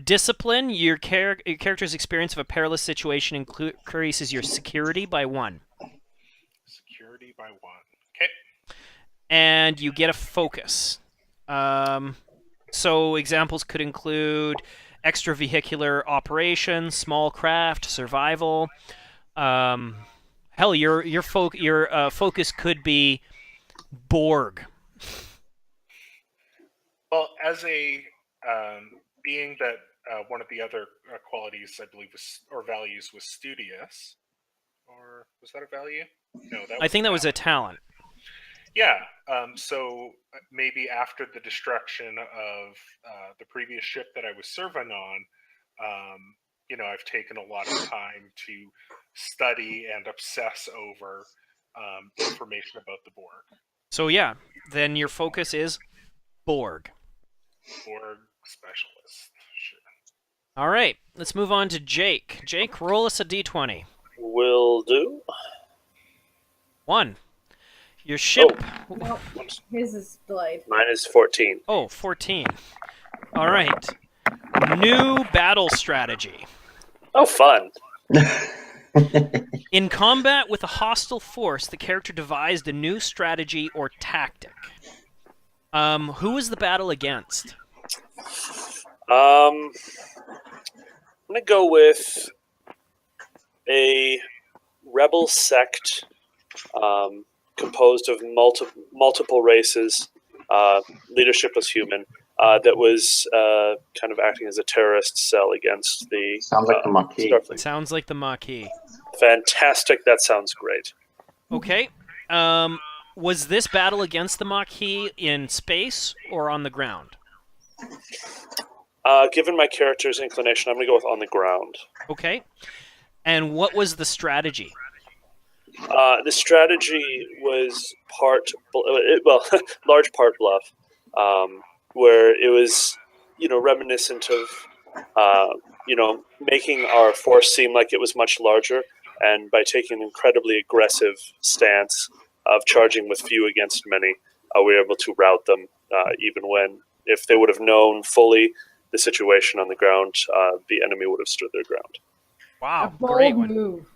Discipline, your character's experience of a perilous situation increases your security by 1. Security by 1. Okay. And you get a focus. So examples could include extravehicular operations, small craft, survival. Hell, your focus could be Borg. Well, as a... being that one of the other qualities, I believe, or values was studious. Or was that a value? No, that was I think that was a talent. Yeah, so maybe after the destruction of the previous ship that I was serving on, I've taken a lot of time to study and obsess over information about the Borg. So yeah, then your focus is Borg. Borg specialist, sure. All right, let's move on to Jake. Jake, roll us a d20. Will do. 1. Your ship... Nope. His is delayed. Mine is 14. Oh, 14. All right. New battle strategy. Oh, fun. In combat with a hostile force, the character devised a new strategy or tactic. Who was the battle against? I'm going to go with a rebel sect composed of multiple races. Leadership was human. That was kind of acting as a terrorist cell against the... Sounds like the Maquis. Starfleet. Sounds like the Maquis. Fantastic. That sounds great. Okay. Was this battle against the Maquis in space or on the ground? Given my character's inclination, I'm going to go with on the ground. Okay. And what was the strategy? The strategy was large part bluff, where it was, reminiscent of, making our force seem like it was much larger, and by taking an incredibly aggressive stance of charging with few against many, we were able to rout them, even when if they would have known fully the situation on the ground, the enemy would have stood their ground. A Wow, bold great one. move.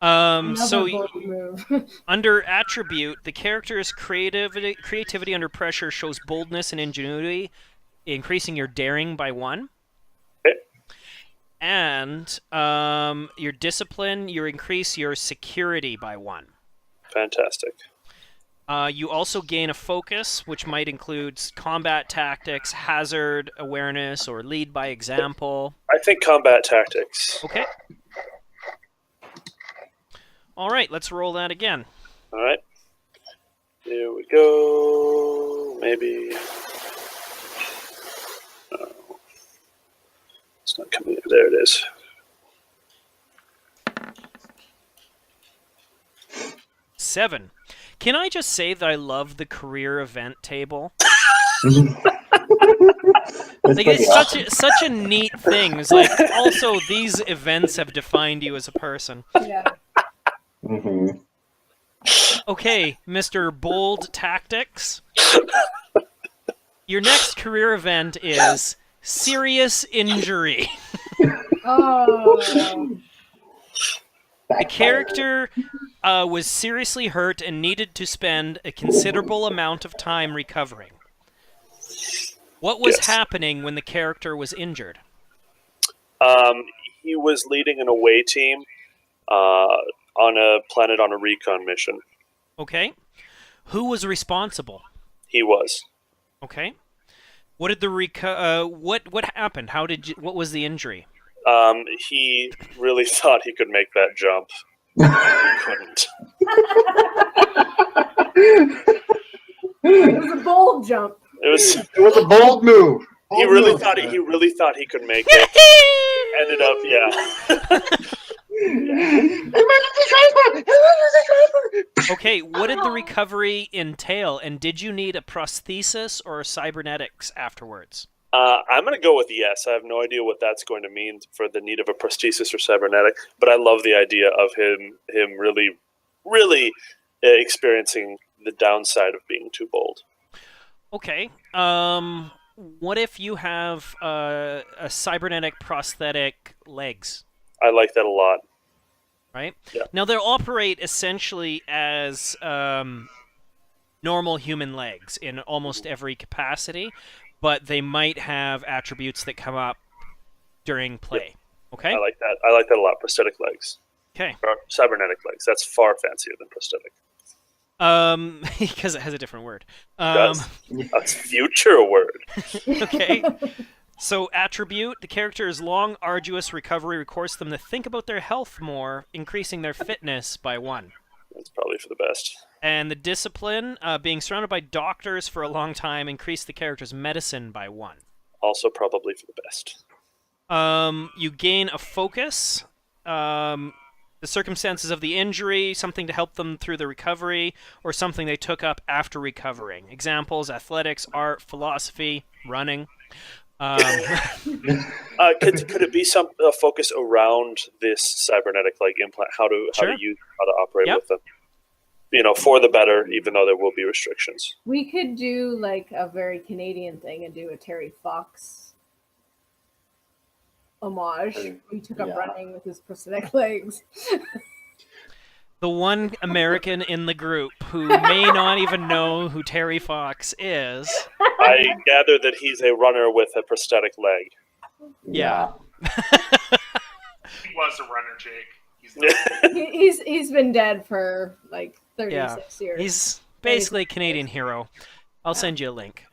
So Another bold move. under attribute, the character's creativity under pressure shows boldness and ingenuity, increasing your daring by 1. Okay. And your discipline, you increase your security by 1. Fantastic. You also gain a focus, which might include combat tactics, hazard awareness, or lead by example. I think combat tactics. Okay. All right, let's roll that again. All right. Here we go. Maybe. Oh. It's not coming. There it is. Seven. Can I just say that I love the career event table? Like, it's such a neat thing. It's like, also, these events have defined you as a person. Yeah. Mm-hmm. Okay, Mr. Bold Tactics. Your next career event is serious injury. Oh. The character was seriously hurt and needed to spend a considerable amount of time recovering. What was happening when the character was injured? He was leading an away team on a planet on a recon mission. Okay. Who was responsible? He was. Okay. What did the what happened? What was the injury? He really thought he could make that jump. He couldn't. It was a bold jump. It It was a bold move. He Bold really move. thought he could make it. Ended up, yeah. Emergency transport! Emergency transport! Okay, what did the recovery entail, and did you need a prosthesis or cybernetics afterwards? I'm going to go with yes. I have no idea what that's going to mean for the need of a prosthesis or cybernetic, but I love the idea of him really, really experiencing the downside of being too bold. Okay. What if you have a cybernetic prosthetic legs? I like that a lot. Right? Yeah. Now, they'll operate essentially as normal human legs in almost every capacity, but they might have attributes that come up during play. Okay? I like that. I like that a lot. Prosthetic legs. Okay. Or cybernetic legs. That's far fancier than prosthetic. Because it has a different word. That's future word. Okay. So, attribute, the character's long, arduous recovery requires them to think about their health more, increasing their fitness by 1. That's probably for the best. And the discipline, being surrounded by doctors for a long time, increased the character's medicine by 1. Also probably for the best. You gain a focus, the circumstances of the injury, something to help them through the recovery, or something they took up after recovering. Examples: athletics, art, philosophy, running. Could it be some focus around this cybernetic implant? How to use, how to operate with them? For the better, even though there will be restrictions. We could do a very Canadian thing and do a Terry Fox homage. We took up running with his prosthetic legs. The one American in the group who may not even know who Terry Fox is. I gather that he's a runner with a prosthetic leg. Yeah. He was a runner, Jake. He's not. He's been dead for 36 years. He's basically a Canadian hero. I'll send you a link.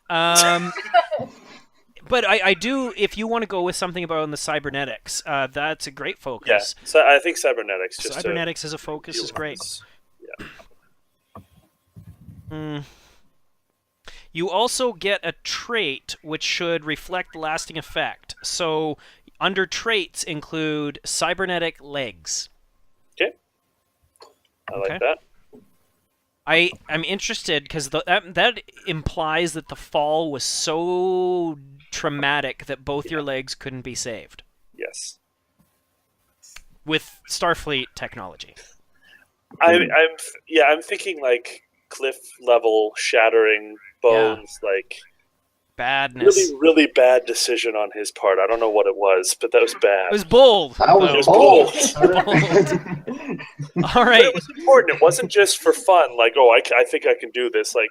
But I do, if you want to go with something about the cybernetics, that's a great focus. Yeah, so I think cybernetics. Cybernetics as a focus is great. Yeah. You also get a trait which should reflect lasting effect. So under traits include cybernetic legs. Okay. I like that. I'm interested because that implies that the fall was so traumatic that both your legs couldn't be saved. Yes. With Starfleet technology. I'm thinking cliff level shattering bones, Badness. Really, really bad decision on his part. I don't know what it was, but that was bad. It was bold. That was It was bold. All But right. it was important. It wasn't just for fun. Like, oh, I think I can do this. Like,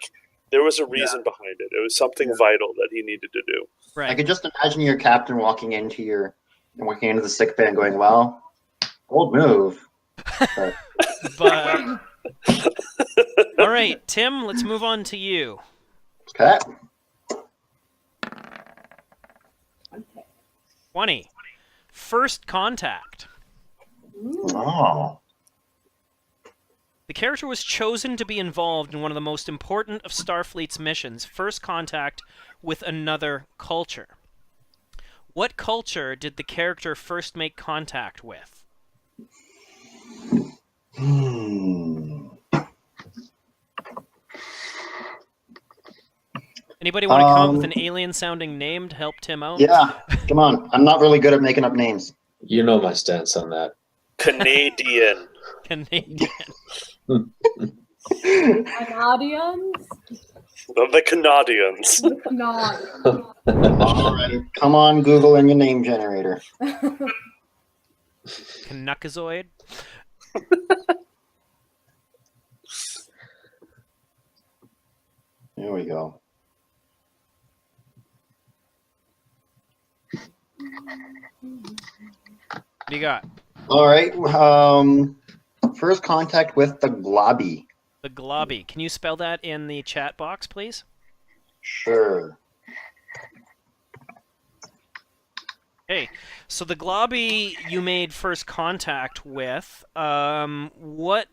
there was a reason behind it. It was something vital that he needed to do. I Right. could just imagine your captain walking into the sick bay and going, "Well, bold move." But all right, Tim, let's move on to you. Okay. Okay. 20. First contact. Oh. The character was chosen to be involved in one of the most important of Starfleet's missions, first contact with another culture. What culture did the character first make contact with? Anybody want to come up with an alien-sounding name to help Tim out? Yeah, come on. I'm not really good at making up names. You know my stance on that. Canadian. Canadian. Canadians? The Canadians. Not. All right, come on, Google in your name generator. Canuckazoid. There we go. What do you got? All right. First contact with the globby. The globby. Can you spell that in the chat box, please? Sure. Hey, so the globby you made first contact with, what?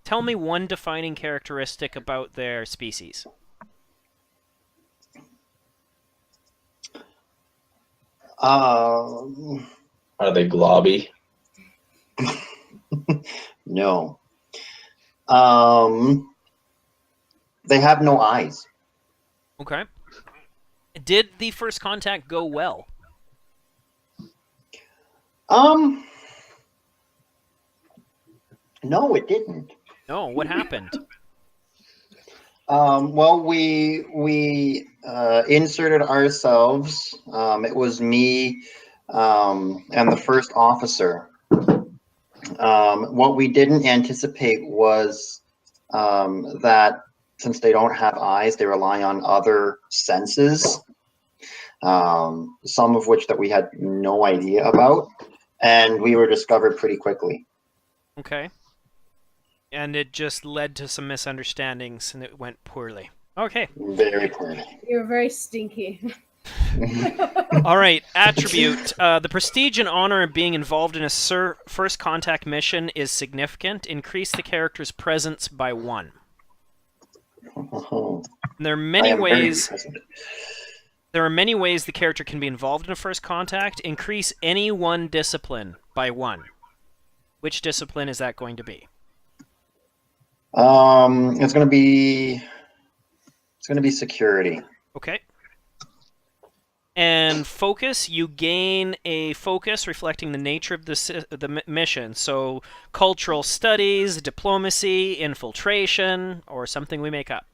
Tell me one defining characteristic about their species. Are they globby? No. They have no eyes. Okay. Did the first contact go well? No, it didn't. No, what happened? Well, we inserted ourselves. It was me and the first officer. What we didn't anticipate was that since they don't have eyes, they rely on other senses, some of which that we had no idea about, and we were discovered pretty quickly. Okay. And it just led to some misunderstandings, and it went poorly. Okay. Very poorly. You're very stinky. All right. Attribute. The prestige and honor of being involved in a first contact mission is significant. Increase the character's presence by 1. Oh, And there are I many am very ways. present. There are many ways the character can be involved in a first contact. Increase any one discipline by 1. Which discipline is that going to be? It's gonna be security. Okay. And focus, you gain a focus reflecting the nature of the mission. So cultural studies, diplomacy, infiltration, or something we make up.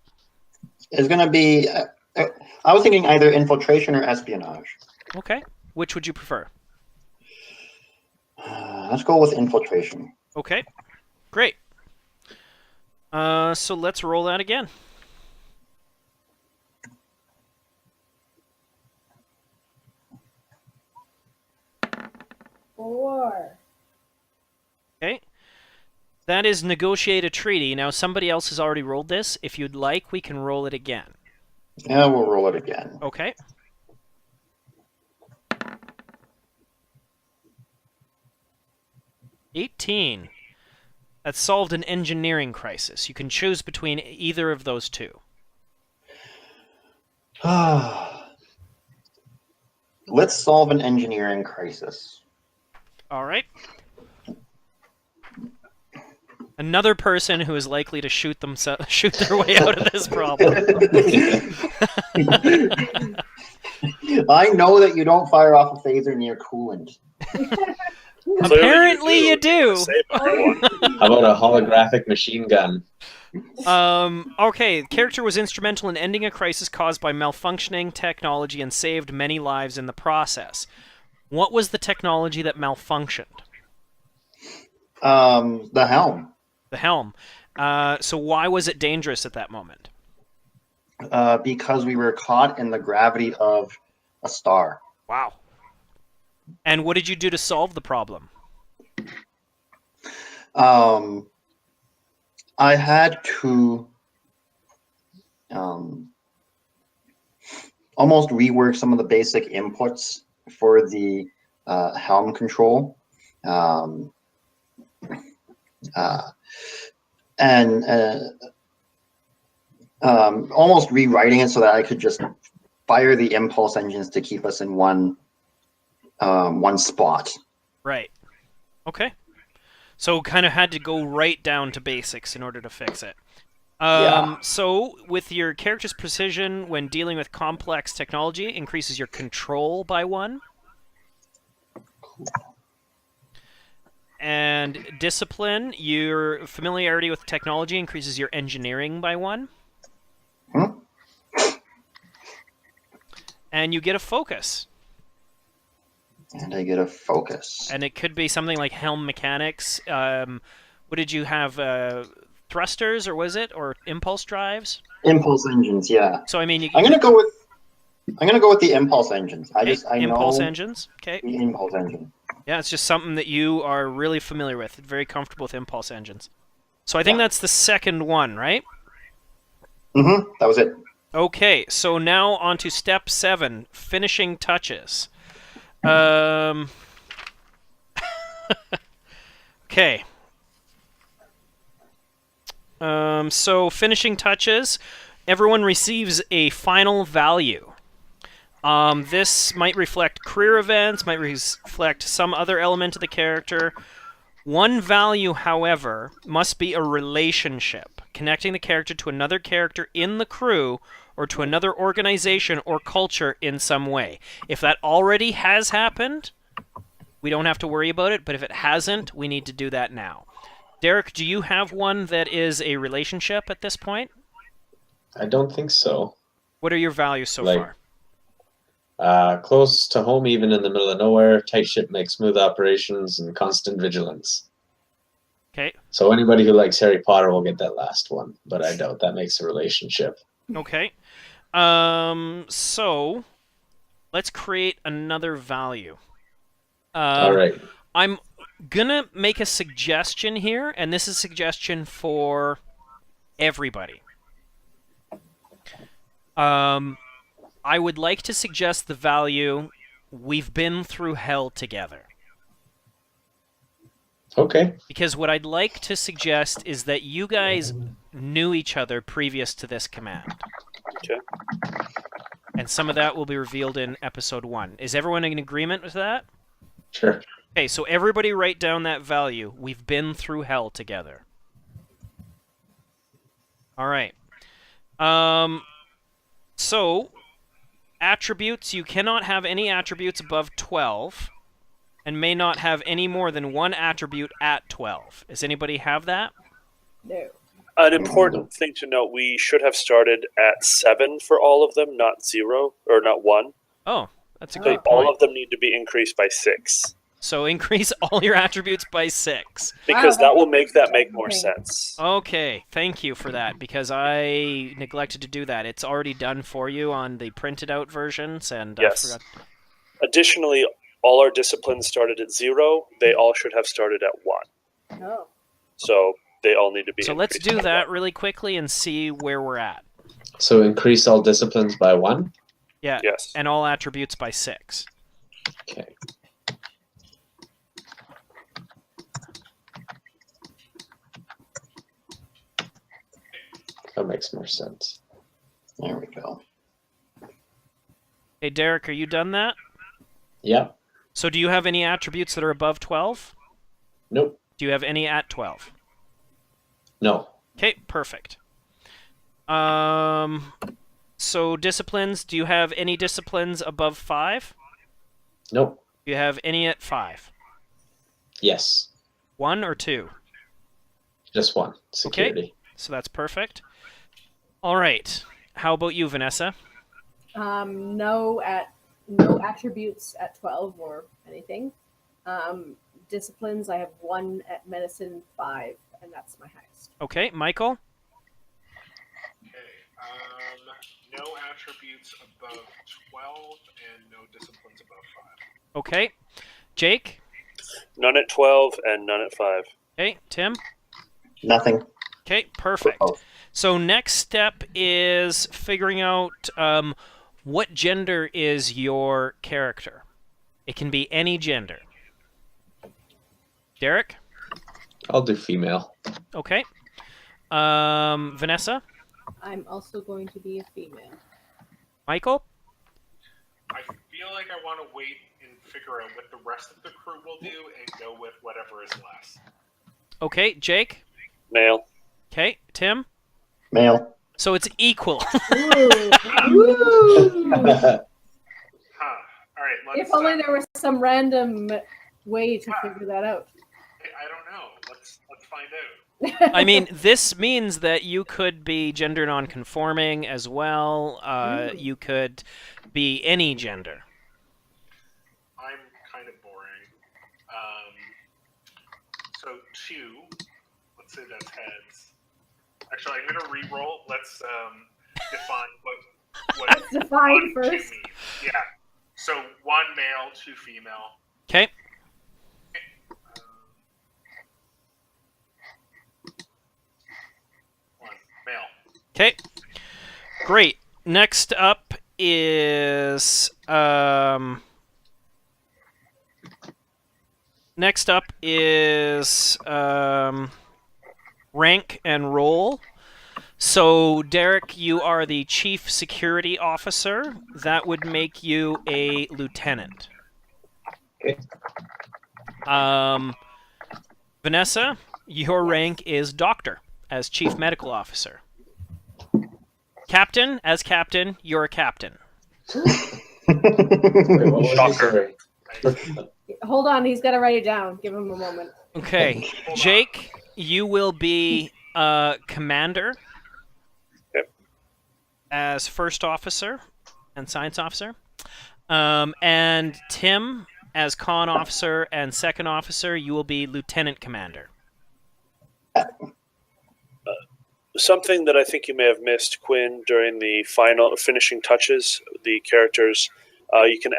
It's gonna be. I was thinking either infiltration or espionage. Okay. Which would you prefer? Let's go with infiltration. Okay. Great. So let's roll that again. Four. Okay. That is negotiate a treaty. Now, somebody else has already rolled this. If you'd like, we can roll it again. Yeah, we'll roll it again. Okay. $18. That solved an engineering crisis. You can choose between either of those two. Let's solve an engineering crisis. All right. Another person who is likely to shoot their way out of this problem. I know that you don't fire off a phaser near coolant. Apparently you do. Say by one. How about a holographic machine gun? Okay, the character was instrumental in ending a crisis caused by malfunctioning technology and saved many lives in the process. What was the technology that malfunctioned? The helm. The helm. So why was it dangerous at that moment? Because we were caught in the gravity of a star. Wow. And what did you do to solve the problem? I had to almost rework some of the basic inputs for the helm control. And almost rewriting it so that I could just fire the impulse engines to keep us in one spot. Right. Okay. So kind of had to go right down to basics in order to fix it. Yeah. So with your character's precision when dealing with complex technology increases your control by 1. And discipline, your familiarity with technology increases your engineering by 1. And you get a focus. And I get a focus. And it could be something like helm mechanics. What did you have? Thrusters, or was it, or impulse drives? Impulse engines, yeah. So I mean, I'm gonna go with the impulse engines. I impulse know engines. Okay. the impulse engine. Yeah, it's just something that you are really familiar with. Very comfortable with impulse engines. So I think that's the second one, right? Mm-hmm. That was it. Okay, so now on to step 7, finishing touches. Okay. So finishing touches, everyone receives a final value. This might reflect career events, might reflect some other element of the character. One value, however, must be a relationship, connecting the character to another character in the crew or to another organization or culture in some way. If that already has happened, we don't have to worry about it, but if it hasn't, we need to do that now. Derek, do you have one that is a relationship at this point? I don't think so. What are your values so Like- far? Close to home, even in the middle of nowhere, tight ship makes smooth operations, and constant vigilance. Okay. So anybody who likes Harry Potter will get that last one, but I doubt that makes a relationship. Okay. So let's create another value. All right. I'm gonna make a suggestion here, and this is a suggestion for everybody. I would like to suggest the value, we've been through hell together. Okay. Because what I'd like to suggest is that you guys knew each other previous to this command. Okay. And some of that will be revealed in episode 1. Is everyone in agreement with that? Sure. Okay, so everybody write down that value. We've been through hell together. All right. So, attributes, you cannot have any attributes above 12 and may not have any more than one attribute at 12. Does anybody have that? No. An important thing to note: we should have started at 7 for all of them, not 0 or not 1. Oh, that's a So great all point. of them need to be increased by 6 So increase all your attributes by 6. because Wow, that will make that make that's more interesting. sense. Okay, thank you for that, because I neglected to do that. It's already done for you on the printed out versions, and Yes. I forgot. Additionally, all our disciplines started at 0. They all should have started at 1. Oh. So they all need to be. So let's increased do by that 1. really quickly and see where we're at. So increase all disciplines by 1. Yeah, Yes. and all attributes by 6. Okay. That makes more sense. There we go. Hey, Derek, are you done that? Yeah. So do you have any attributes that are above 12? Nope. Do you have any at 12? No. Okay, perfect. So disciplines, do you have any disciplines above 5? Nope. Do you have any at 5? Yes. 1 or 2? Just 1. Security. so that's perfect. All right. How about you, Vanessa? No attributes at 12 or anything. Disciplines, I have 1 at medicine, 5, and that's my highest. Okay, Michael? Okay. No attributes above 12 and no disciplines above 5. Okay. Jake? None at 12 and none at 5. Okay, Tim? Nothing. Okay, perfect. So next step is figuring out what gender is your character. It can be any gender. Derek? I'll do female. Okay. Vanessa? I'm also going to be a female. Michael? I feel like I want to wait and figure out what the rest of the crew will do and go with whatever is less. Okay, Jake? Male. Okay, Tim? Male. So it's equal. Ooh. Ooh. Huh. All right, let's... If only there was some random way to figure that out. I don't know. Let's find out. I mean, this means that you could be gender non-conforming as well. You could be any gender. I'm kind of boring. So 2. Let's say that's heads. Actually, I'm gonna re-roll. Let's define what Let's define 1, 2 first. means. Yeah. So 1 male, 2 female. Okay. Male. Okay. Great. Next up is rank and role. So, Derek, you are the Chief Security Officer. That would make you a lieutenant. Okay. Vanessa, your rank is Doctor, as Chief Medical Officer. Captain, as Captain, you're a Captain. Wait, what was it? Sorry. Hold on, he's got to write it down. Give him a moment. Okay. Jake, you will be Commander. Yep. As First Officer and Science Officer. And Tim, as Con Officer and Second Officer, you will be Lieutenant Commander. Something that I think you may have missed, Quinn, during the finishing touches, the characters, you can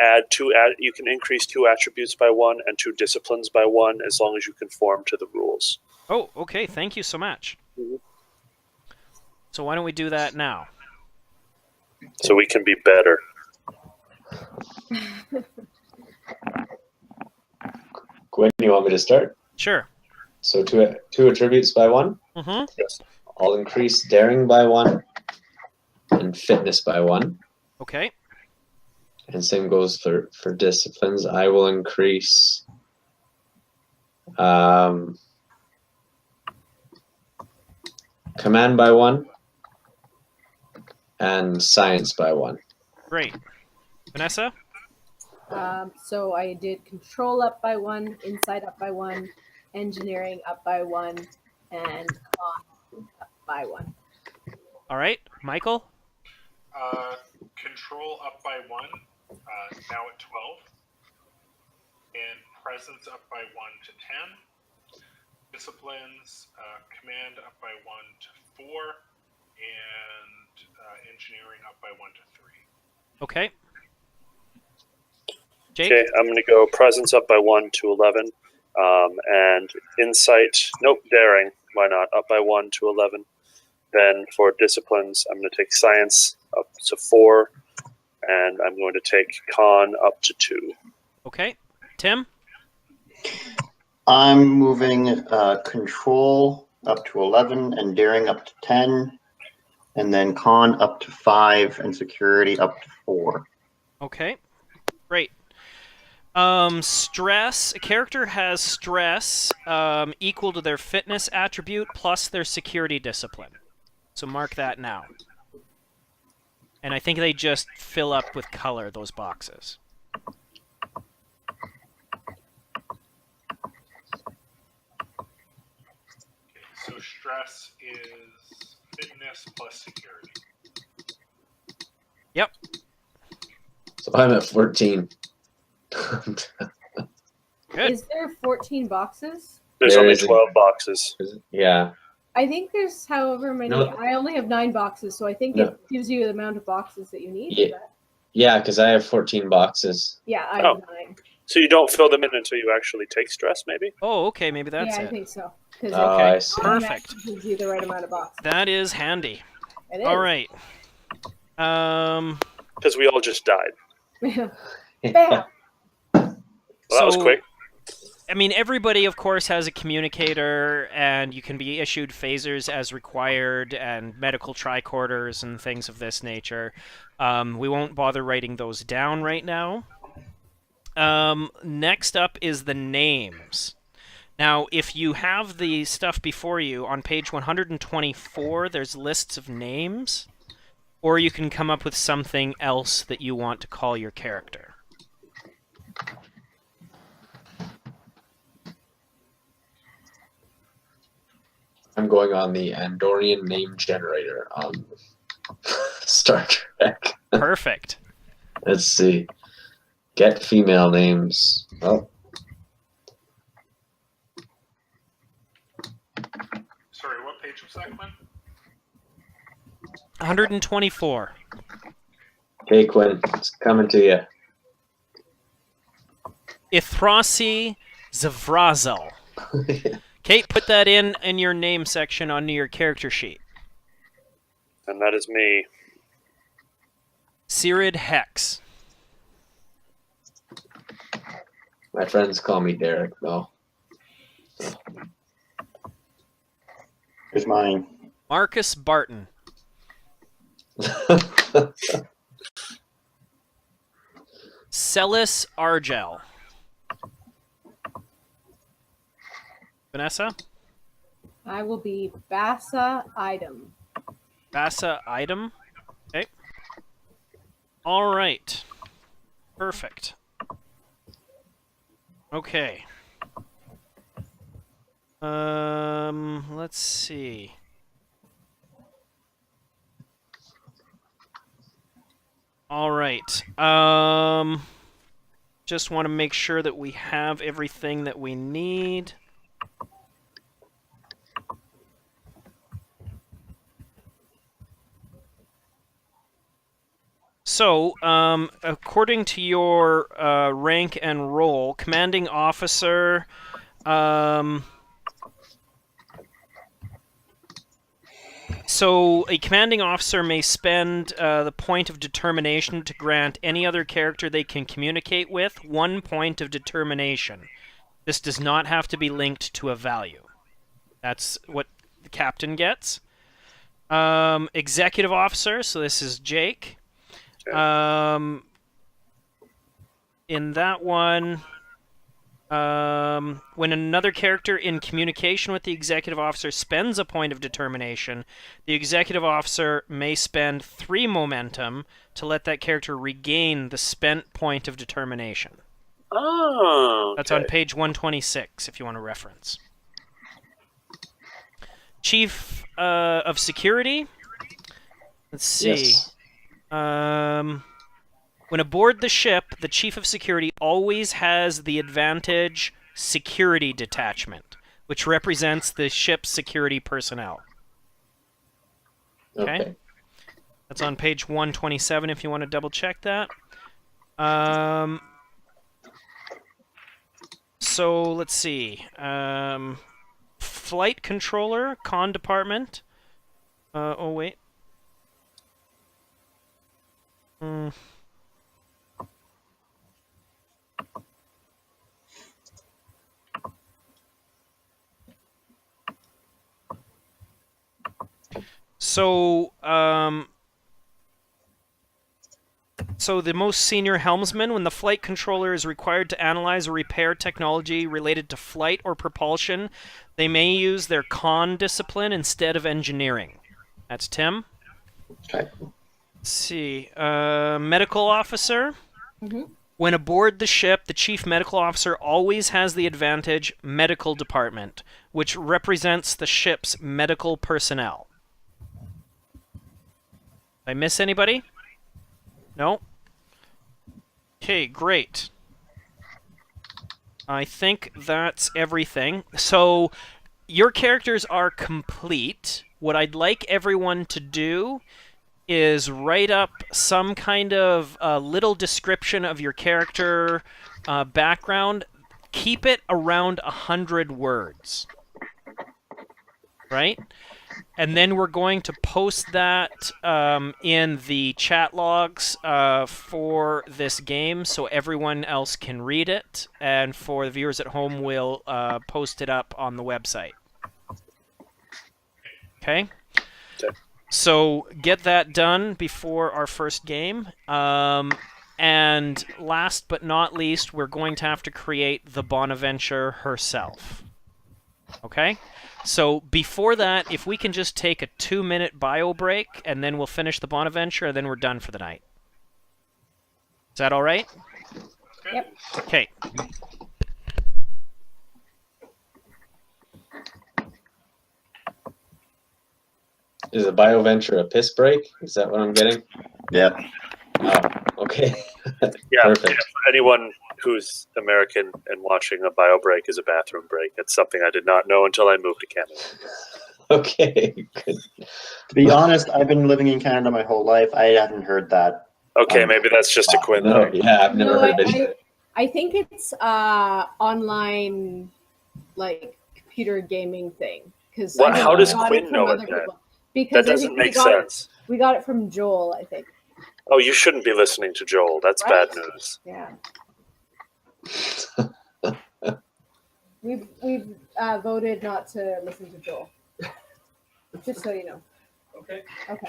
you can increase 2 attributes by 1 and 2 disciplines by 1 as long as you conform to the rules. Oh, okay. Thank you so much. Mhm. So why don't we do that now? So we can be better. Gwen, you want me to start? Sure. So two attributes by 1. Mm-hmm. Yes. I'll increase daring by 1 and fitness by 1. Okay. And same goes for disciplines. I will increase command by 1 and science by 1. Great. Vanessa? So I did control up by 1, insight up by 1, engineering up by 1, and con up by 1. All right. Michael? Control up by 1, now at 12. And presence up by 1 to 10. Disciplines, command up by 1 to 4. And engineering up by 1 to 3. Okay. Jake? Okay, I'm going to go presence up by 1 to 11. And insight, daring, why not, up by 1 to 11. Then for disciplines, I'm going to take science up to 4. And I'm going to take con up to 2. Okay. Tim? I'm moving control up to 11 and daring up to 10. And then con up to 5 and security up to 4. Okay. Great. Stress. A character has stress equal to their fitness attribute plus their security discipline. So mark that now. And I think they just fill up with color, those boxes. So stress is fitness plus security. Yep. So I'm at 14. Good. Is there 14 boxes? There's There only is a- 12 boxes. Yeah. I think there's however many. No. I only have 9 boxes, so I think No. it gives you the amount of boxes that you need. Yeah. Yeah, because I have 14 boxes. Yeah, I Oh. have 9. So you don't fill them in until you actually take stress, maybe? Oh, okay. Maybe that's yeah, I it. think so. Because Oh, Okay. I see. Perfect. gives you the right amount of boxes. That is handy. It is. All right. Because we all just died. Bam. Well, that was So- quick. I mean, everybody, of course, has a communicator, and you can be issued phasers as required, and medical tricorders and things of this nature. We won't bother writing those down right now. Next up is the names. Now, if you have the stuff before you, on page 124, there's lists of names, or you can come up with something else that you want to call your character. I'm going on the Andorian name generator on Star Trek. Perfect. Let's see. Get female names. Oh, Sorry, what page was that, Quinn? 124. okay, Quinn. It's coming to you. Ithrasi Zavrazel. Kate, put that in your name section on your character sheet. And that is me. Sirid Hex. My friends call me Derek, though. Here's mine. Marcus Barton. Celis Argel. Vanessa? I will be Bassa Item. Bassa Item. Okay. All right. Perfect. Okay. Let's see. All right. Just want to make sure that we have everything that we need. So, according to your rank and role, commanding officer, so a commanding officer may spend the point of determination to grant any other character they can communicate with 1 point of determination. This does not have to be linked to a value. That's what the captain gets. Executive officer, so this is Jake. In that one, when another character in communication with the executive officer spends a point of determination, the executive officer may spend 3 momentum to let that character regain the spent point of determination. Oh, okay. That's on page 126, if you want to reference. Chief of Security. Let's see. Yes. When aboard the ship, the Chief of Security always has the advantage security detachment, which represents the ship's security personnel. Okay. That's on page 127 if you want to double check that. So let's see. Flight controller, con department. Oh wait. So, so the most senior helmsman, when the flight controller is required to analyze or repair technology related to flight or propulsion, they may use their con discipline instead of engineering. That's Tim. Okay. Let's see. Medical officer. Mhm. When aboard the ship, the chief medical officer always has the advantage medical department, which represents the ship's medical personnel. I miss anybody? No? Okay, great. I think that's everything. So, your characters are complete. What I'd like everyone to do is write up some kind of little description of your character background. Keep it around 100 words. Right? And then we're going to post that in the chat logs for this game so everyone else can read it. And for the viewers at home, we'll post it up on the website. Okay? So get that done before our first game. And last but not least, we're going to have to create the Bonaventure herself. Okay? So before that, if we can just take a 2-minute bio break, and then we'll finish the Bonaventure, and then we're done for the night. Is that all right? Yep. Okay. Is a Bioventure a piss break? Is that what I'm getting? Yeah. Oh, okay. Yeah, Perfect. for anyone who's American and watching, a bio break is a bathroom break. It's something I did not know until I moved to Canada. Okay, good. To be honest, I've been living in Canada my whole life. I haven't heard that. Okay, maybe that's just a Quinn No, thing. yeah, I've never No, heard of it. I think it's online, like computer gaming thing. Because Well, how does Quinn know it then? Because That I doesn't think we make got it- sense. We got it from Joel, I think. Oh, you shouldn't be listening to Joel. That's Right? bad news. Yeah. We've voted not to listen to Joel. Just so you know. Okay. Okay.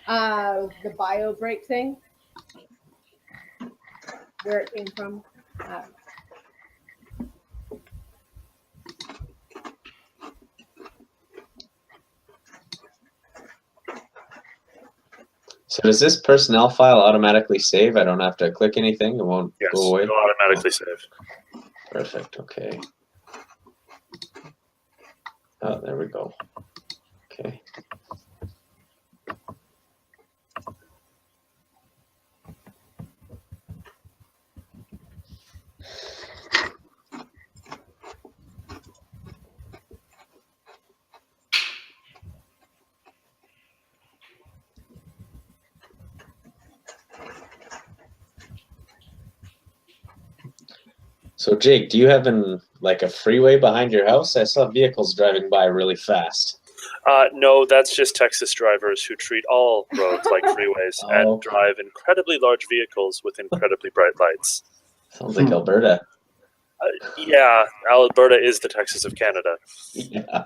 The bio break thing. Where it came from. So does this personnel file automatically save? I don't have to click anything. It won't Yes, go away. it'll automatically save. Perfect. Okay. Oh, there we go. Okay. So Jake, do you have a freeway behind your house? I saw vehicles driving by really fast. No, that's just Texas drivers who treat all roads like freeways Oh. and drive incredibly large vehicles with incredibly bright lights. Sounds like Alberta. Yeah, Alberta is the Texas of Canada. Yeah.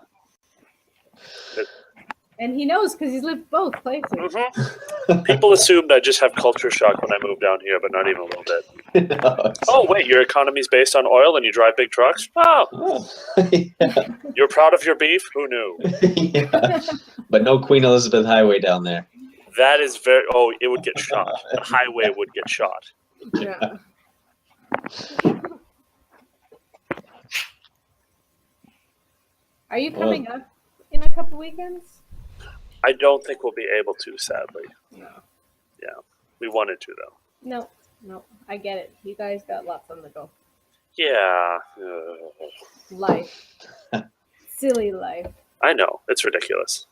And he knows because he's lived both places. People assumed I just have culture shock when I moved down here, but not even a little bit. No, it's- Oh, wait, your economy's based on oil and you drive big trucks? Oh, Oh. Yeah. you're proud of your beef? Who knew? Yeah. But no Queen Elizabeth Highway down there. That is very. Oh, it would get shot. The highway would get shot. Yeah. Are you coming up in a couple weekends? I don't think we'll be able to, sadly. No. Yeah, we wanted to, though. No. I get it. You guys got lots on the go. Yeah. Life. Silly life. I know. It's ridiculous.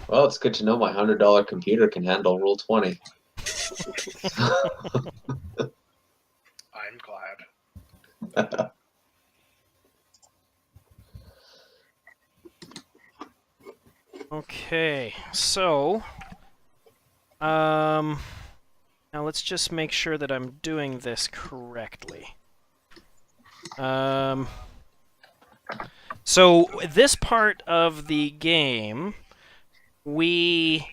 Well, it's good to know my $100 computer can handle Rule 20. I'm glad. Okay, so now let's just make sure that I'm doing this correctly. So this part of the game, we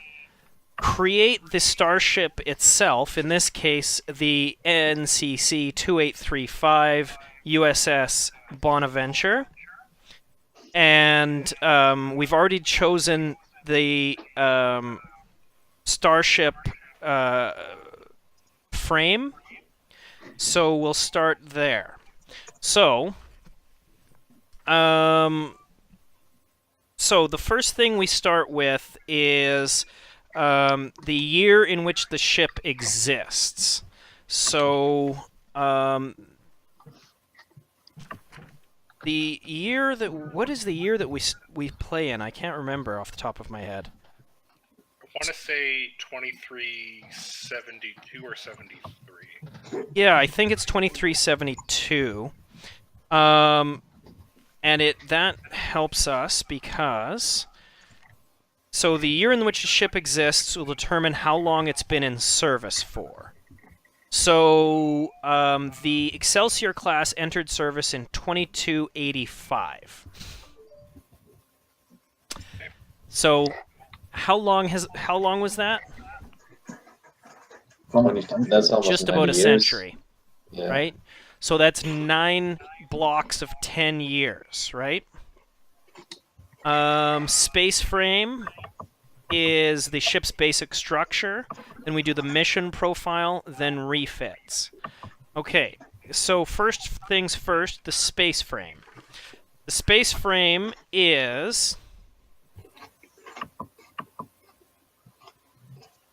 create the starship itself, in this case the NCC 2835 USS Bonaventure, and we've already chosen the starship frame, so we'll start there. So the first thing we start with is the year in which the ship exists. So the year that what is the year that we play in? I can't remember off the top of my head. I want to say 2372 or 73. Yeah, I think it's 2372. And that helps us because so the year in which the ship exists will determine how long it's been in service for. So the Excelsior class entered service in 2285. So how long was that? That's almost Just about 90 a years. century, Yeah. right? So that's 9 blocks of 10 years, right? Space frame is the ship's basic structure. Then we do the mission profile, then refits. Okay, so first things first, the space frame. The space frame is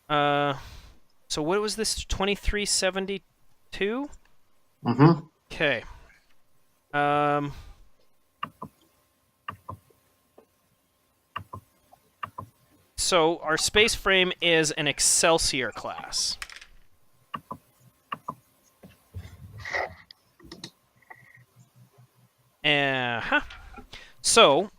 so what was this, 2372? Mm-hmm. Okay. So our space frame is an Excelsior class. So,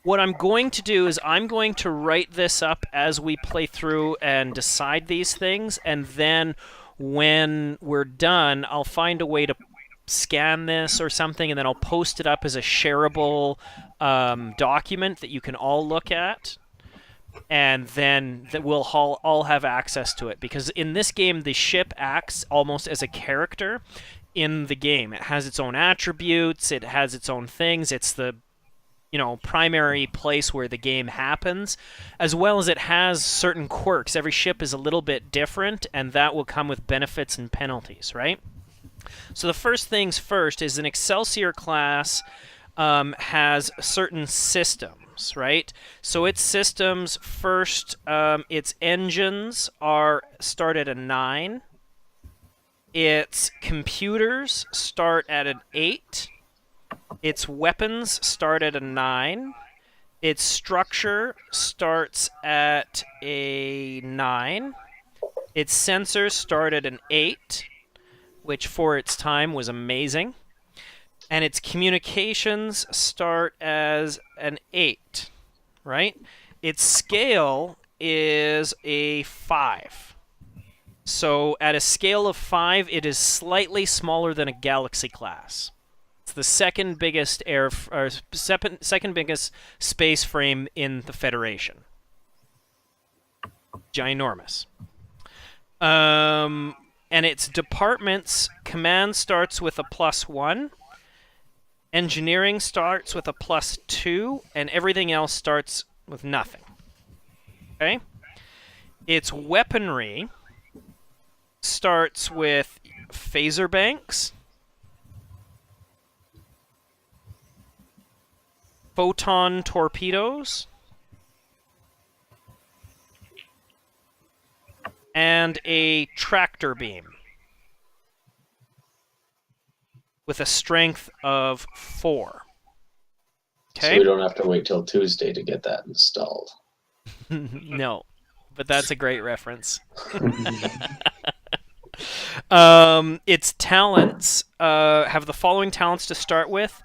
what I'm going to do is I'm going to write this up as we play through and decide these things, and then when we're done, I'll find a way to scan this or something, and then I'll post it up as a shareable document that you can all look at, and then that we'll all have access to it. Because in this game, the ship acts almost as a character in the game. It has its own attributes, it has its own things, it's the primary place where the game happens, as well as it has certain quirks. Every ship is a little bit different, and that will come with benefits and penalties, right? So the first things first is an Excelsior class has certain systems, right? So its systems first, its engines start at a 9. Its computers start at an 8. Its weapons start at a 9. Its structure starts at a 9. Its sensors start at an 8, which for its time was amazing. And its communications start as an 8, right? Its scale is a 5. So at a scale of 5, it is slightly smaller than a Galaxy class. It's the second biggest second biggest space frame in the Federation. Ginormous. And its departments, command starts with a +1, engineering starts with a +2, and everything else starts with nothing. Okay? Its weaponry starts with phaser banks, photon torpedoes, and a tractor beam with a strength of 4. So Okay? we don't have to wait till Tuesday to get that installed. No, but that's a great reference. Its talents have the following talents to start with: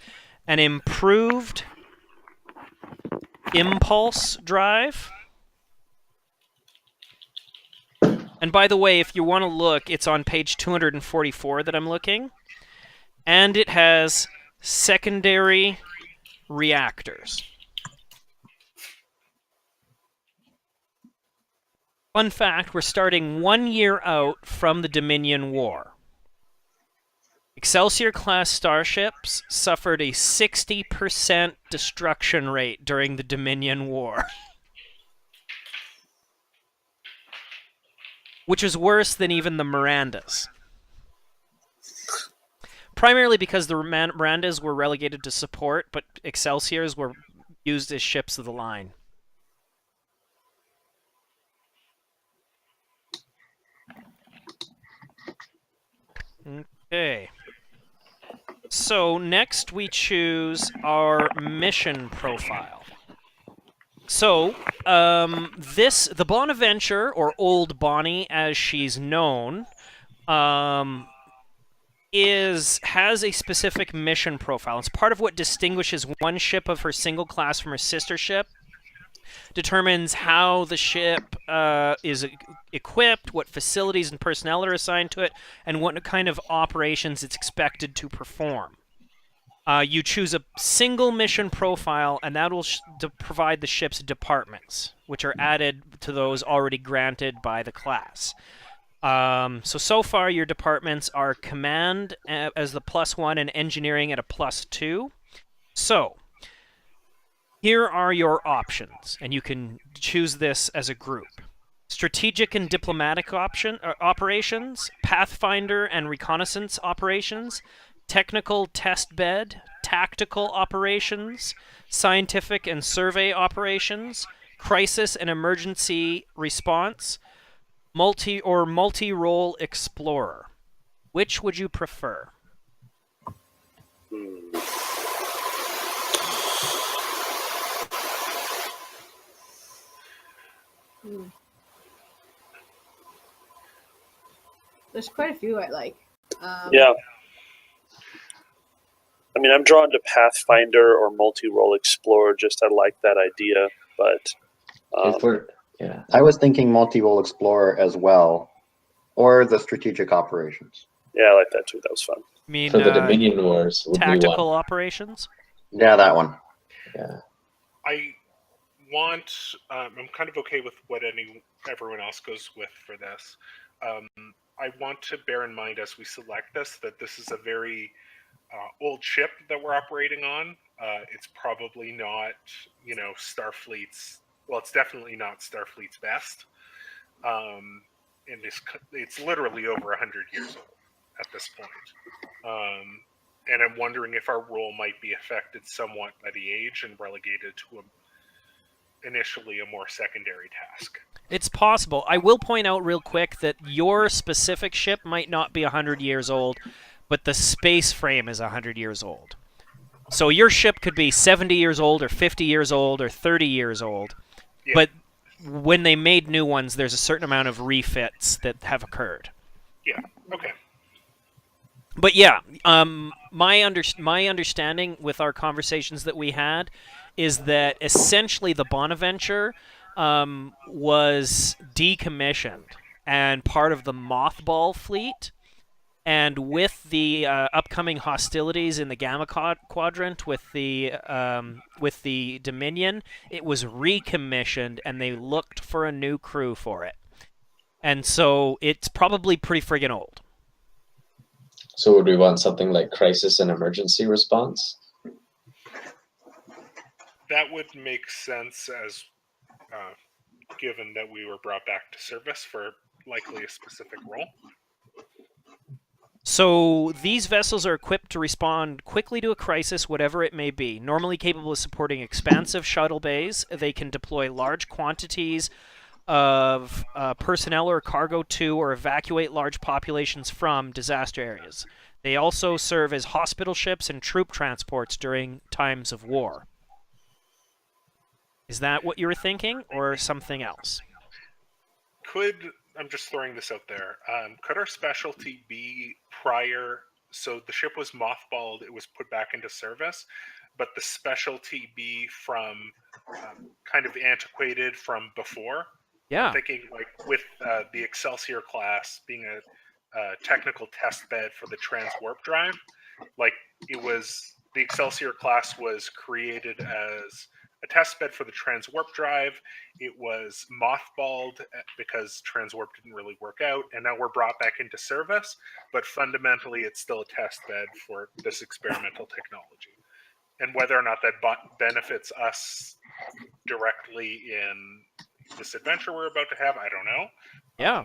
an improved impulse drive. And by the way, if you want to look, it's on page 244 that I'm looking. and it has secondary reactors. Fun fact, we're starting 1 year out from the Dominion War. Excelsior Class Starships suffered a 60% destruction rate during the Dominion War, which is worse than even the Mirandas. Primarily because the Mirandas were relegated to support, but Excelsiors were used as ships of the line. Okay. So next we choose our mission profile. So the Bonaventure, or Old Bonnie as she's known, has a specific mission profile. It's part of what distinguishes one ship of her single class from her sister ship. Determines how the ship is equipped, what facilities and personnel are assigned to it, and what kind of operations it's expected to perform. You choose a single mission profile, and that will provide the ship's departments, which are added to those already granted by the class. So far, your departments are command as the +1 and engineering at a +2. So, here are your options, and you can choose this as a group. Strategic and diplomatic operations, pathfinder and reconnaissance operations, technical test bed, tactical operations, scientific and survey operations, crisis and emergency response, multi-role explorer. Which would you prefer? There's quite a few I like. Yeah. I mean, I'm drawn to Pathfinder or multi-role explorer. Just I like that idea, but I was thinking multi-role explorer as well, or the strategic operations. yeah, I like that too. That was fun. I mean, for the Dominion Wars would be tactical one. operations? Yeah, that one. Yeah. I want. I'm kind of okay with what everyone else goes with for this. I want to bear in mind as we select this that this is a very old ship that we're operating on. It's probably not, Starfleet's. Well, it's definitely not Starfleet's best. And it's literally over 100 years old at this point. And I'm wondering if our role might be affected somewhat by the age and relegated to initially a more secondary task. It's possible. I will point out real quick that your specific ship might not be 100 years old, but the space frame is 100 years old. So your ship could be 70 years old or 50 years old or 30 years old. Yeah. But when they made new ones, there's a certain amount of refits that have occurred. Yeah, okay. But yeah, my understanding with our conversations that we had is that essentially the Bonaventure was decommissioned and part of the mothball fleet. And with the upcoming hostilities in the Gamma Quadrant with the Dominion, it was recommissioned, and they looked for a new crew for it. And so it's probably pretty friggin' old. So would we want something like crisis and emergency response? That would make sense as given that we were brought back to service for likely a specific role. So these vessels are equipped to respond quickly to a crisis, whatever it may be. Normally capable of supporting expansive shuttle bays, they can deploy large quantities of personnel or cargo to or evacuate large populations from disaster areas. They also serve as hospital ships and troop transports during times of war. Is that what you were thinking, or something else? I'm just throwing this out there. Could our specialty be prior? So the ship was mothballed, it was put back into service, but the specialty be from kind of antiquated from before? Yeah. I'm thinking like with the Excelsior class being a technical test bed for the transwarp drive, like it was the Excelsior class was created as a test bed for the transwarp drive. It was mothballed because transwarp didn't really work out, and now we're brought back into service. But fundamentally, it's still a test bed for this experimental technology. And whether or not that benefits us directly in this adventure we're about to have, I don't know. Yeah.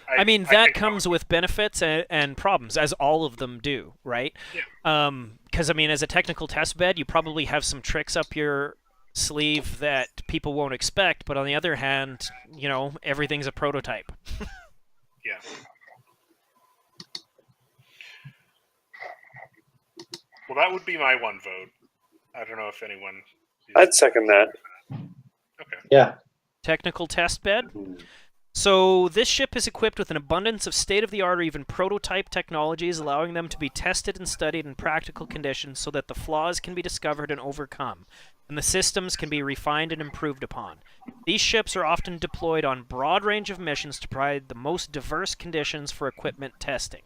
I mean, that comes with benefits and problems, as all of them do, right? Yeah. Because, I mean, as a technical test bed, you probably have some tricks up your sleeve that people won't expect, but on the other hand, you know, everything's a prototype. Yeah. Well, that would be my one vote. I don't know if anyone... I'd second that. Okay. Yeah. Technical test bed. So this ship is equipped with an abundance of state-of-the-art or even prototype technologies, allowing them to be tested and studied in practical conditions so that the flaws can be discovered and overcome, and the systems can be refined and improved upon. These ships are often deployed on broad range of missions to provide the most diverse conditions for equipment testing.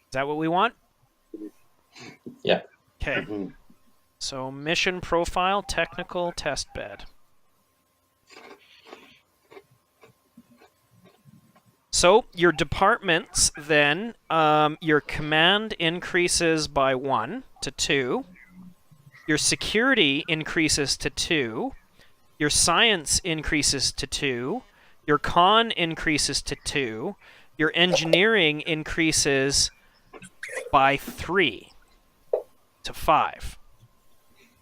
Is that what we want? Yeah. Okay. So mission profile, technical test bed. So your departments then, your command increases by 1 to 2. Your security increases to 2. Your science increases to 2. Your con increases to 2. Your engineering increases by 3 to 5.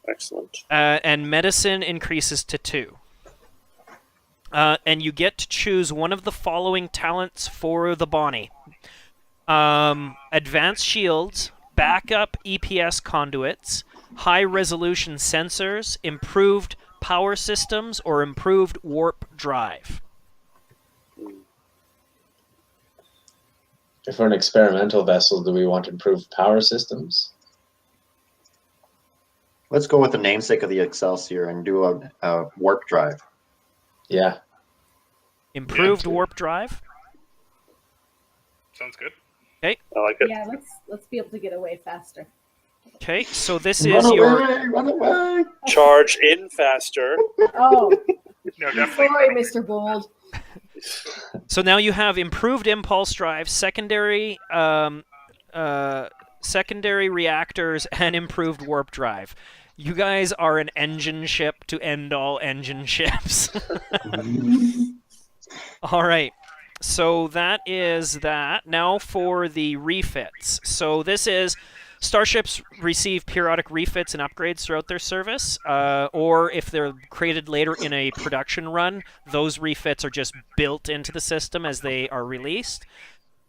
Excellent. And medicine increases to 2. And you get to choose one of the following talents for the Bonnie. Advanced shields, backup EPS conduits, high-resolution sensors, improved power systems, or improved warp drive. If we're an experimental vessel, do we want improved power systems? Let's go with the namesake of the Excelsior and do a warp drive. Yeah. Improved warp drive. Sounds good. I like it. Yeah, let's be able to get away faster. Okay, so this Run is away, your... run away! Charge in faster. Oh, No, definitely. sorry, Mr. Bold. So now you have improved impulse drive, secondary reactors, and improved warp drive. You guys are an engine ship to end all engine ships. All right. So that is that. Now for the refits. So this is starships receive periodic refits and upgrades throughout their service, or if they're created later in a production run, those refits are just built into the system as they are released.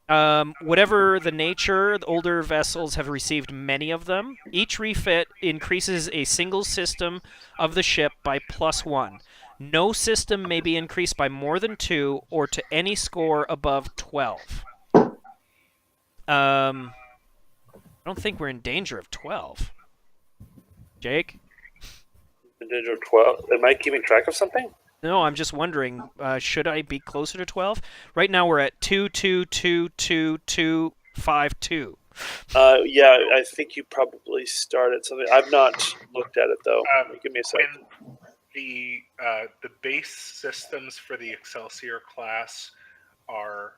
Whatever the nature, the older vessels have received many of them. Each refit increases a single system of the ship by +1. No system may be increased by more than 2 or to any score above 12. I don't think we're in danger of 12. Jake? In danger of 12. Am I keeping track of something? No, I'm just wondering, should I be closer to 12? Right now we're at 2, 2, 2, 2, 2, 5, 2. Yeah, I think you probably started something. I've not looked at it, though. Give me a second. When the base systems for the Excelsior class are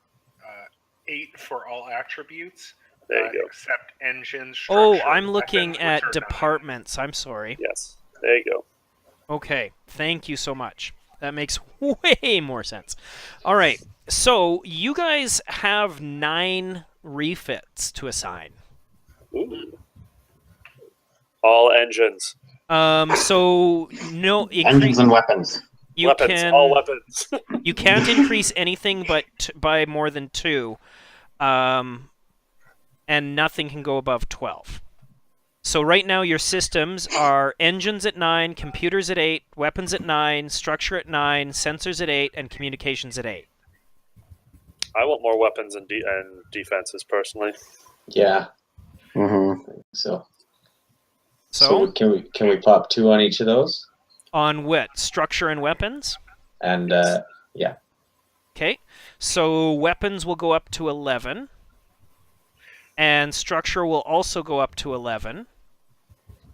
8 for all attributes. There you go. Except engines. Oh, structure, I'm looking weapons, at which are 9. departments. I'm sorry. Yes, there you go. Okay, thank you so much. That makes way more sense. All right, so you guys have 9 refits to assign. Ooh. All engines. So no Engines and weapons. You weapons. can All weapons. you can't increase anything but by more than 2, and nothing can go above 12. So right now your systems are engines at 9, computers at 8, weapons at 9, structure at 9, sensors at 8, and communications at 8. I want more weapons and defenses, personally. Yeah. Mm-hmm. So So can we pop 2 on each of those? on what? Structure and weapons? And yeah. Okay. So weapons will go up to 11. And structure will also go up to 11.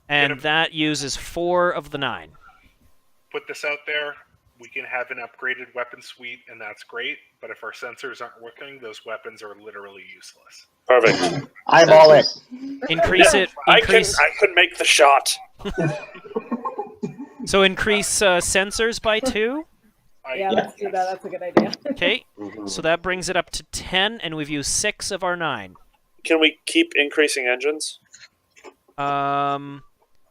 And that uses 4 of the 9. Put this out there. We can have an upgraded weapon suite, and that's great. But if our sensors aren't working, those weapons are literally useless. Perfect. Eyeball it. Increase it. Increase. I can make the shot. So increase sensors by 2. Yeah, let's do that. That's a good idea. Okay. So that brings it up to 10, and we've used 6 of our 9. Can we keep increasing engines?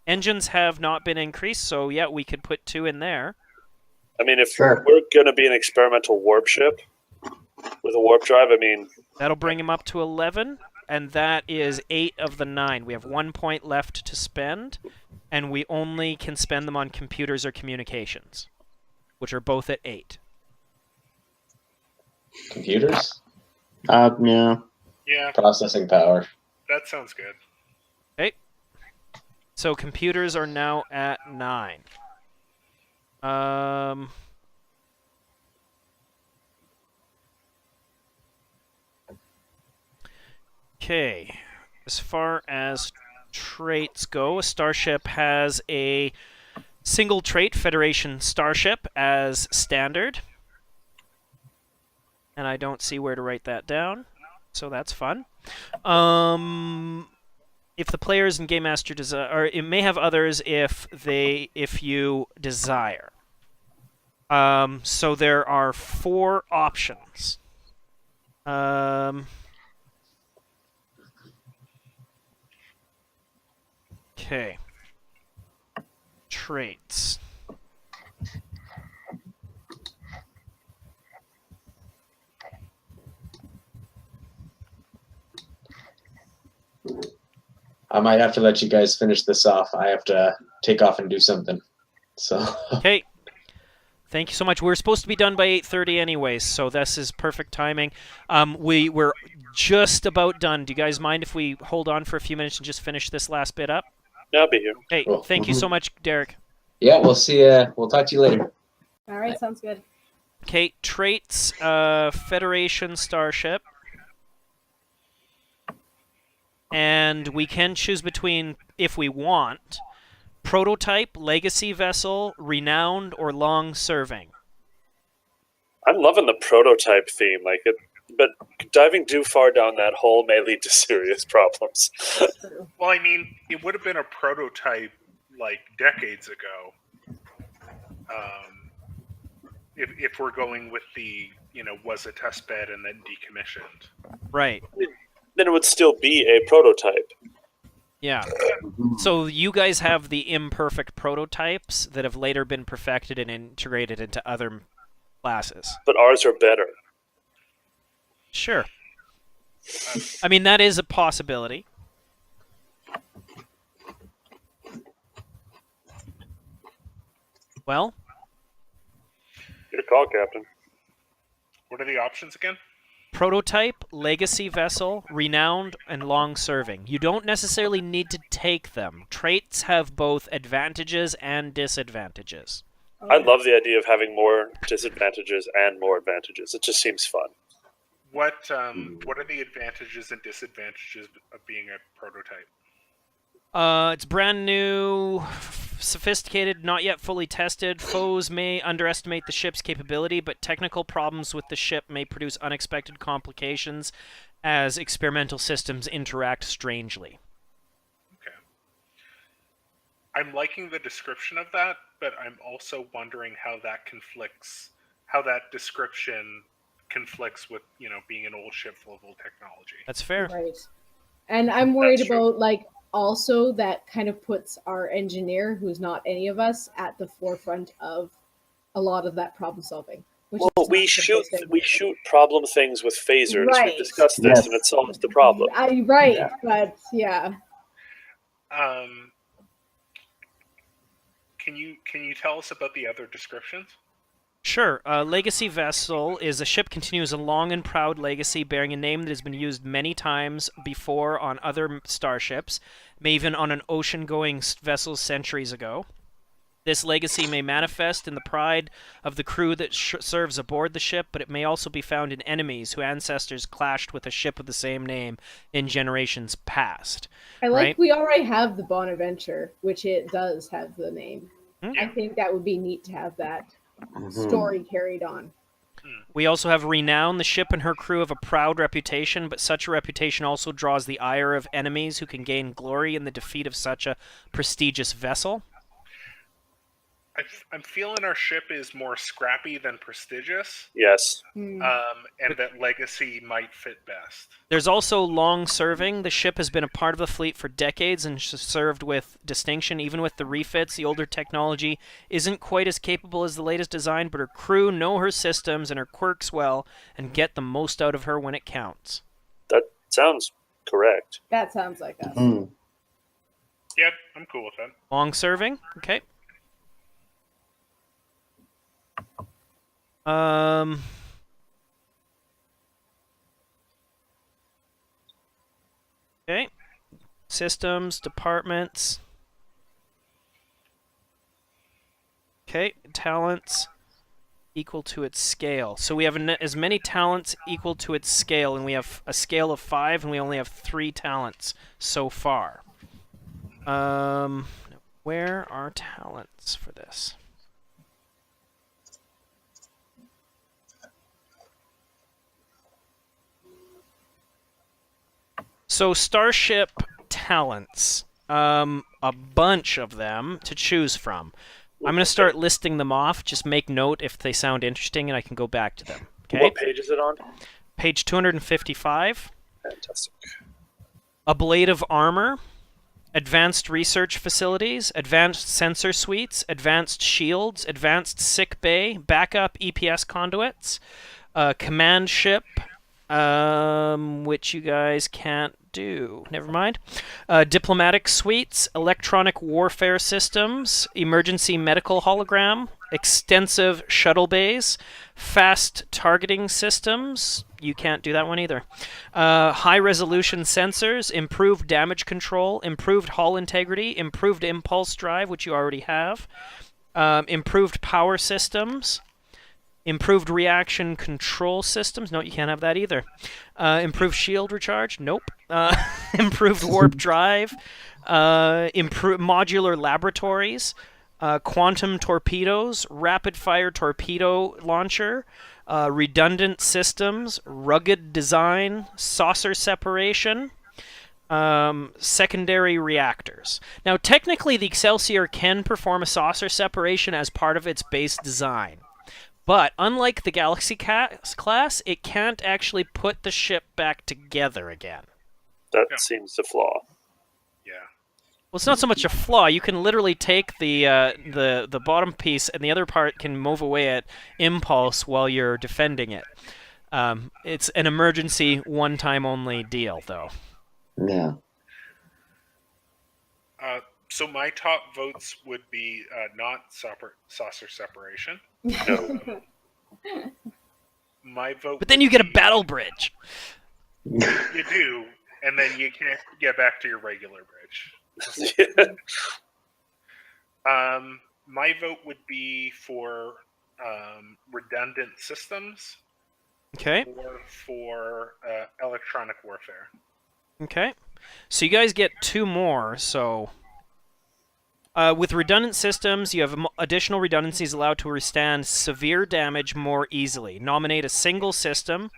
Engines have not been increased, so yeah, we could put 2 in there. I mean, if Sure. we're going to be an experimental warp ship with a warp drive, I mean... That'll bring him up to 11, and that is 8 of the 9. We have 1 point left to spend, and we only can spend them on computers or communications, which are both at 8. Computers? Yeah. Yeah, Processing power. that sounds good. Okay. So computers are now at 9. Okay. As far as traits go, a starship has a single trait, Federation Starship, as standard. And I don't see where to write that down, so that's fun. If the players and Game Master desire, or it may have others if you desire. So there are 4 options. Okay. Traits. I might have to let you guys finish this off. I have to take off and do something. So. Okay. Thank you so much. We're supposed to be done by 8:30 anyways, so this is perfect timing. We're just about done. Do you guys mind if we hold on for a few minutes and just finish this last bit up? No, I'll be here. Hey, Cool. thank you so much, Derek. Yeah, we'll see you. We'll talk to you later. All right, sounds good. Okay, traits, Federation Starship. And we can choose between, if we want, prototype, legacy vessel, renowned, or long-serving. I'm loving the prototype theme, but diving too far down that hole may lead to serious problems. Well, I mean, it would have been a prototype like decades ago. If we're going with the, was a test bed and then decommissioned. Right. Then it would still be a prototype. Yeah. So you guys have the imperfect prototypes that have later been perfected and integrated into other classes. But ours are better. Sure. I mean, that is a possibility. Well, Good call, Captain. What are the options again? prototype, legacy vessel, renowned, and long-serving. You don't necessarily need to take them. Traits have both advantages and disadvantages. I love the idea of having more disadvantages and more advantages. It just seems fun. What are the advantages and disadvantages of being a prototype? It's brand new, sophisticated, not yet fully tested. Foes may underestimate the ship's capability, but technical problems with the ship may produce unexpected complications as experimental systems interact strangely. Okay. I'm liking the description of that, but I'm also wondering how that description conflicts with, being an old ship full of old technology. That's fair. Right. And I'm worried That's true. about, also that kind of puts our engineer, who's not any of us, at the forefront of a lot of that problem solving. Well, we shoot problem things with phasers. Right. We've discussed this, Yes. and it solves the problem. Right, Yeah. but yeah. Can you tell us about the other descriptions? Sure. Legacy vessel is a ship continues a long and proud legacy bearing a name that has been used many times before on other starships, maybe even on an ocean-going vessel centuries ago. This legacy may manifest in the pride of the crew that serves aboard the ship, but it may also be found in enemies whose ancestors clashed with a ship of the same name in generations past. I like Right. we already have the Bonaventure, which it does have the name. Hmm. I think that would be neat to have that story carried on. We also have renown. The ship and her crew have a proud reputation, but such a reputation also draws the ire of enemies who can gain glory in the defeat of such a prestigious vessel. I'm feeling our ship is more scrappy than prestigious, Yes. Hmm. and that legacy might fit best. There's also long serving. The ship has been a part of the fleet for decades and served with distinction. Even with the refits, the older technology isn't quite as capable as the latest design, but her crew know her systems and her quirks well and get the most out of her when it counts. That sounds correct. That sounds like us. Yep, I'm cool with that. Long serving, okay. Okay. Systems, departments. Okay, talents equal to its scale. So we have as many talents equal to its scale, and we have a scale of 5, and we only have 3 talents so far. Where are talents for this? So Starship talents, a bunch of them to choose from. I'm going to start listing them off. Just make note if they sound interesting, and I can go back to them. Okay. What page is it on? Page 255. Fantastic. Ablative armor, advanced research facilities, advanced sensor suites, advanced shields, advanced sick bay, backup EPS conduits, command ship, which you guys can't do. Never mind. Diplomatic suites, electronic warfare systems, emergency medical hologram, extensive shuttle bays, fast targeting systems. You can't do that one either. High-resolution sensors, improved damage control, improved hull integrity, improved impulse drive, which you already have, improved power systems, improved reaction control systems. No, you can't have that either. Improved shield recharge. Nope. Improved warp drive. Improved modular laboratories. Quantum torpedoes. Rapid fire torpedo launcher. Redundant systems. Rugged design. Saucer separation. Secondary reactors. Now, technically, the Excelsior can perform a saucer separation as part of its base design. But unlike the Galaxy class, it can't actually put the ship back together again. That Yeah. seems the flaw. Yeah. Well, it's not so much a flaw. You can literally take the bottom piece, and the other part can move away at impulse while you're defending it. It's an emergency, one-time only deal, though. Yeah. So my top votes would be not saucer separation. No. My vote. But then you get a battle bridge. You do, and then you can't get back to your regular bridge. My vote would be for redundant systems Okay. or for electronic warfare. Okay. So you guys get 2 more, so... with redundant systems, you have additional redundancies allowed to withstand severe damage more easily. Nominate a single system.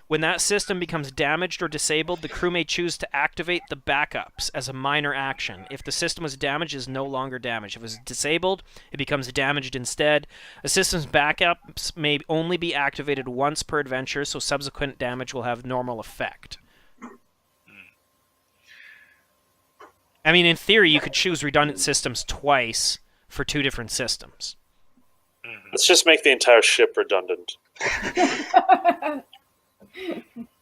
When that system becomes damaged or disabled, the crew may choose to activate the backups as a minor action. If the system was damaged, it is no longer damaged. If it was disabled, it becomes damaged instead. A system's backups may only be activated once per adventure, so subsequent damage will have normal effect. I mean, in theory, you could choose redundant systems twice for 2 different systems. Let's just make the entire ship redundant.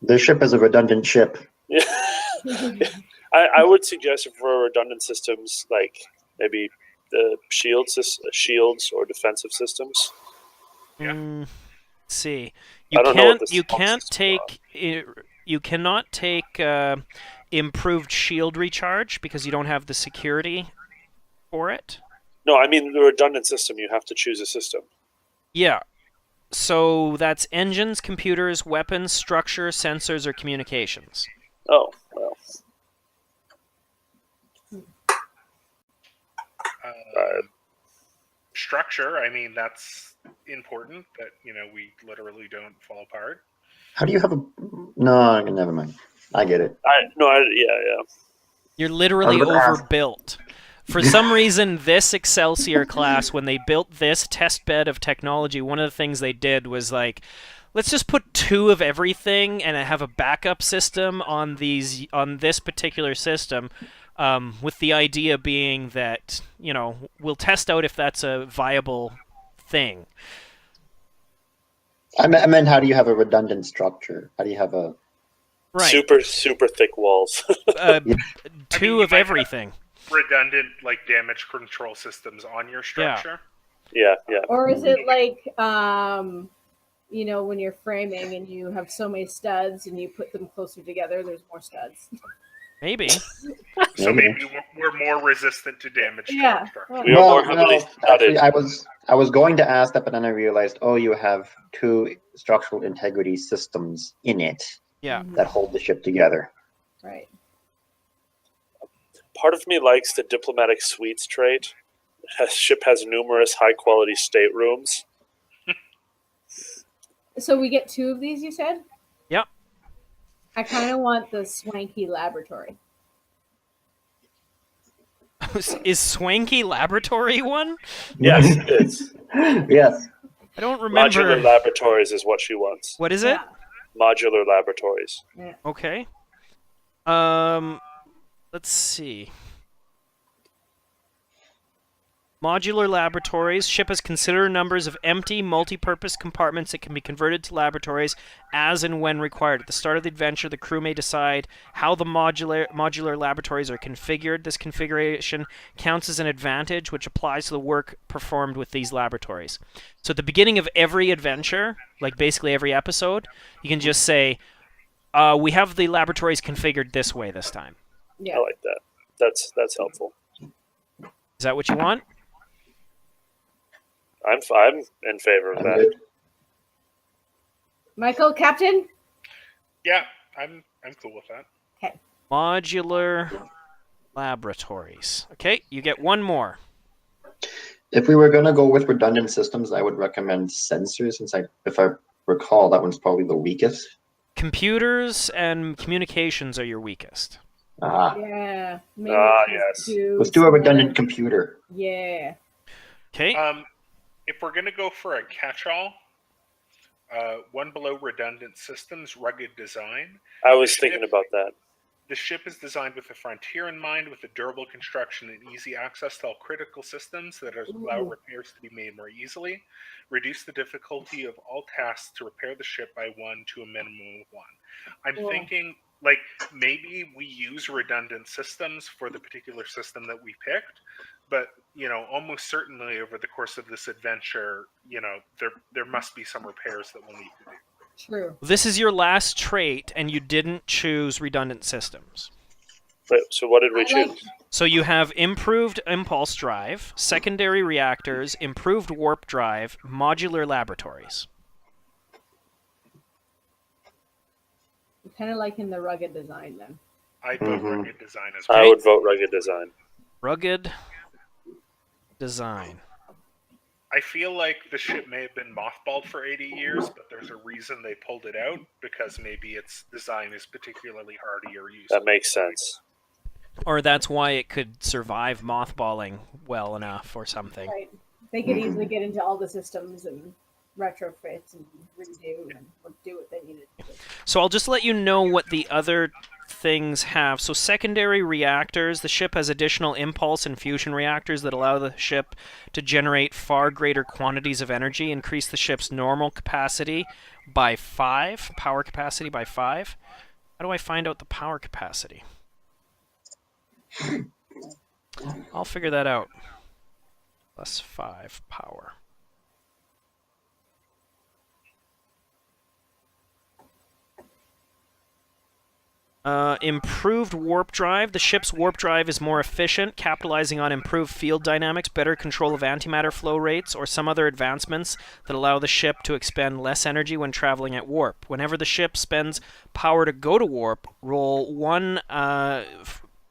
The ship is a redundant ship. Yeah. I would suggest for redundant systems, like maybe the shields or defensive systems. Yeah. Let's see. I don't know what the You can't systems take. You cannot take improved shield recharge because you don't have the security for it. No, I mean the redundant system. You have to choose a system. Yeah. So that's engines, computers, weapons, structure, sensors, or communications. Oh, well. Structure, I mean, that's important, that, we literally don't fall apart. How do you have a? No, never mind. I get it. Yeah. You're literally I was about to ask. overbuilt. For some reason, this Excelsior class, when they built this test bed of technology, one of the things they did was like, let's just put 2 of everything and have a backup system on this particular system, with the idea being that, we'll test out if that's a viable thing. I meant, how do you have a redundant structure? How do you have a? Right. Super, super thick walls. Two you of might everything. Redundant, like, damage control systems on your structure. Yeah. Or is it like, when you're framing and you have so many studs and you put them closer together, there's more studs. Maybe. So maybe we're more resistant to damage to Yeah. our structure. We are more heavily studded. Actually, I was going to ask that, but then I realized, you have 2 structural integrity systems in it Yeah. that hold the ship together. Right. Part of me likes the diplomatic suites trait. The ship has numerous high-quality staterooms. So we get 2 of these, you said? Yep. I kind of want the swanky laboratory. Is Swanky Laboratory one? Yes, it is. Yes. I don't remember. Modular laboratories is what she wants. What is it? Modular laboratories. Yeah. Okay. Let's see. Modular laboratories. Ship has considerable numbers of empty, multi-purpose compartments that can be converted to laboratories as and when required. At the start of the adventure, the crew may decide how the modular laboratories are configured. This configuration counts as an advantage, which applies to the work performed with these laboratories. So at the beginning of every adventure, like basically every episode, you can just say, we have the laboratories configured this way this time. Yeah. I like that. That's helpful. Is that what you want? I'm in favor of that. Good. Michael, Captain? Yeah, I'm cool with that. Modular laboratories. Okay, you get 1 more. If we were going to go with redundant systems, I would recommend sensors, since if I recall, that one's probably the weakest. Computers and communications are your weakest. Yeah. Maybe yes. Let's do a redundant computer. Yeah. Okay. If we're going to go for a catch-all, 1 below redundant systems, rugged design. I was thinking about that. The ship is designed with a frontier in mind, with a durable construction and easy access to all critical systems that allow repairs to be made more easily. Reduce the difficulty of all tasks to repair the ship by 1 to a minimum of 1. I'm thinking, like, maybe we use redundant systems for the particular system that we picked, but, almost certainly over the course of this adventure, there must be some repairs that we'll need to do. True. This is your last trait, and you didn't choose redundant systems. Wait, so what did we choose? So you have improved impulse drive, secondary reactors, improved warp drive, modular laboratories. I'm kind of liking the rugged design then. I'd vote rugged design as well. I would vote rugged design. Rugged design. I feel like the ship may have been mothballed for 80 years, but there's a reason they pulled it out, because maybe its design is particularly hardy or useful. That makes sense. Or that's why it could survive mothballing well enough or something. Right. They could easily get into all the systems and retrofit and redo and do what they needed to do. So I'll just let you know what the other things have. So secondary reactors, the ship has additional impulse and fusion reactors that allow the ship to generate far greater quantities of energy, increase the ship's normal capacity by 5, power capacity by 5. How do I find out the power capacity? I'll figure that out. Plus 5 power. Improved warp drive. The ship's warp drive is more efficient, capitalizing on improved field dynamics, better control of antimatter flow rates, or some other advancements that allow the ship to expend less energy when traveling at warp. Whenever the ship spends power to go to warp, roll one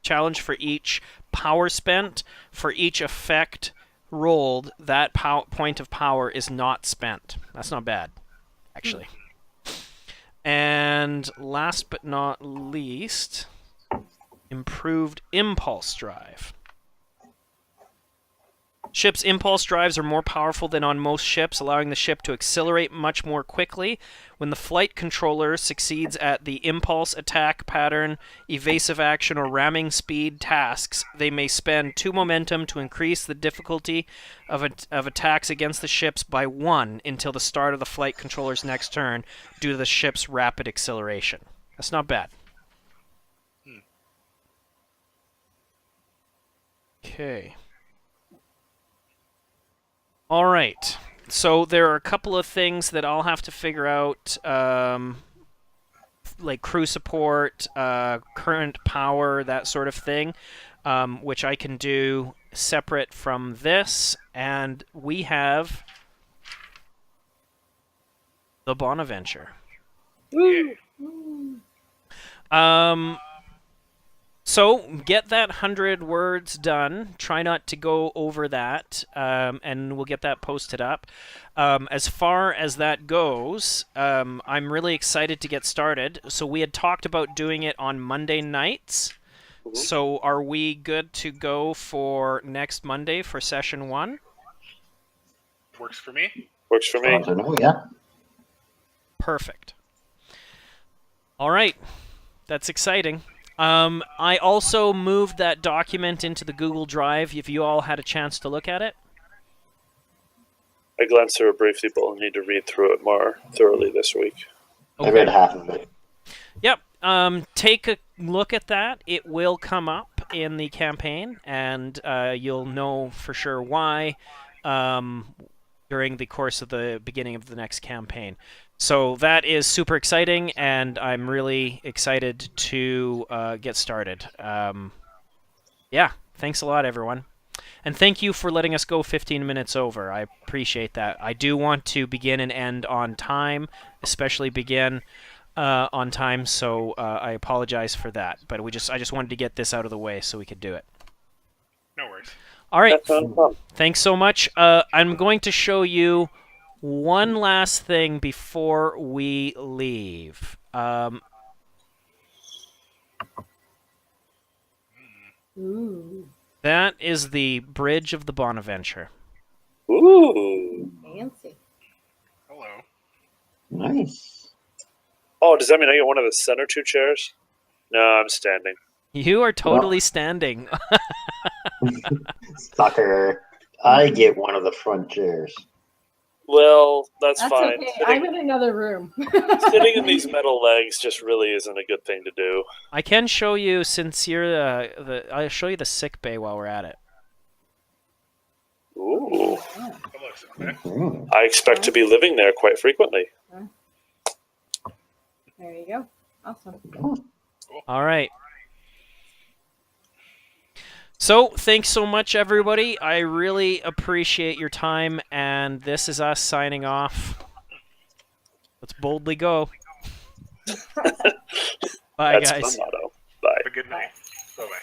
challenge for each power spent. For each effect rolled, that point of power is not spent. That's not bad, actually. And last but not least, improved impulse drive. Ship's impulse drives are more powerful than on most ships, allowing the ship to accelerate much more quickly. When the flight controller succeeds at the impulse, attack pattern, evasive action, or ramming speed tasks, they may spend 2 momentum to increase the difficulty of attacks against the ships by 1 until the start of the flight controller's next turn due to the ship's rapid acceleration. That's not bad. Okay. All right. So there are a couple of things that I'll have to figure out, like crew support, current power, that sort of thing, which I can do separate from this. And we have the Bonaventure. So get that 100 words done. Try not to go over that, and we'll get that posted up. As far as that goes, I'm really excited to get started. So we had talked about doing it on Monday nights. So are we good to go for next Monday for session 1? Works for me. Works for me. I don't know, yeah. Perfect. All right. That's exciting. I also moved that document into the Google Drive. If you all had a chance to look at it. I glanced through it briefly, but I'll need to read through it more thoroughly this week. I read half of it. Yep. Take a look at that. It will come up in the campaign, and you'll know for sure why during the course of the beginning of the next campaign. So that is super exciting, and I'm really excited to get started. Yeah, thanks a lot, everyone. And thank you for letting us go 15 minutes over. I appreciate that. I do want to begin and end on time, especially begin on time, so I apologize for that. But I just wanted to get this out of the way so we could do it. No worries. All right. That's not a problem. Thanks so much. I'm going to show you one last thing before we leave. Ooh, That is the bridge of the Bonaventure. Ooh. fancy. Hello. Nice. Oh, does that mean I get one of the center 2 chairs? No, I'm standing. You are totally standing. Sucker. I get one of the front chairs. Well, that's That's fine. okay. I'm in another room. Sitting in these metal legs just really isn't a good thing to do. I can show you, since you're I'll show you the sick bay while we're at it. Ooh. That looks okay. Mm. I expect to be living there quite frequently. There you go. Awesome. All right. So, thanks so much, everybody. I really appreciate your time, and this is us signing off. Let's boldly go. Bye, That's guys. my motto. Bye. Have a good night. Bye-bye.